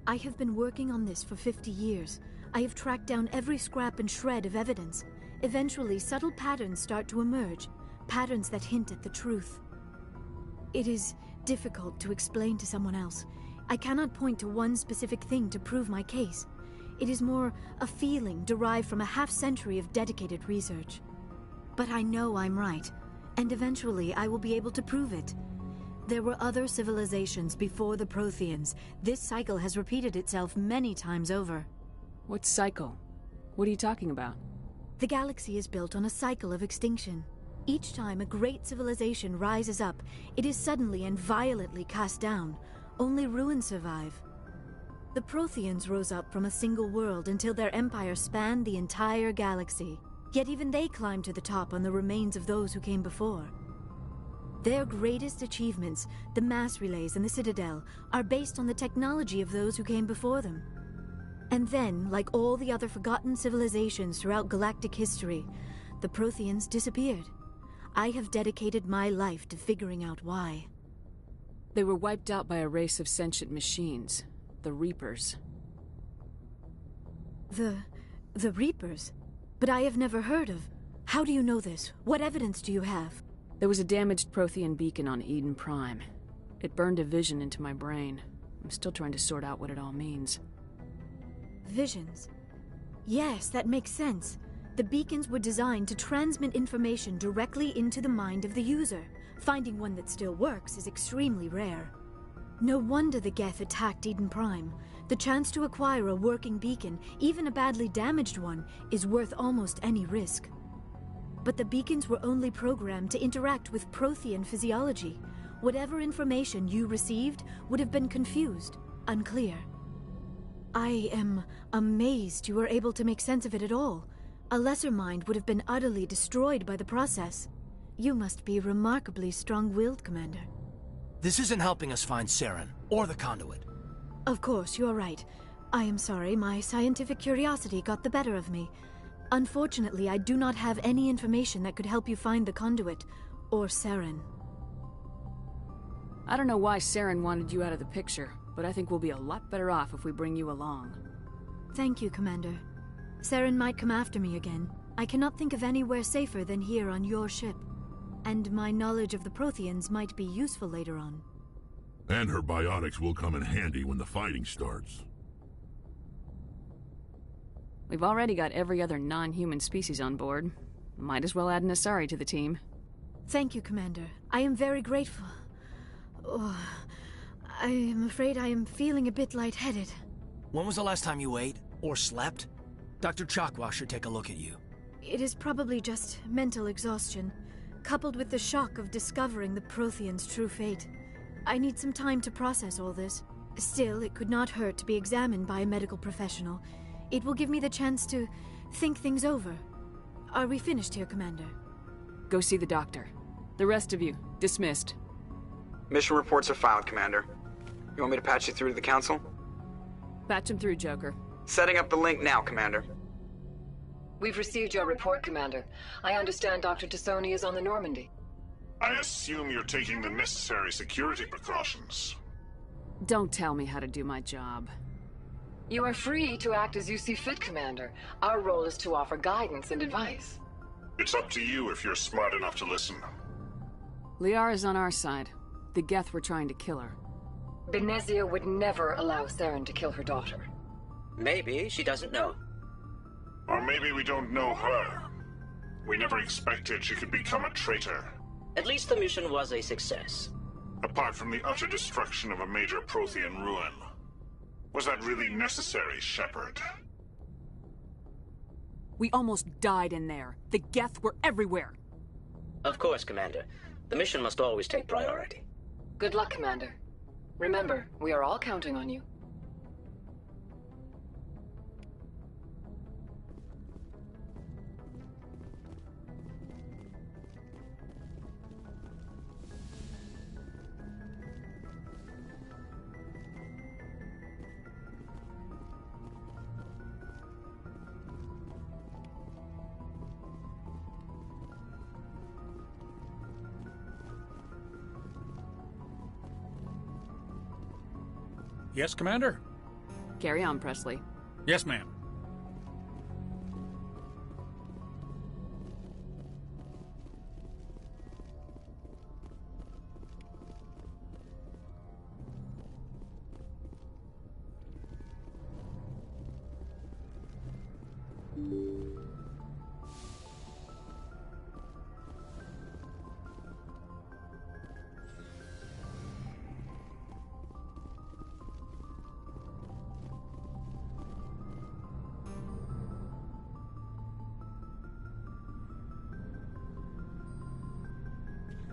I have been working on this for 50 years. I have tracked down every scrap and shred of evidence. Eventually, subtle patterns start to emerge, patterns that hint at the truth. It is difficult to explain to someone else. I cannot point to one specific thing to prove my case. It is more a feeling derived from a half-century of dedicated research. But I know I'm right, and eventually I will be able to prove it. There were other civilizations before the Protheans. This cycle has repeated itself many times over. What cycle? What are you talking about? The galaxy is built on a cycle of extinction. Each time a great civilization rises up, it is suddenly and violently cast down. Only ruins survive. The Protheans rose up from a single world until their empire spanned the entire galaxy. Yet even they climbed to the top on the remains of those who came before. Their greatest achievements, the mass relays and the Citadel, are based on the technology of those who came before them. And then, like all the other forgotten civilizations throughout galactic history, the Protheans disappeared. I have dedicated my life to figuring out why. They were wiped out by a race of sentient machines, the Reapers. The Reapers? But I have never heard of. How do you know this? What evidence do you have? There was a damaged Prothean beacon on Eden Prime. It burned a vision into my brain. I'm still trying to sort out what it all means. Visions? Yes, that makes sense. The beacons were designed to transmit information directly into the mind of the user. Finding one that still works is extremely rare. No wonder the Geth attacked Eden Prime. The chance to acquire a working beacon, even a badly damaged one, is worth almost any risk. But the beacons were only programmed to interact with Prothean physiology. Whatever information you received would have been confused, unclear. I am amazed you were able to make sense of it at all. A lesser mind would have been utterly destroyed by the process. You must be remarkably strong-willed, Commander. This isn't helping us find Saren, or the conduit. Of course, you're right. I am sorry, my scientific curiosity got the better of me. Unfortunately, I do not have any information that could help you find the conduit, or Saren. I don't know why Saren wanted you out of the picture, but I think we'll be a lot better off if we bring you along. Thank you, Commander. Saren might come after me again. I cannot think of anywhere safer than here on your ship. And my knowledge of the Protheans might be useful later on. And her biotics will come in handy when the fighting starts. We've already got every other non-human species on board. Might as well add an Asari to the team. Thank you, Commander. I am very grateful. Oh, I am afraid I am feeling a bit lightheaded. When was the last time you ate, or slept? Dr. Chakwa should take a look at you. It is probably just mental exhaustion, coupled with the shock of discovering the Protheans' true fate. I need some time to process all this. Still, it could not hurt to be examined by a medical professional. It will give me the chance to think things over. Are we finished here, Commander? Go see the doctor. The rest of you, dismissed. Mission reports are filed, Commander. You want me to patch you through to the Council? Patch him through, Joker. Setting up the link now, Commander. We've received your report, Commander. I understand Dr. Tassoni is on the Normandy. I assume you're taking the necessary security precautions. Don't tell me how to do my job. You are free to act as you see fit, Commander. Our role is to offer guidance and advice. It's up to you if you're smart enough to listen. Liara's on our side. The Geth were trying to kill her. Benezia would never allow Saren to kill her daughter. Maybe she doesn't know. Or maybe we don't know her. We never expected she could become a traitor. At least the mission was a success. Apart from the utter destruction of a major Prothean ruin. Was that really necessary, Shepard? We almost died in there. The Geth were everywhere. Of course, Commander. The mission must always take priority. Good luck, Commander. Remember, we are all counting on you. Yes, Commander? Carry on, Presley. Yes, ma'am.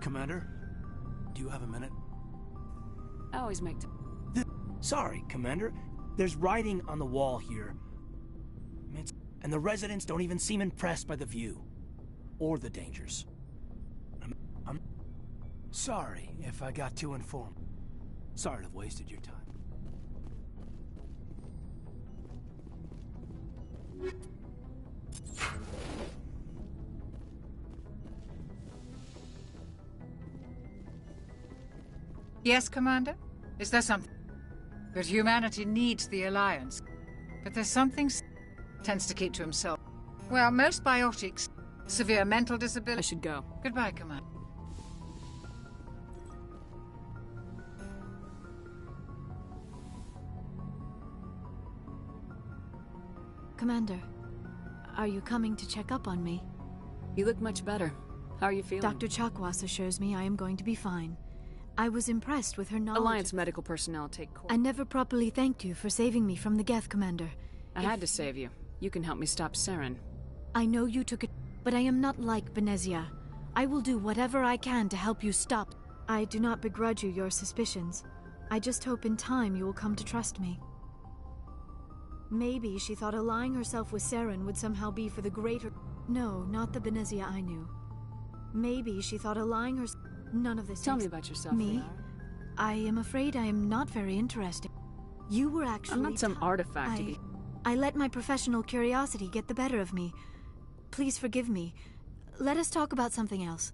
Commander, do you have a minute? I always make time. Sorry, Commander. There's writing on the wall here. And the residents don't even seem impressed by the view. Or the dangers. I'm sorry if I got too informed. Sorry to have wasted your time. Yes, Commander? Is there something? That humanity needs the Alliance. But there's something tends to keep to himself. Well, most biotics, severe mental disability. I should go. Goodbye, Commander. Commander, are you coming to check up on me? You look much better. How are you feeling? Dr. Chakwas assures me I am going to be fine. I was impressed with her knowledge. Alliance medical personnel take court. I never properly thanked you for saving me from the Geth, Commander. I had to save you. You can help me stop Saren. I know you took it, but I am not like Benezia. I will do whatever I can to help you stop. I do not begrudge you your suspicions. I just hope in time you will come to trust me. Maybe she thought allying herself with Saren would somehow be for the greater... No, not the Benezia I knew. Maybe she thought allying herself... None of this. Tell me about yourself, Me? Liara. I am afraid I am not very interesting. You were actually... I'm not some artifact to be... I let my professional curiosity get the better of me. Please forgive me. Let us talk about something else.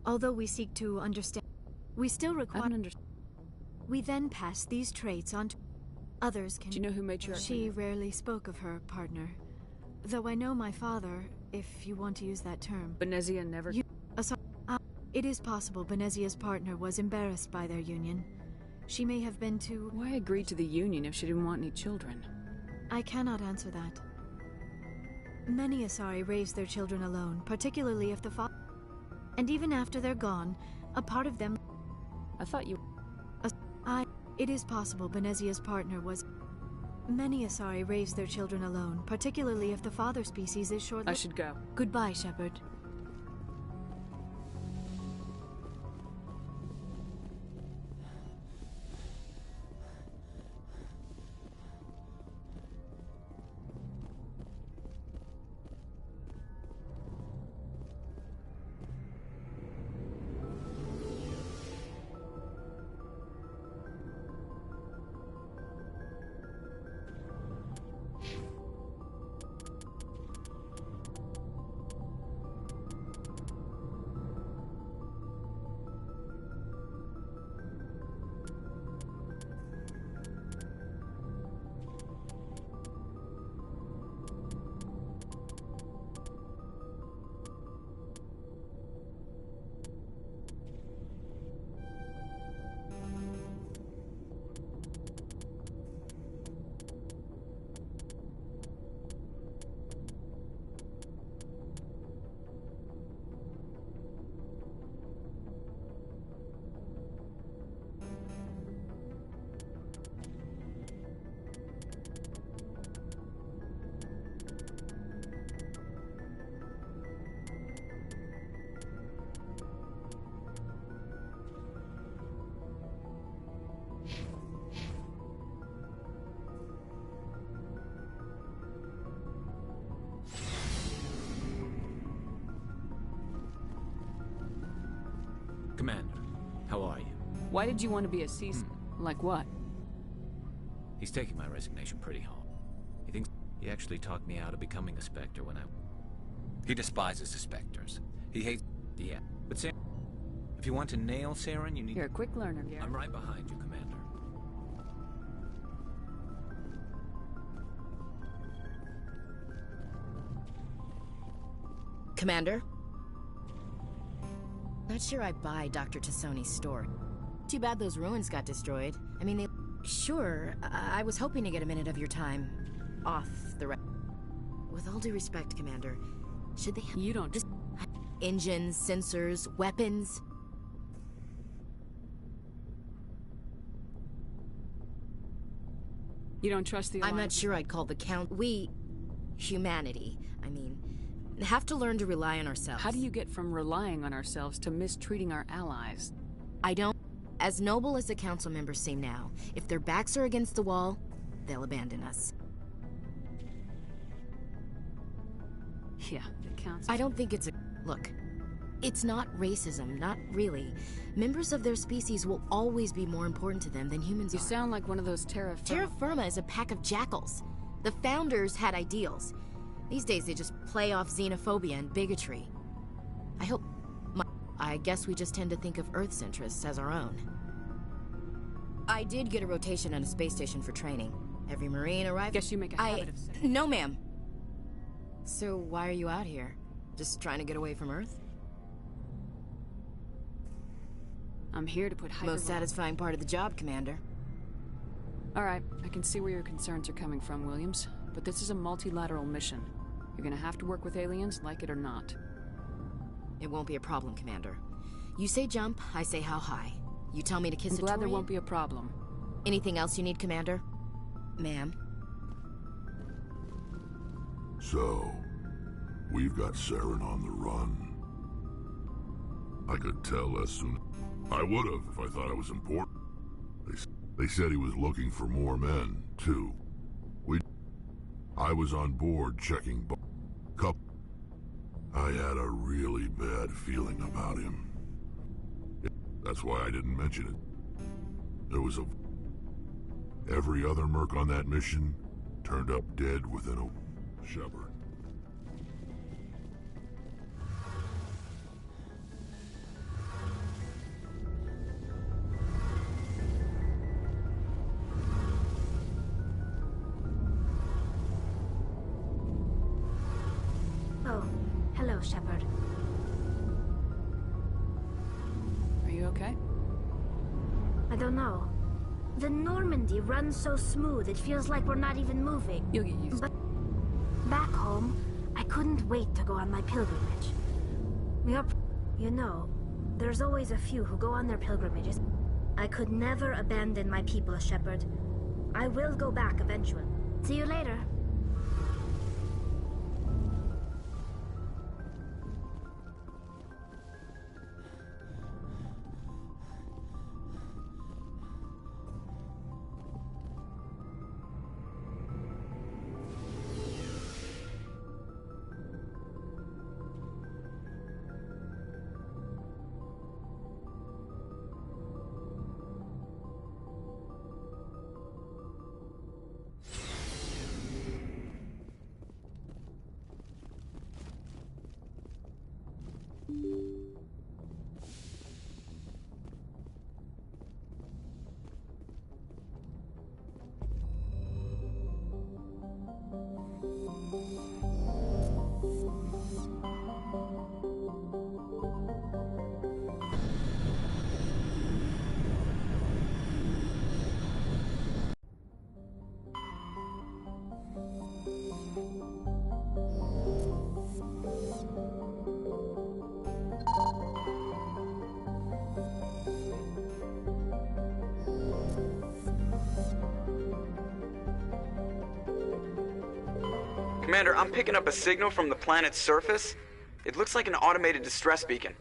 Although we seek to understand, we still require... We then pass these traits on to... Others can... Do you know who made your... She rarely spoke of her partner. Though I know my father, if you want to use that term. Benezia never... It is possible Benezia's partner was embarrassed by their union. She may have been too... Why agree to the union if she didn't want any children? I cannot answer that. Many Asari raise their children alone, particularly if the father... And even after they're gone, a part of them... I thought you... It is possible Benezia's partner was... Many Asari raise their children alone, particularly if the father species is short-lived. I should go. Goodbye, Shepard. Commander, how are you? Why did you want to be a Like what? He's taking my resignation pretty hard. He thinks he actually talked me out of becoming a Spectre when I... He despises the Spectres. He hates... Yeah. But if you want to nail Saren, you need... You're a quick learner, Garrett. I'm right behind you, Commander. Commander? Not sure I buy Dr. Tassoni's story. Too bad those ruins got destroyed. I mean, they... Sure, I was hoping to get a minute of your time off the... With all due respect, Commander, should they... You don't... Just... Engines, sensors, weapons... You don't trust the Alliance? I'm not sure I'd call the Count... We... humanity, I mean... have to learn to rely on ourselves. How do you get from relying on ourselves to mistreating our allies? I don't... As noble as the Council members seem now, if their backs are against the wall, they'll abandon us. Yeah, the Council... I don't think it's a... Look, it's not racism, not really. Members of their species will always be more important to them than humans are. You sound like one of those Terra Firma... Terra Firma is a pack of jackals. The founders had ideals. These days they just play off xenophobia and bigotry. I guess we just tend to think of Earth's interests as our own. I did get a rotation on a space station for training. Every Marine arrived... Guess you make a habit of saying... No, ma'am. So why are you out here? Just trying to get away from Earth? I'm here to put Most satisfying part of the job, Commander. Alright, I can see where your concerns are coming from, Williams. But this is a multilateral mission. You're gonna have to work with aliens, like it or not. It won't be a problem, Commander. You say jump, I say how high. You tell me to kiss a glad there won't be a problem. Anything else you need, Commander? Ma'am? So, we've got Saren on the run. I could tell as soon... I would've if I thought I was important. They said he was looking for more men, too. I was on board checking... I had a really bad feeling about him. That's why I didn't mention it. There was a... Every other merc on that mission turned up dead within a... Shepard. Oh, hello, Shepard. Are you okay? I don't know. The Normandy runs so smooth, it feels like we're not even moving. You'll get used to it. But back home, I couldn't wait to go on my pilgrimage. We are... You know, there's always a few who go on their pilgrimages. I could never abandon my people, Shepard. I will go back eventually. See you later. Commander, I'm picking up a signal from the planet's surface. It looks like an automated distress beacon.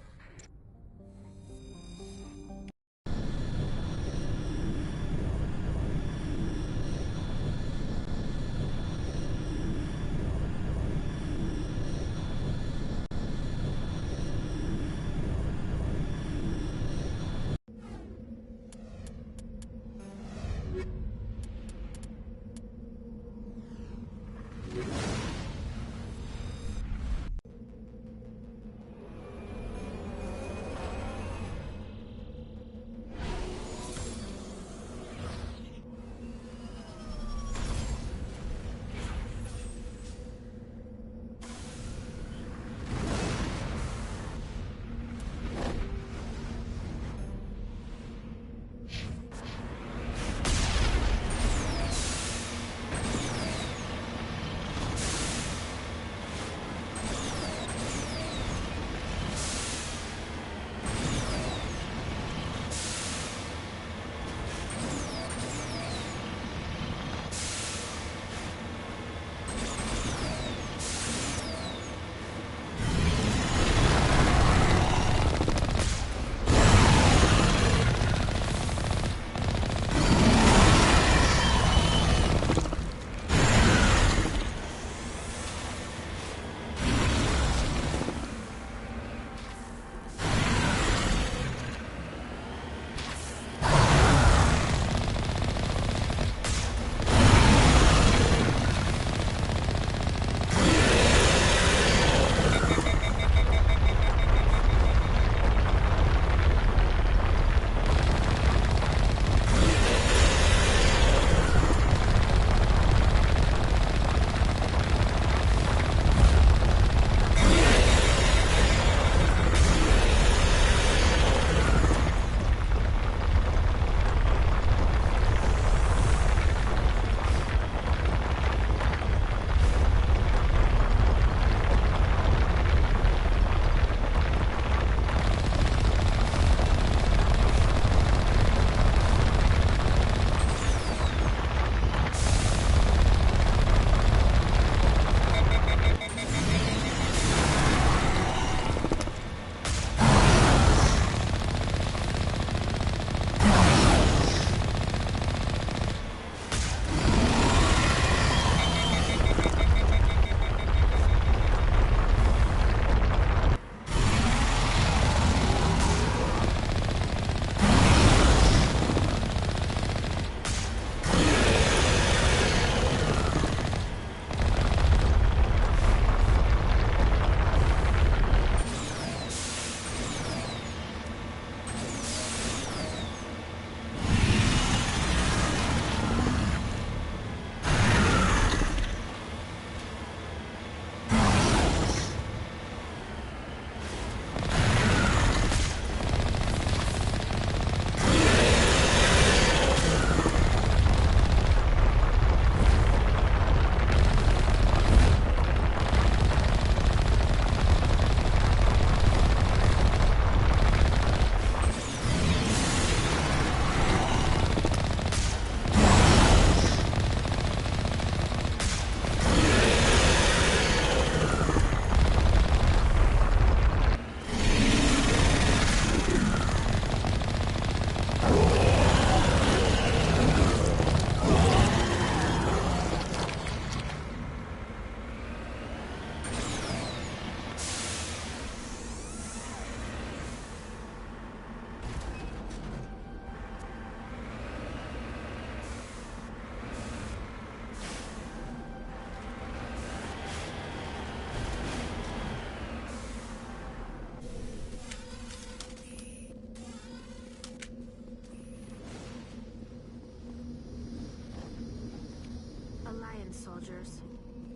soldiers.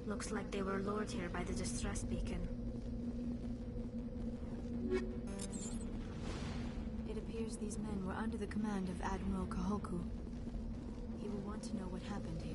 Looks like they were lured here by the distress beacon. It appears these men were under the command of Admiral Kahoku. He will want to know what happened here.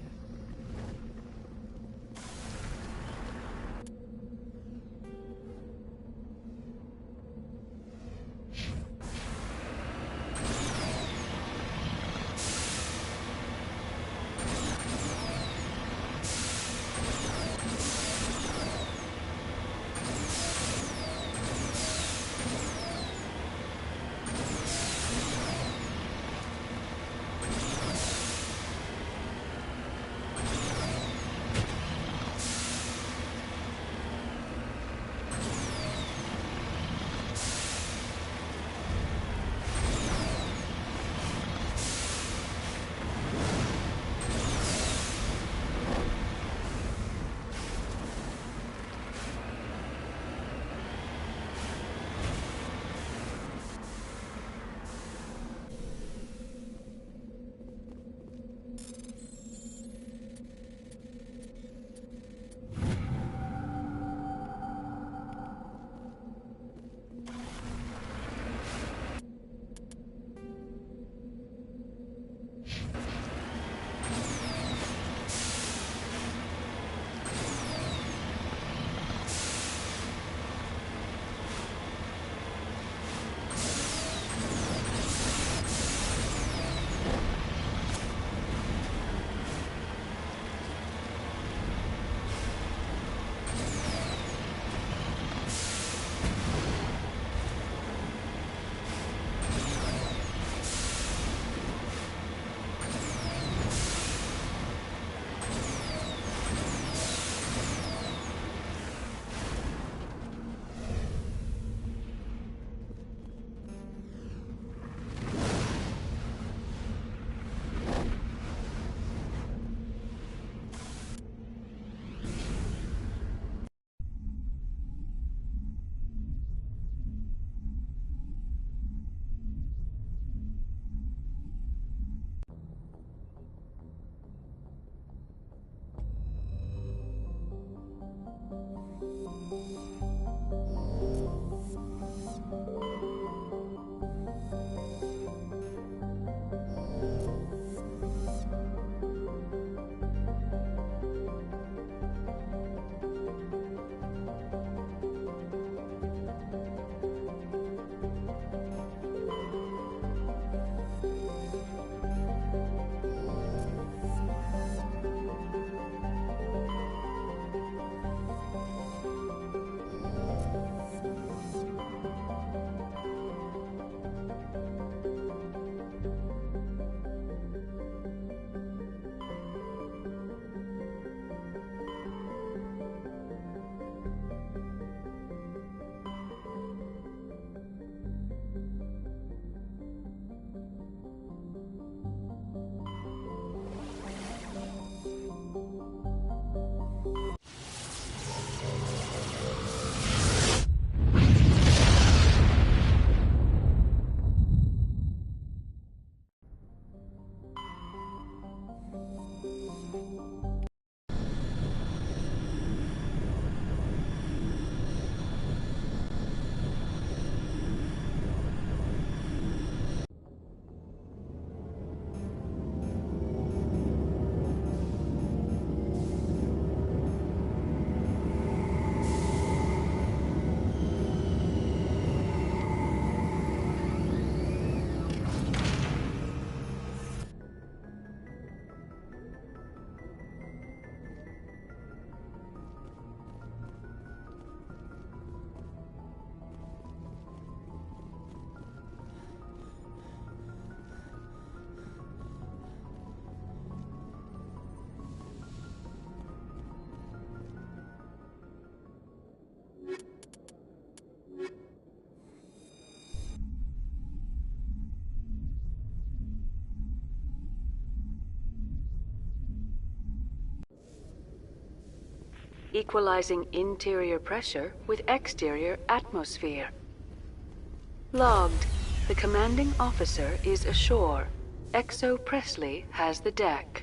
Equalizing interior pressure with exterior atmosphere. Logged. The commanding officer is ashore. Exo Presley has the deck.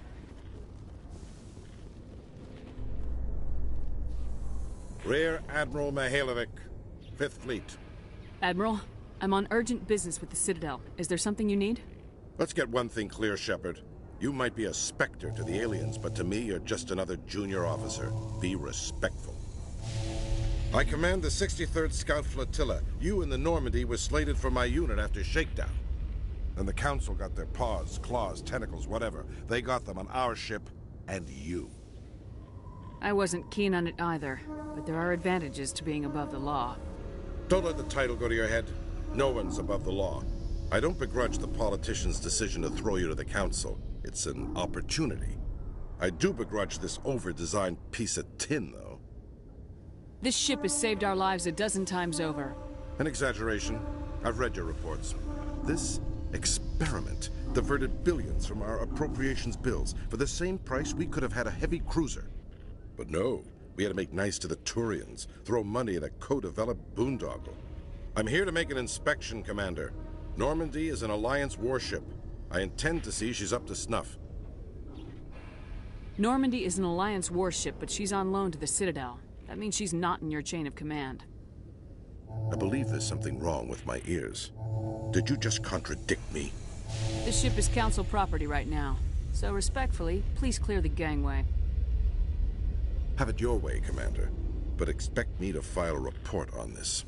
Rear Admiral Mihailovic, 5th Fleet. Admiral, I'm on urgent business with the Citadel. Is there something you need? Let's get one thing clear, Shepard. You might be a Spectre to the aliens, but to me, you're just another junior officer. Be respectful. I command the 63rd Scout Flotilla. You and the Normandy were slated for my unit after shakedown. Then the Council got their paws, claws, tentacles, whatever. They got them on our ship, and you. I wasn't keen on it either, but there are advantages to being above the law. Don't let the title go to your head. No one's above the law. I don't begrudge the politician's decision to throw you to the Council. It's an opportunity. I do begrudge this over-designed piece of tin, though. This ship has saved our lives a dozen times over. An exaggeration. I've read your reports. This experiment diverted billions from our appropriations bills. For the same price, we could have had a heavy cruiser. But no, we had to make nice to the Turians, throw money at a co-developed boondoggle. I'm here to make an inspection, Commander. Normandy is an Alliance warship. I intend to see she's up to snuff. Normandy is an Alliance warship, but she's on loan to the Citadel. That means she's not in your chain of command. I believe there's something wrong with my ears. Did you just contradict me? This ship is Council property right now. So respectfully, please clear the gangway. Have it your way, Commander. But expect me to file a report on this.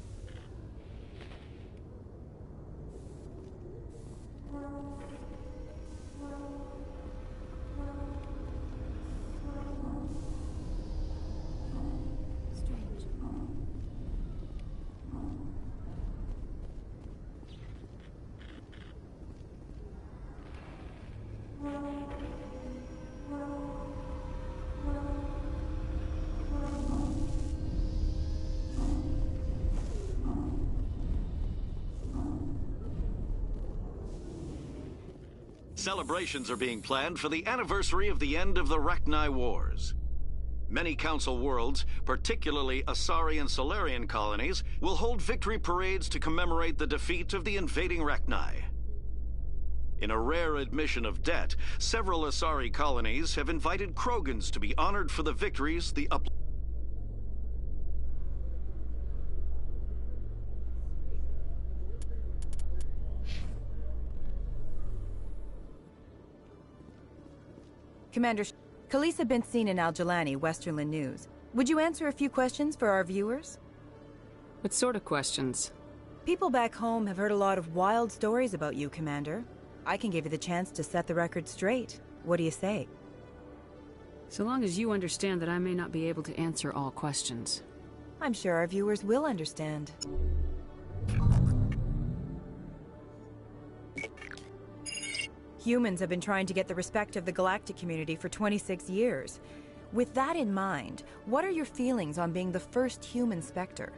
Celebrations are being planned for the anniversary of the end of the Rachni Wars. Many Council worlds, particularly Asari and Solarian colonies, will hold victory parades to commemorate the defeat of the invading Rachni. In a rare admission of debt, several Asari colonies have invited Krogans to be honored for the victories the Commander, Khaleesa been seen in Al-Jalani, Westerland News. Would you answer a few questions for our viewers? What sort of questions? People back home have heard a lot of wild stories about you, Commander. I can give you the chance to set the record straight. What do you say? So long as you understand that I may not be able to answer all questions. I'm sure our viewers will understand. Humans have been trying to get the respect of the galactic community for 26 years. With that in mind, what are your feelings on being the first human Spectre?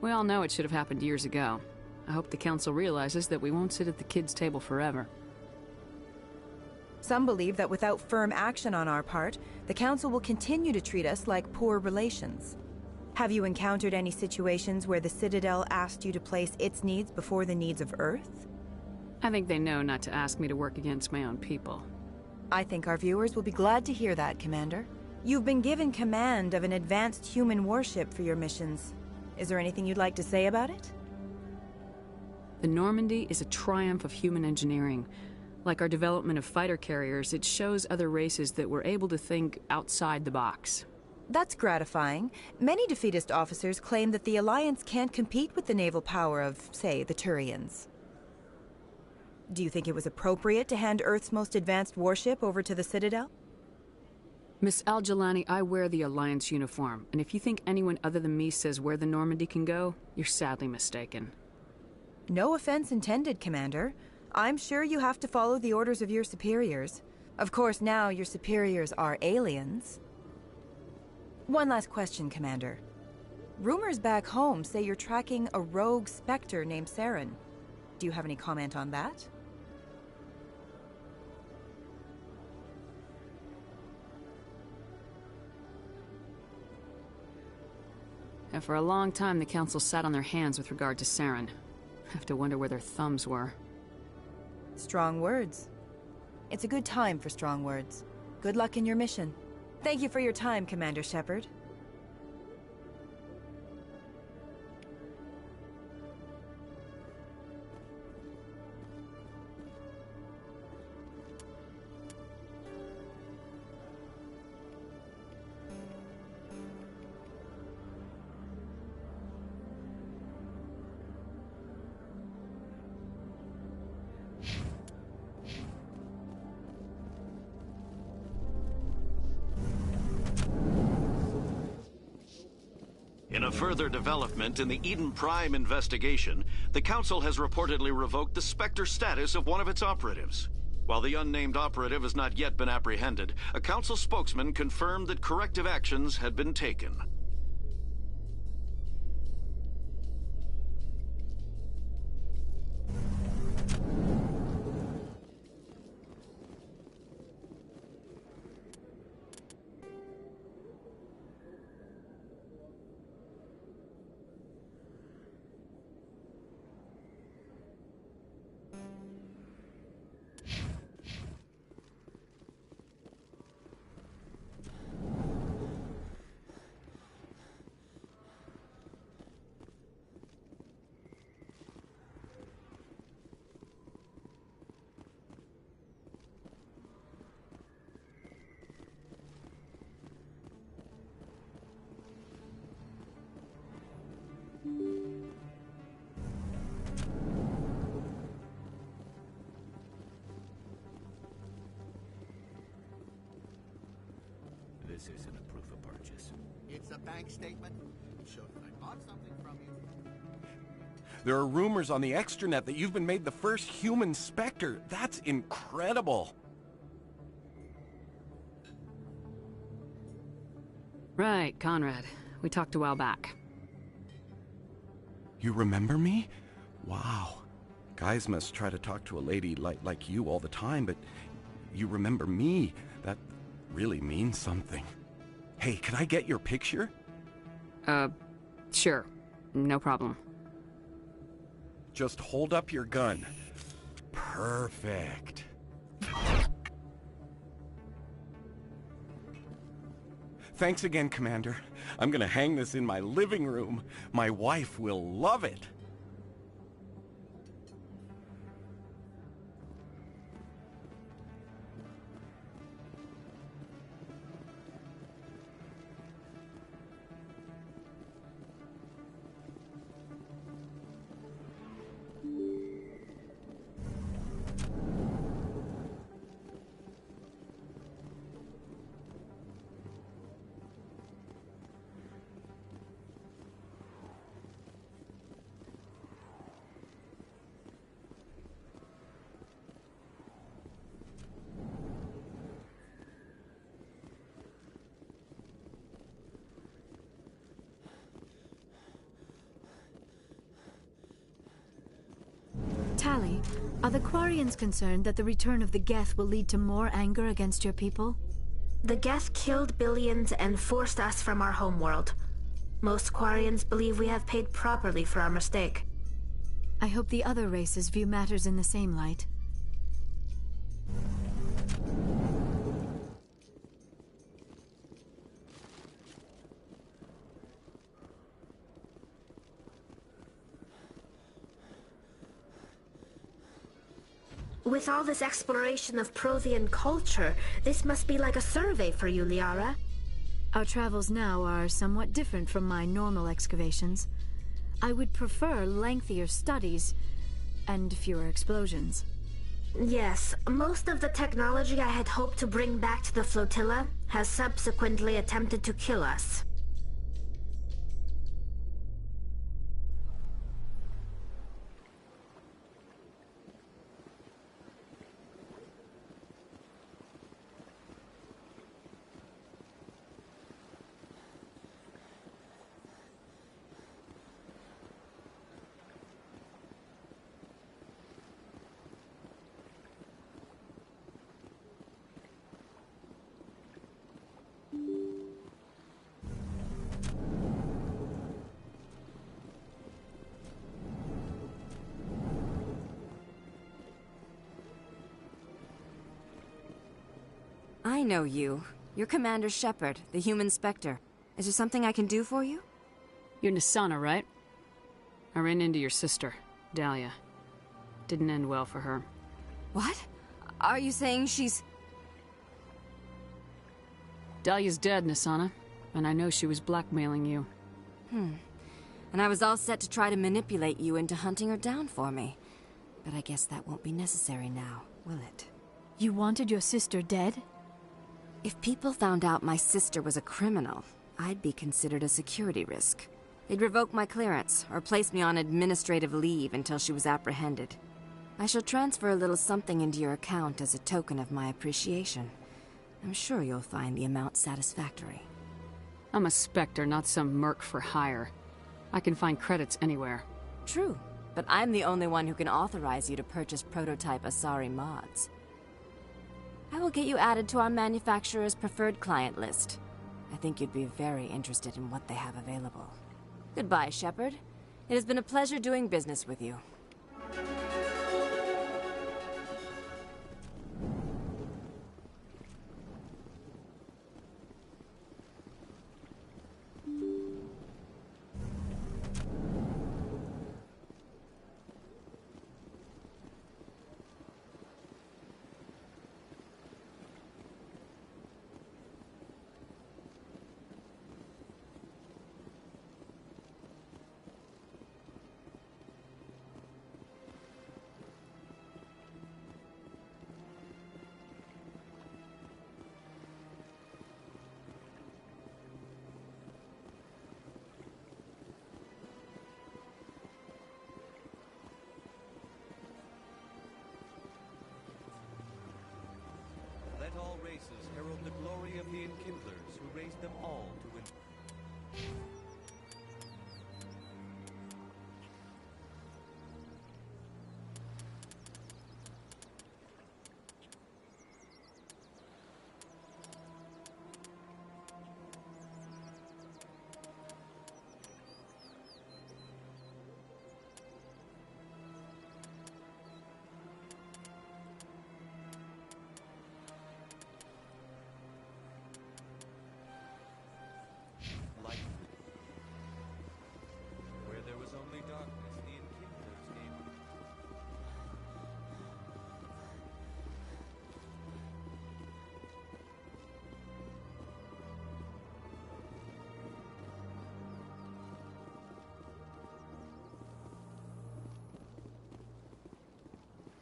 We all know it should have happened years ago. I hope the Council realizes that we won't sit at the kids' table forever. Some believe that without firm action on our part, the Council will continue to treat us like poor relations. Have you encountered any situations where the Citadel asked you to place its needs before the needs of Earth? I think they know not to ask me to work against my own people. I think our viewers will be glad to hear that, Commander. You've been given command of an advanced human warship for your missions. Is there anything you'd like to say about it? The Normandy is a triumph of human engineering. Like our development of fighter carriers, it shows other races that we're able to think outside the box. That's gratifying. Many defeatist officers claim that the Alliance can't compete with the naval power of, say, the Turians. Do you think it was appropriate to hand Earth's most advanced warship over to the Citadel? Miss Al-Jalani, I wear the Alliance uniform, and if you think anyone other than me says where the Normandy can go, you're sadly mistaken. No offense intended, Commander. I'm sure you have to follow the orders of your superiors. Of course, now your superiors are aliens. One last question, Commander. Rumors back home say you're tracking a rogue Spectre named Saren. Do you have any comment on that? And for a long time, the Council sat on their hands with regard to Saren. I have to wonder where their thumbs were. Strong words. It's a good time for strong words. Good luck in your mission. Thank you for your time, Commander Shepard. In a further development in the Eden Prime investigation, the Council has reportedly revoked the Spectre status of one of its operatives. While the unnamed operative has not yet been apprehended, a Council spokesman confirmed that corrective actions had been taken. This isn't a proof of purchase. It's a bank statement. It shows that I bought something from you. There are rumors on the extranet that you've been made the first human Spectre. That's incredible. Right, Conrad. We talked a while back. You remember me? Wow. Guys must try to talk to a lady like you all the time, but you remember me. That really means something. Hey, can I get your picture? Sure. No problem. Just hold up your gun. Perfect. Thanks again, Commander. I'm gonna hang this in my living room. My wife will love it. Tali, are the Quarians concerned that the return of the Geth will lead to more anger against your people? The Geth killed billions and forced us from our homeworld. Most Quarians believe we have paid properly for our mistake. I hope the other races view matters in the same light. With all this exploration of Prothean culture, this must be like a survey for you, Liara. Our travels now are somewhat different from my normal excavations. I would prefer lengthier studies and fewer explosions. Yes, most of the technology I had hoped to bring back to the flotilla has subsequently attempted to kill us. I know you. You're Commander Shepard, the human Spectre. Is there something I can do for you? You're Nassana, right? I ran into your sister, Dahlia. Didn't end well for her. What? Are you saying she's... Dahlia's dead, Nassana. And I know she was blackmailing you. And I was all set to try to manipulate you into hunting her down for me. But I guess that won't be necessary now, will it? You wanted your sister dead? If people found out my sister was a criminal, I'd be considered a security risk. They'd revoke my clearance, or place me on administrative leave until she was apprehended. I shall transfer a little something into your account as a token of my appreciation. I'm sure you'll find the amount satisfactory. I'm a Spectre, not some merc for hire. I can find credits anywhere. True, but I'm the only one who can authorize you to purchase prototype Asari mods. I will get you added to our manufacturer's preferred client list. I think you'd be very interested in what they have available. Goodbye, Shepard. It has been a pleasure doing business with you. Let all races herald the glory of the Enkindlers who raised them all to win. Where there was only darkness, the Enkindlers gave.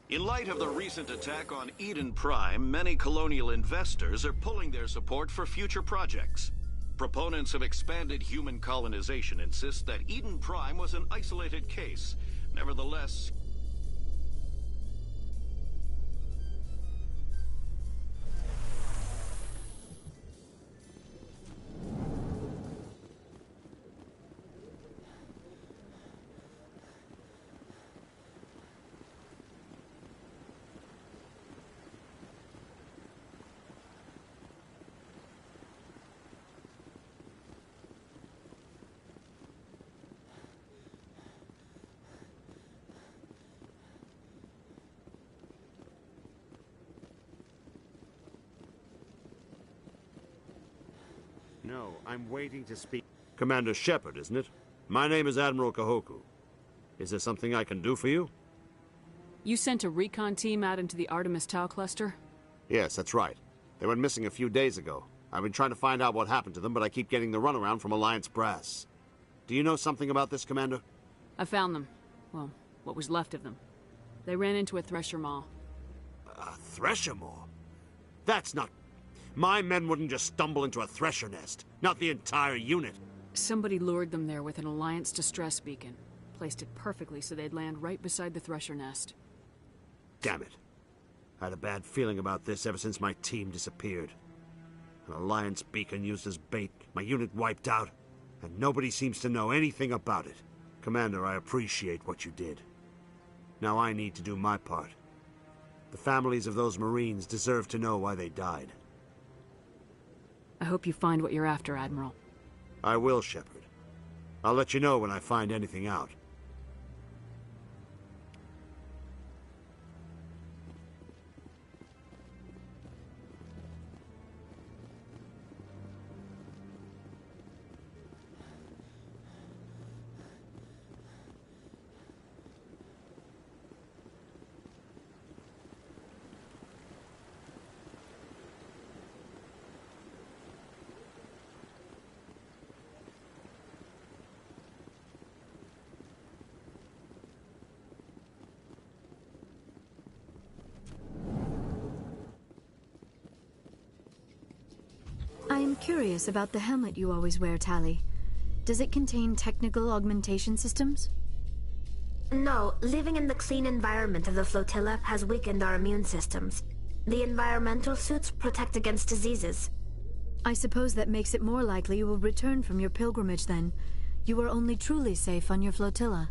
In light of the recent attack on Eden Prime, many colonial investors are pulling their support for future projects. Proponents of expanded human colonization insist that Eden Prime was an isolated case. Nevertheless, No, I'm waiting to speak. Commander Shepard, isn't it? My name is Admiral Kahoku. Is there something I can do for you? You sent a recon team out into the Artemis Tau cluster? Yes, that's right. They went missing a few days ago. I've been trying to find out what happened to them, but I keep getting the runaround from Alliance brass. Do you know something about this, Commander? I found them. Well, what was left of them. They ran into a Thresher Maw. A Thresher Maw? That's not... My men wouldn't just stumble into a Thresher nest. Not the entire unit. Somebody lured them there with an Alliance distress beacon. Placed it perfectly so they'd land right beside the Thresher nest. Damn it. I had a bad feeling about this ever since my team disappeared. An Alliance beacon used as bait, my unit wiped out, and nobody seems to know anything about it. Commander, I appreciate what you did. Now I need to do my part. The families of those Marines deserve to know why they died. I hope you find what you're after, Admiral. I will, Shepard. I'll let you know when I find anything out. I am curious about the helmet you always wear, Tali. Does it contain technical augmentation systems? No, living in the clean environment of the flotilla has weakened our immune systems. The environmental suits protect against diseases. I suppose that makes it more likely you will return from your pilgrimage then. You are only truly safe on your flotilla.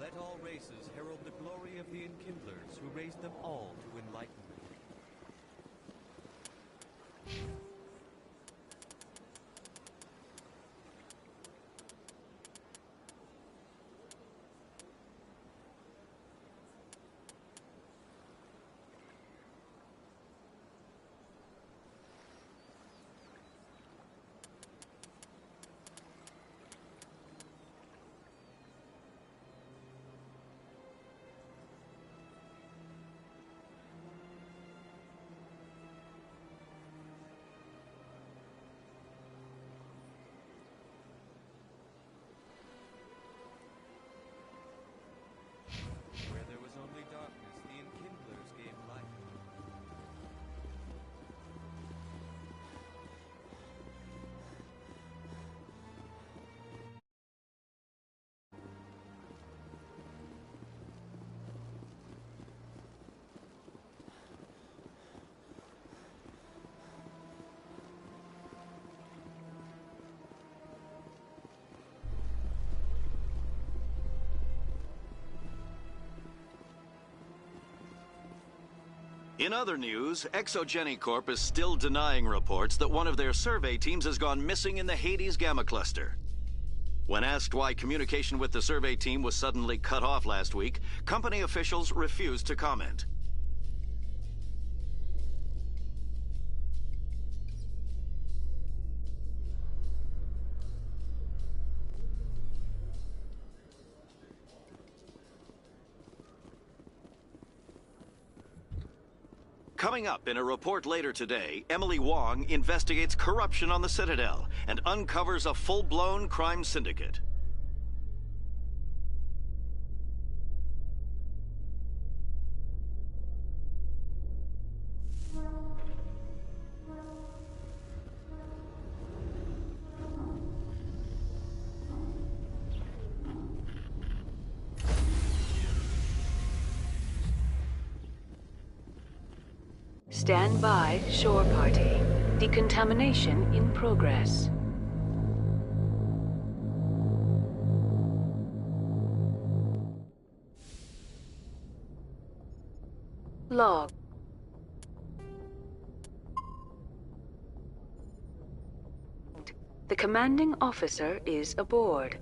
Let all races herald the glory of the Enkindlers who raised them all to enlightenment. Where there was only darkness, the Enkindlers gave light. In other news, Exogenicorp is still denying reports that one of their survey teams has gone missing in the Hades Gamma Cluster. When asked why communication with the survey team was suddenly cut off last week, company officials refused to comment. Coming up in a report later today, Emily Wong investigates corruption on the Citadel and uncovers a full-blown crime syndicate. Stand by, shore party. Decontamination in progress. Log. The commanding officer is aboard.